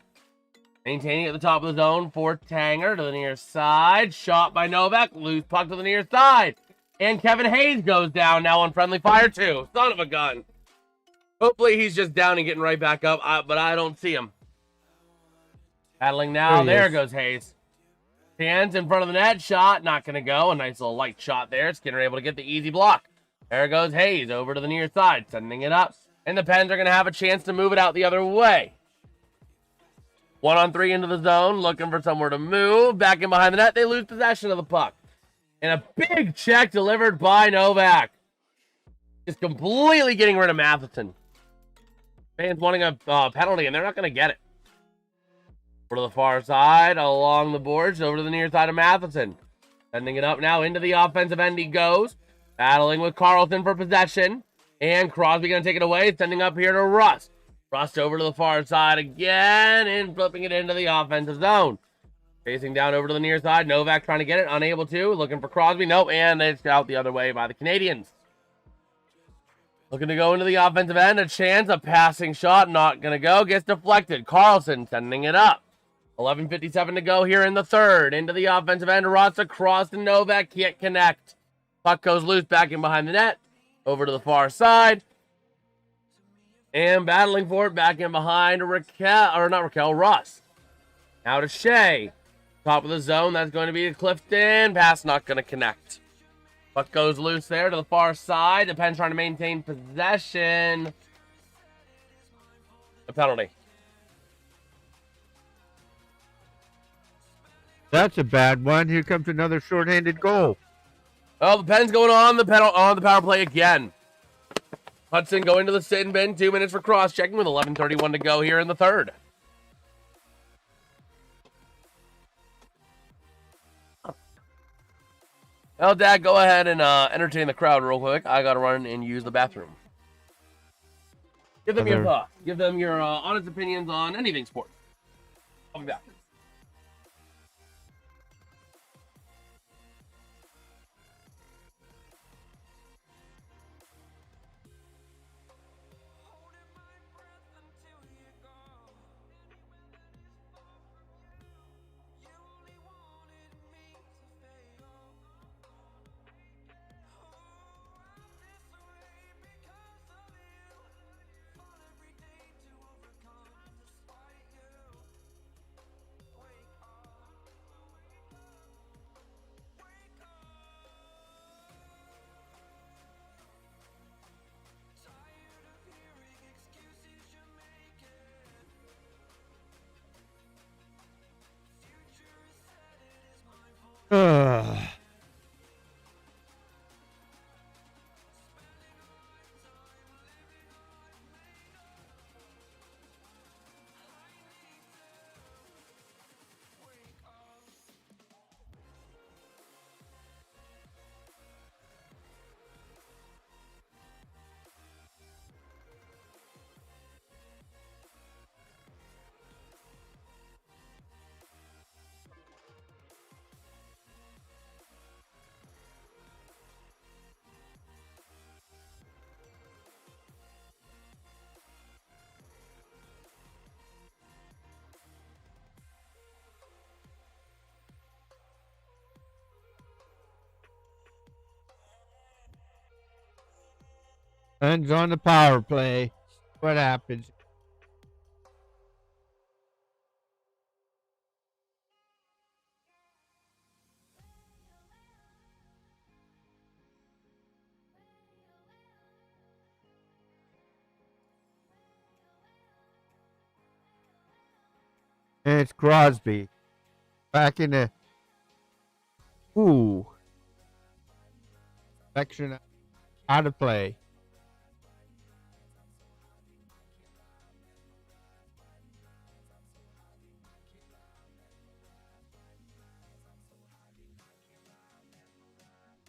Maintaining at the top of the zone for Tanger to the near side. Shot by Novak. Loose puck to the near side. And Kevin Hayes goes down now on friendly fire too. Son of a gun. Hopefully he's just down and getting right back up. But I don't see him. Battling now. There goes Hayes. Hands in front of the net. Shot. Not going to go. A nice little light shot there. Skinner able to get the easy block. There goes Hayes over to the near side. Sending it up. And the Pens are going to have a chance to move it out the other way. 1-on-3 into the zone. Looking for somewhere to move. Back in behind the net. They lose possession of the puck. And a big check delivered by Novak. Just completely getting rid of Matheson. Fans wanting a penalty, and they're not going to get it. Over to the far side. Along the boards. Over to the near side of Matheson. Sending it up now into the offensive end he goes. Battling with Carlson for possession. And Crosby going to take it away. Sending up here to Rust. Rust over to the far side again. And flipping it into the offensive zone. Facing down over to the near side. Novak trying to get it. Unable to. Looking for Crosby. Nope. And it's out the other way by the Canadiens. Looking to go into the offensive end. A chance. A passing shot. Not going to go. Gets deflected. Carlson sending it up. 11:57 to go here in the third. Into the offensive end. Rust across to Novak. Can't connect. Puck goes loose back in behind the net. Over to the far side. And battling for it back in behind Russ. Now to Shea. Top of the zone. That's going to be to Clifton. Pass not going to connect. Puck goes loose there to the far side. The Pens trying to maintain possession. A penalty. That's a bad one. Here comes another shorthanded goal. Oh, the Pens going on the power play again. Hudson going to the sit-in bin. 2 minutes for cross-checking with 11:31 to go here in the third. Well, Dad, go ahead and entertain the crowd real quick. I got to run and use the bathroom. Give them your thoughts. Give them your honest opinions on anything sports. I'll be back. Depends on the power play. What happens? And it's Crosby. Back in the section out of play.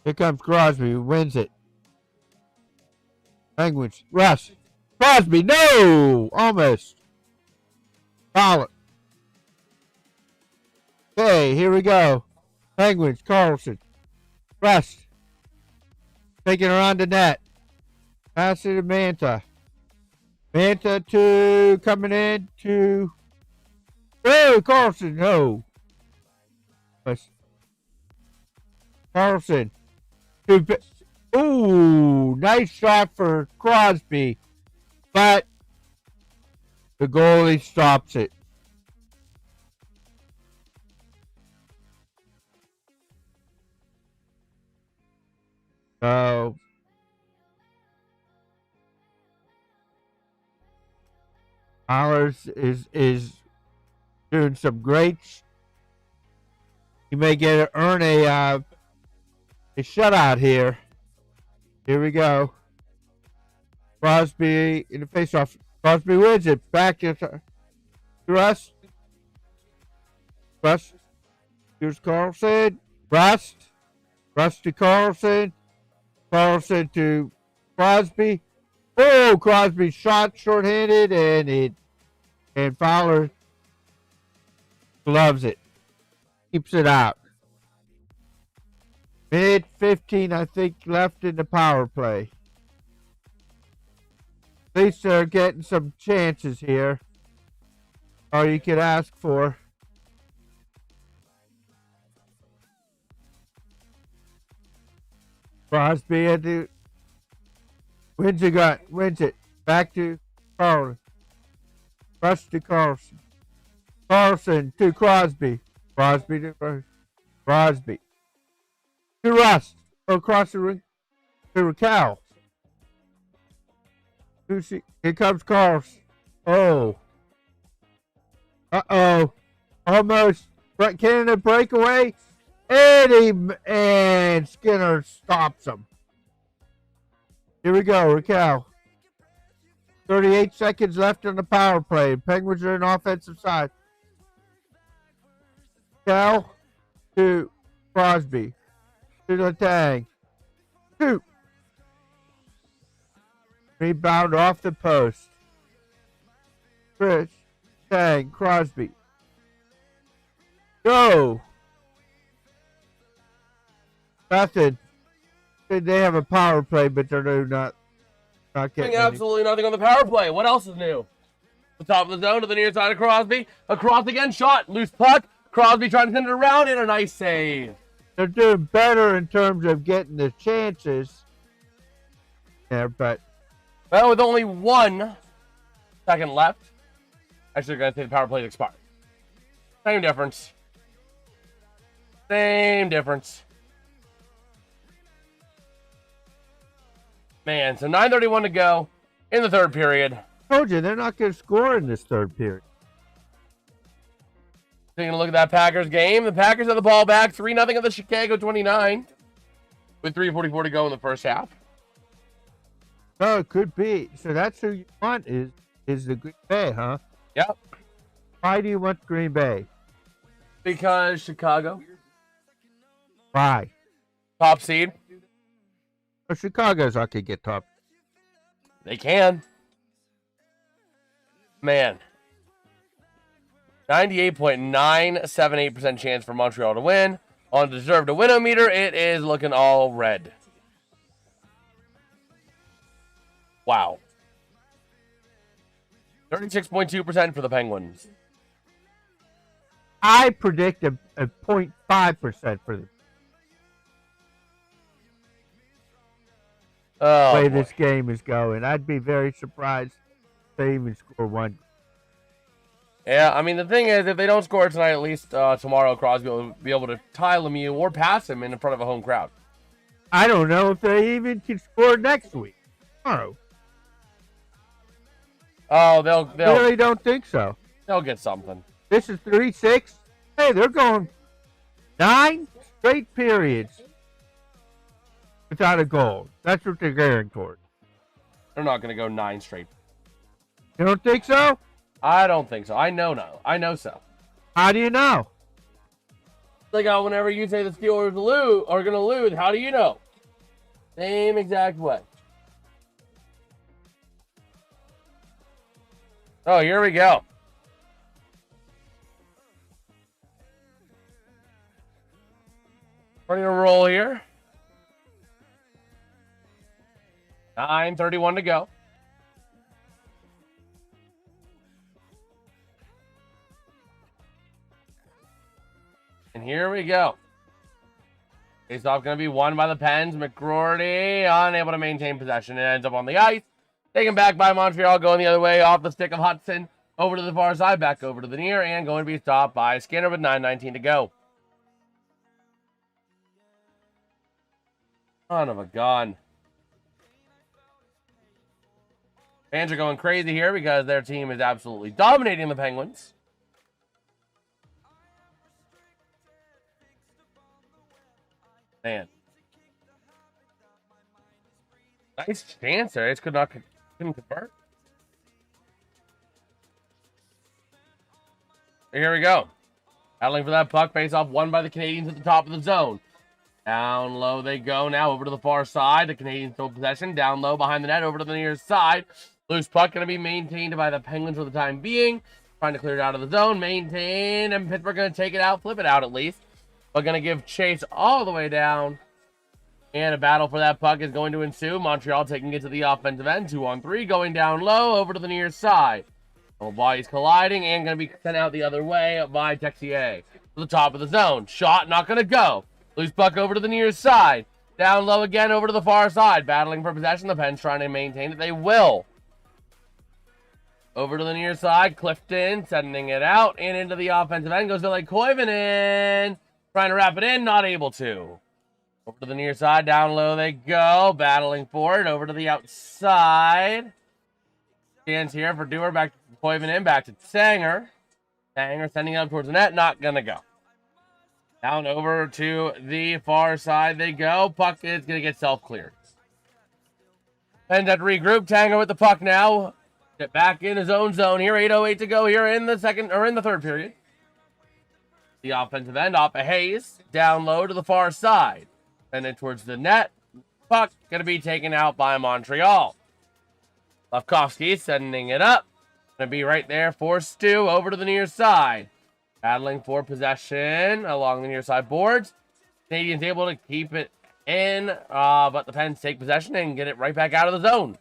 Here comes Crosby, who wins it. Penguins, Russ. Crosby, no! Almost. Foul it. Okay, here we go. Penguins, Carlson. Russ. Taking her on the net. Pass it to Manta. Manta to coming in to. Oh, Carlson, no. Carlson. Ooh, nice shot for Crosby. But the goalie stops it. So Allers is doing some great. He may earn a shutout here. Here we go. Crosby in the faceoff. Crosby wins it. Back to Rust. Rust. Here's Carlson. Rust. Rust to Carlson. Carlson to Crosby. Oh, Crosby shot shorthanded, and Fowler gloves it. Keeps it out. Minute 15, I think, left in the power play. At least they're getting some chances here. Or you could ask for. Crosby had to wins it. Back to Carlson. Rush to Carlson. Carlson to Crosby. Crosby to Crosby. To Rust. Across the ring. To Raquel. Here comes Carlson. Oh. Uh-oh. Almost. Canada breakaway. And Skinner stops him. Here we go, Raquel. 38 seconds left on the power play. Penguins are in offensive side. Raquel to Crosby. To the tag. Shoot. Rebound off the post. Chris. Tag. Crosby. Go. Nothing. They have a power play, but they're not getting absolutely nothing on the power play. What else is new? The top of the zone to the near side of Crosby. Across again, shot. Loose puck. Crosby trying to send it around, and a nice save. They're doing better in terms of getting the chances there, but. Well, with only 1 second left. Actually, they're going to say the power play expired. Same difference. Same difference. Man, so 9:31 to go in the third period. I told you, they're not going to score in this third period. Taking a look at that Packers game. The Packers have the ball back. 3-0 at the Chicago 29. With 3:44 to go in the first half. No, it could be. So that's who you want is the Green Bay, huh? Yep. Why do you want Green Bay? Because Chicago. Why? Top seed. Well, Chicago's not going to get top. They can. Man. 98.978% chance for Montreal to win. On deserve to win meter, it is looking all red. Wow. 36.2% for the Penguins. I predict a 0.5% for them. Oh, way boy. this game is going. I'd be very surprised if they even score one. Yeah, I mean, the thing is, if they don't score tonight, at least tomorrow, Crosby will be able to tie Lemieux or pass him in front of a home crowd. I don't know if they even can score next week. Tomorrow. Oh, I really don't think so. they'll get something. This is 3-6. Hey, they're going 9 straight periods without a goal. That's what they're gearing toward. They're not going to go 9 straight. You don't think so? I don't think so. I know so. How do you know? Like whenever you say the Steelers are going to lose, how do you know? Same exact way. Oh, here we go. Ready to roll here. 9:31 to go. And here we go. Face-off going to be won by the Pens. McGroarty unable to maintain possession. It ends up on the ice. Taken back by Montreal, going the other way off the stick of Hudson. Over to the far side, back over to the near, and going to be stopped by Skinner with 9:19 to go. Son of a gun. Fans are going crazy here because their team is absolutely dominating the Penguins. Man. Nice chance there. It couldn't convert. Here we go. Battling for that puck. Face off won by the Canadiens at the top of the zone. Down low they go now over to the far side. The Canadiens still possession. Down low behind the net over to the near side. Loose puck going to be maintained by the Penguins for the time being. Trying to clear it out of the zone. Maintain. And Pittsburgh going to take it out. Flip it out at least. But going to give chase all the way down. And a battle for that puck is going to ensue. Montreal taking it to the offensive end. 2-on-3. Going down low over to the near side. Both bodies colliding and going to be sent out the other way by Texier. To the top of the zone. Shot not going to go. Loose puck over to the near side. Down low again over to the far side. Battling for possession. The Pens trying to maintain it. They will. Over to the near side. Clifton sending it out. And into the offensive end goes Ville Koivunen. Trying to wrap it in. Not able to. Over to the near side. Down low they go. Battling for it. Over to the outside. Chance here for Dewar. Back to Koivunen. Back to Sanger. Sanger sending it up towards the net. Not going to go. Down over to the far side they go. Puck is going to get self-cleared. Pens at regroup. Tango with the puck now. Get back in his own zone here. 8:08 to go here in the third period. The offensive end off of Hayes. Down low to the far side. And then towards the net. Puck going to be taken out by Montreal. Lefkowski sending it up. Going to be right there for Stu. Over to the near side. Battling for possession along the near side boards. Canadians able to keep it in. But the Pens take possession and get it right back out of the zone.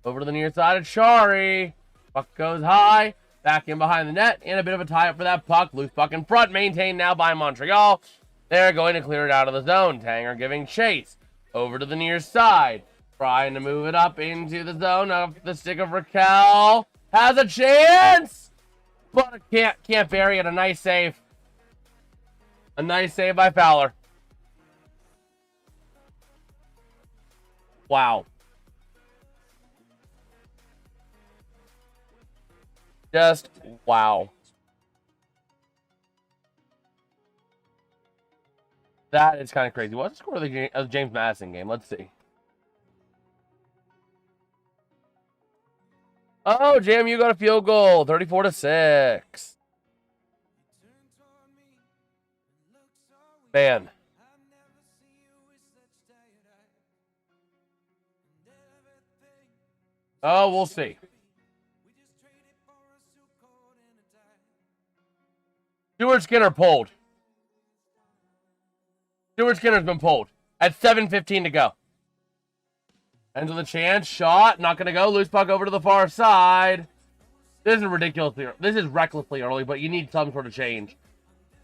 Over to the near side of Shari. Puck goes high. Back in behind the net. And a bit of a tie-up for that puck. Loose puck in front. Maintained now by Montreal. They're going to clear it out of the zone. Tanger giving chase. Over to the near side. Trying to move it up into the zone of the stick of Raquel. Has a chance. But can't bury it. A nice save. A nice save by Fowler. Wow. Just wow. That is kind of crazy. What's the score of the James Madison game? Let's see. Oh, JMU got a field goal. 34-6. Man. Oh, we'll see. Stuart Skinner pulled. Stuart Skinner's been pulled at 7:15 to go. Ends with a chance. Shot. Not going to go. Loose puck over to the far side. This is ridiculous. This is recklessly early, but you need some sort of change.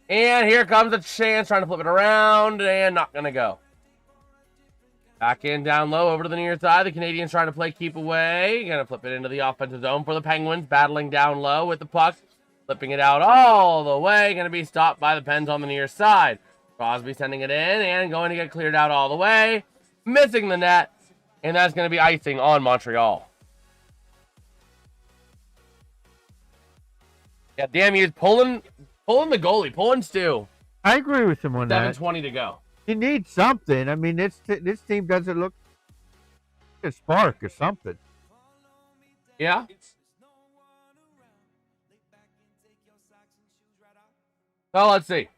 And here comes a chance. Trying to flip it around. And not going to go. Back in down low over to the near side. The Canadiens trying to play keep away. Going to flip it into the offensive zone for the Penguins. Battling down low with the puck. Flipping it out all the way. Going to be stopped by the Pens on the near side. Crosby sending it in and going to get cleared out all the way. Missing the net. And that's going to be icing on Montreal. Yeah, damn, he's pulling the goalie. Pulling Stu. I agree with him on that. 7:20 to go. You need something. I mean, this team doesn't look like a spark or something. Yeah. Well, let's see.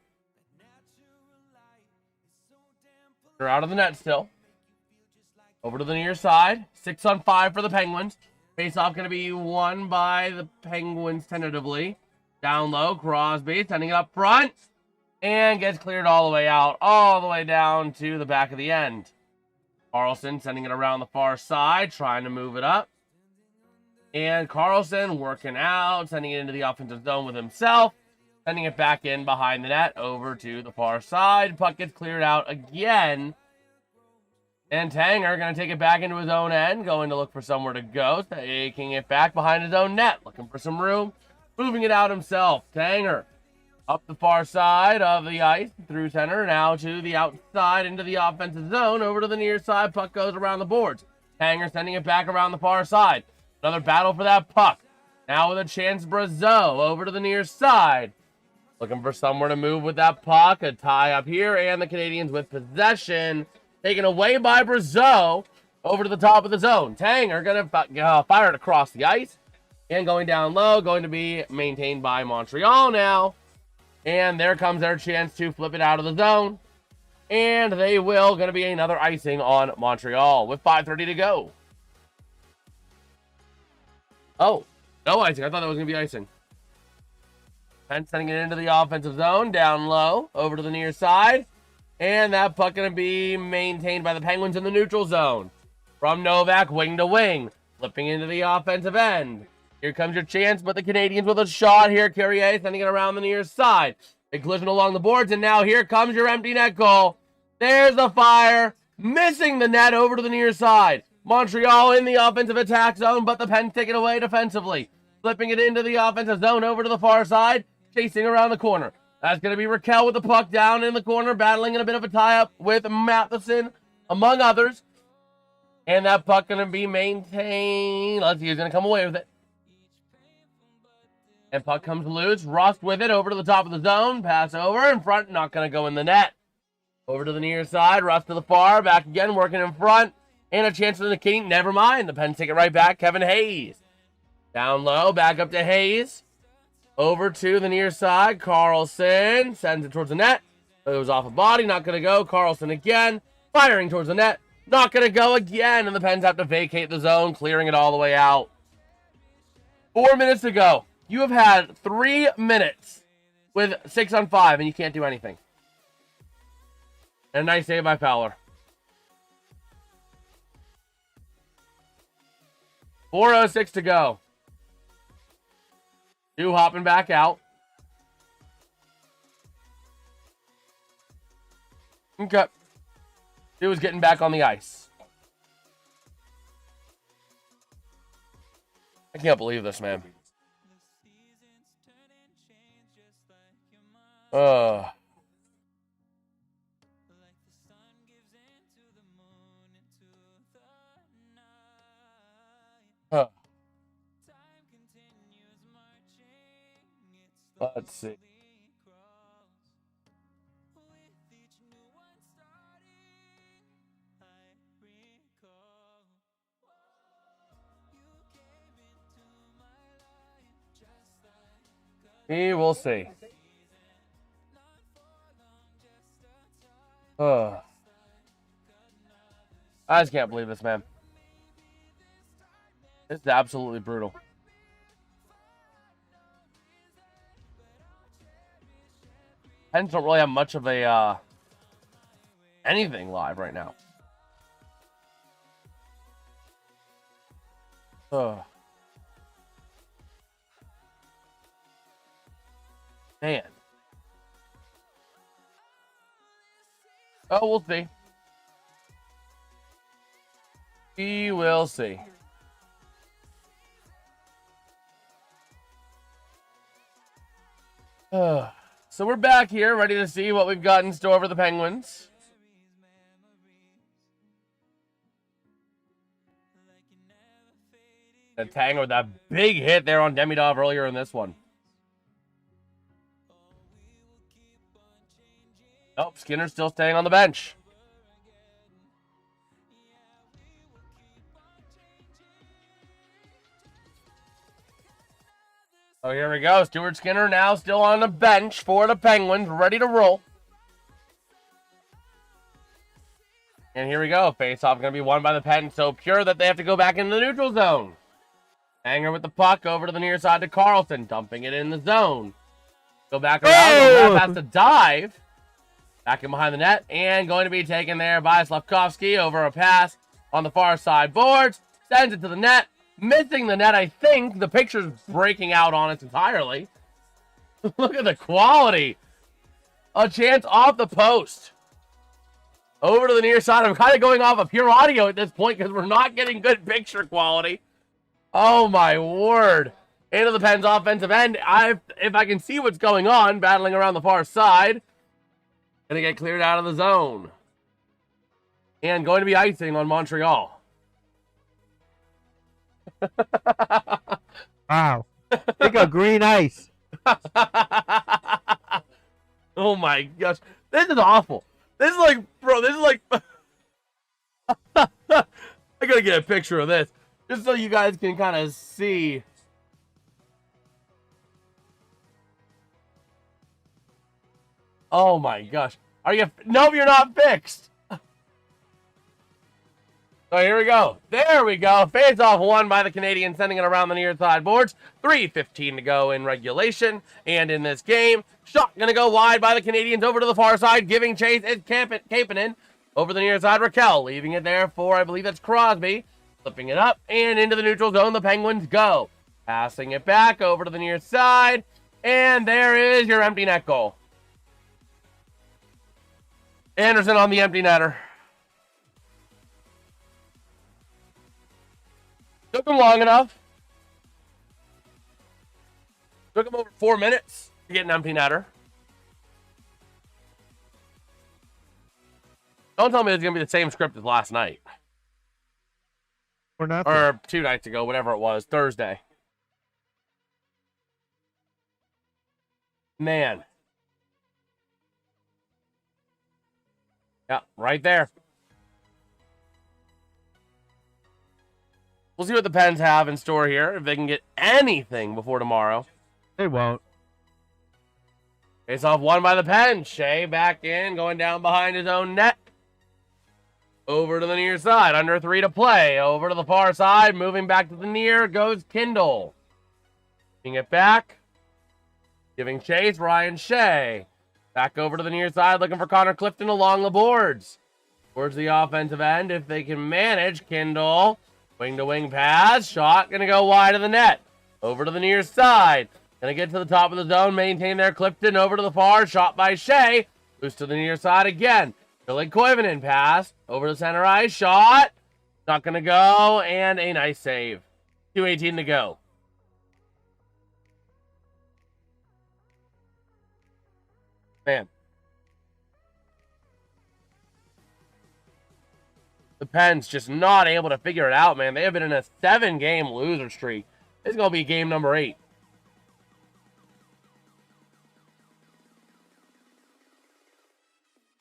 They're out of the net still. Over to the near side. 6-on-5 for the Penguins. Face-off going to be won by the Penguins tentatively. Down low, Crosby sending it up front. And gets cleared all the way out. All the way down to the back of the end. Carlson sending it around the far side. Trying to move it up. And Carlson working out. Sending it into the offensive zone with himself. Sending it back in behind the net. Over to the far side. Puck gets cleared out again. And Tanger going to take it back into his own end. Going to look for somewhere to go. Taking it back behind his own net. Looking for some room. Moving it out himself. Tanger up the far side of the ice. Through center. Now to the outside into the offensive zone. Over to the near side. Puck goes around the boards. Tanger sending it back around the far side. Another battle for that puck. Now with a chance, Brazeau over to the near side. Looking for somewhere to move with that puck. A tie up here. And the Canadiens with possession. Taken away by Brazeau over to the top of the zone. Tanger going to fire it across the ice. And going down low, going to be maintained by Montreal now. And there comes their chance to flip it out of the zone. And they will. Going to be another icing on Montreal with 5:30 to go. Oh, no icing. I thought that was going to be icing. Penn sending it into the offensive zone. Down low, over to the near side. And that puck going to be maintained by the Penguins in the neutral zone. From Novak, wing to wing. Flipping into the offensive end. Here comes your chance, but the Canadiens with a shot here. Carrier sending it around the near side. Big collision along the boards, and now here comes your empty net goal. There's the fire. Missing the net over to the near side. Montreal in the offensive attack zone, but the Pens take it away defensively. Flipping it into the offensive zone over to the far side. Chasing around the corner. That's going to be Raquel with the puck down in the corner, battling in a bit of a tie-up with Matheson, among others. And that puck going to be maintained. Let's see who's going to come away with it. And puck comes loose. Rust with it over to the top of the zone. Pass over in front. Not going to go in the net. Over to the near side. Rust to the far. Back again. Working in front. And a chance for the King. Never mind. The Pens take it right back. Kevin Hayes. Down low. Back up to Hayes. Over to the near side. Carlson sends it towards the net. It was off a body. Not going to go. Carlson again. Firing towards the net. Not going to go again. And the Pens have to vacate the zone. Clearing it all the way out. 4 minutes to go. You have had 3 minutes with 6-on-5, and you can't do anything. And a nice save by Fowler. 4:06 to go. Stu hopping back out. Okay. Stu was getting back on the ice. I can't believe this, man. Huh. Let's see. We will see. I just can't believe this, man. This is absolutely brutal. Pens don't really have much of a anything live right now. Man. Oh, we'll see. We will see. So we're back here, ready to see what we've got in store for the Penguins. The Tango with that big hit there on Demidov earlier in this one. Nope, Skinner's still staying on the bench. So here we go. Stuart Skinner now still on the bench for the Penguins, ready to roll. And here we go. Face-off going to be won by the Pens, so pure that they have to go back in the neutral zone. Hanger with the puck over to the near side to Carlson, dumping it in the zone. Go back around. Has to dive. Back in behind the net, and going to be taken there by Slavkovsky over a pass on the far side boards. Sends it to the net. Missing the net, I think. The picture's breaking out on it entirely. Look at the quality. A chance off the post. Over to the near side. I'm kind of going off of pure audio at this point because we're not getting good picture quality. Oh, my word. Into the Pens offensive end. If I can see what's going on, battling around the far side. Going to get cleared out of the zone. And going to be icing on Montreal. Wow. They got green ice. Oh my gosh. This is awful. This is like, bro, this is like... I gotta get a picture of this. Just so you guys can kind of see. Oh my gosh. Are you... Nope, you're not fixed. So here we go. There we go. Face-off won by the Canadiens, sending it around the near side boards. 3:15 to go in regulation. And in this game, shot going to go wide by the Canadiens over to the far side. Giving chase is Kapanen over the near side. Raquel leaving it there for, I believe that's Crosby. Flipping it up and into the neutral zone. The Penguins go. Passing it back over to the near side. And there is your empty net goal. Anderson on the empty netter. Took him long enough. Took him over 4 minutes to get an empty netter. Don't tell me it's going to be the same script as last night. Or not. Or 2 nights ago, whatever it was. Thursday. Man. Yeah, right there. We'll see what the Pens have in store here. If they can get anything before tomorrow. They won't. Face off won by the Pens. Shea back in, going down behind his own net. Over to the near side. Under 3 to play. Over to the far side. Moving back to the near goes Kindle. Giving it back. Giving chase. Ryan Shea. Back over to the near side. Looking for Connor Clifton along the boards. Towards the offensive end. If they can manage. Kindle. Wing-to-wing pass. Shot going to go wide of the net. Over to the near side. Going to get to the top of the zone. Maintain there. Clifton over to the far. Shot by Shea. Loose to the near side again. Billy Koivunen pass. Over to center ice. Shot. Not going to go. And a nice save. 2:18 to go. Man. The Pens just not able to figure it out, man. They have been in a 7-game loser streak. It's going to be game number 8.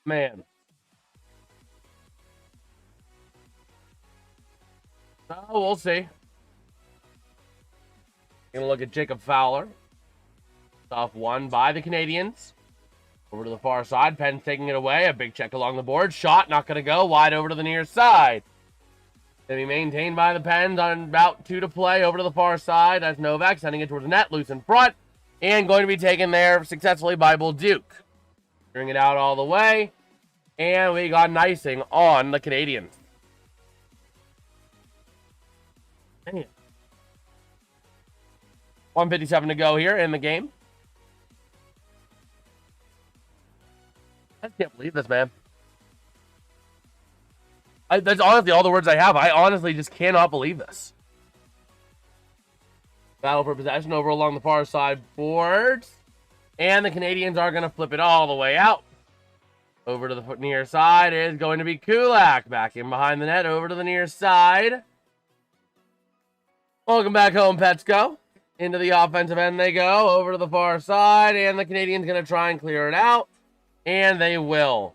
Man. So we'll see. Going to look at Jacob Fowler. Off one by the Canadiens. Over to the far side. Pens taking it away. A big check along the board. Shot not going to go. Wide over to the near side. Going to be maintained by the Pens on about 2 to play. Over to the far side. That's Novak sending it towards the net. Loose in front. And going to be taken there successfully by Bolduc. Bring it out all the way. And we got an icing on the Canadiens. Man. 1:57 to go here in the game. I can't believe this, man. That's honestly all the words I have. I honestly just cannot believe this. Battle for possession over along the far side boards. And the Canadiens are going to flip it all the way out. Over to the near side is going to be Kulak. Back in behind the net, over to the near side. Welcome back home, Petsko. Into the offensive end they go, over to the far side, and the Canadiens going to try and clear it out. And they will.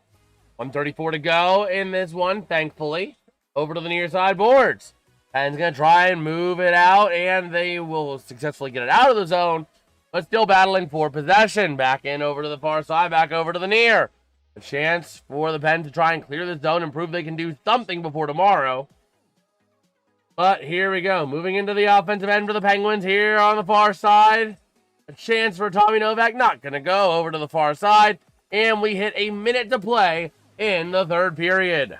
1:34 to go in this one, thankfully. Over to the near side boards. Penn's going to try and move it out, and they will successfully get it out of the zone, but still battling for possession. Back in over to the far side, back over to the near. A chance for the Pen to try and clear the zone and prove they can do something before tomorrow. But here we go. Moving into the offensive end for the Penguins here on the far side. A chance for Tommy Novak. Not going to go over to the far side. And we hit a minute to play in the third period.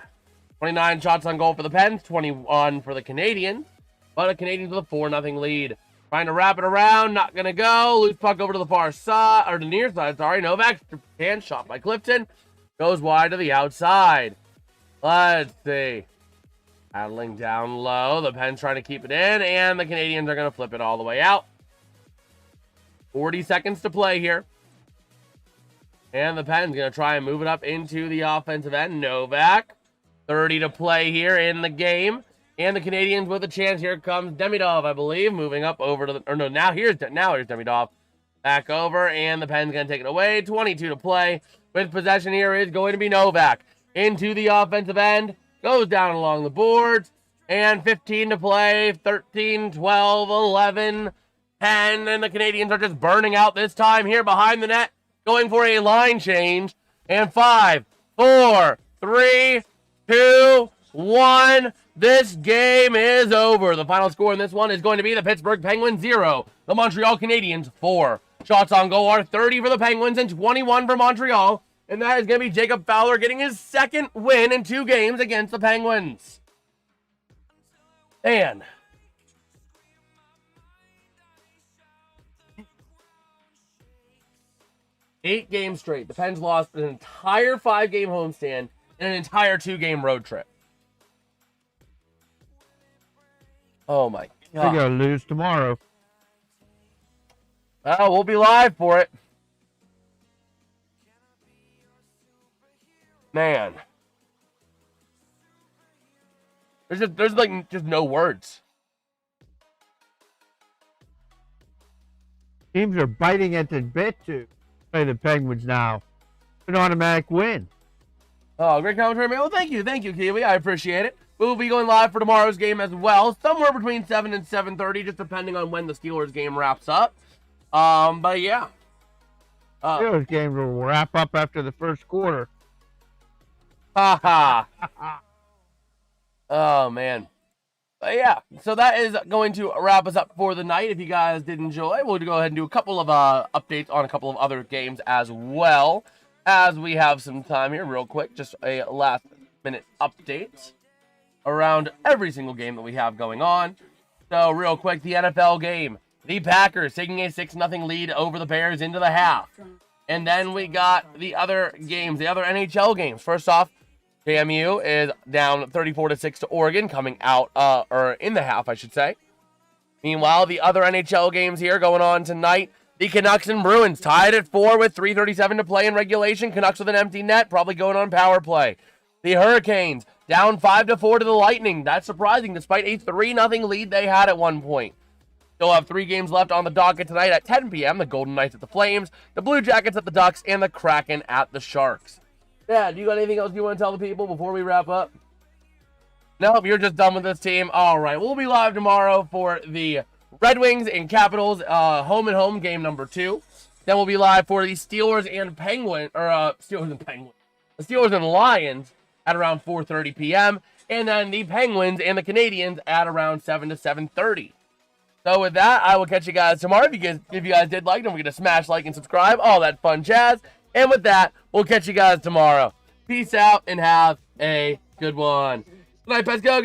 29 shots on goal for the Pens. 21 for the Canadiens. But the Canadiens with a 4-0 lead. Trying to wrap it around. Not going to go. Loose puck over to the far side. Or the near side, sorry. Novak. Hand shot by Clifton. Goes wide to the outside. Let's see. Paddling down low. The Pens trying to keep it in. And the Canadiens are going to flip it all the way out. 40 seconds to play here. And the Pens going to try and move it up into the offensive end. Novak. 30 to play here in the game. And the Canadiens with a chance. Here comes Demidov, I believe. Moving up over to the... Or no, now here's Demidov. Back over. And the Pens going to take it away. 22 to play. With possession here is going to be Novak. Into the offensive end. Goes down along the boards. And 15 to play. 13, 12, 11, 10. And the Canadiens are just burning out this time here behind the net. Going for a line change. And 5, 4, 3, 2, 1. This game is over. The final score in this one is going to be the Pittsburgh Penguins 0. The Montreal Canadiens 4. Shots on goal are 30 for the Penguins and 21 for Montreal. And that is going to be Jacob Fowler getting his second win in 2 games against the Penguins. And 8 games straight. The Pens lost an entire 5-game homestand and an entire 2-game road trip. Oh my God. They're going to lose tomorrow. Well, we'll be live for it. Man. There's like just no words. Teams are biting at the bit to play the Penguins now. An automatic win. Oh, great commentary, man. Well, thank you, Kiwi. I appreciate it. We'll be going live for tomorrow's game as well, somewhere between 7 and 7:30, just depending on when the Steelers game wraps up. But yeah. Steelers game will wrap up after the first quarter. Haha. Oh, man. But yeah, so that is going to wrap us up for the night. If you guys did enjoy, we'll go ahead and do a couple of updates on a couple of other games as well, as we have some time here real quick. Just a last-minute update around every single game that we have going on. So real quick, the NFL game. The Packers taking a 6-0 lead over the Bears into the half. And then we got the other games, the other NHL games. First off, JMU is down 34-6 to Oregon, coming out, or in the half, I should say. Meanwhile, the other NHL games here going on tonight. The Canucks and Bruins tied at 4 with 3:37 to play in regulation. Canucks with an empty net, probably going on power play. The Hurricanes down 5-4 to the Lightning. That's surprising, despite a 3-0 lead they had at one point. Still have 3 games left on the docket tonight at 10 p.m. The Golden Knights at the Flames, the Blue Jackets at the Ducks, and the Kraken at the Sharks. Yeah, do you got anything else you want to tell the people before we wrap up? Nope, you're just done with this team. All right, we'll be live tomorrow for the Red Wings and Capitals home and home game number 2. Then we'll be live for the Steelers and Penguins, the Steelers and Lions at around 4:30 p.m. And then the Penguins and the Canadiens at around 7 to 7:30. So with that, I will catch you guys tomorrow. If you guys did like, don't forget to smash like and subscribe, all that fun jazz. And with that, we'll catch you guys tomorrow. Peace out and have a good one. Good night, Petsko. Good night.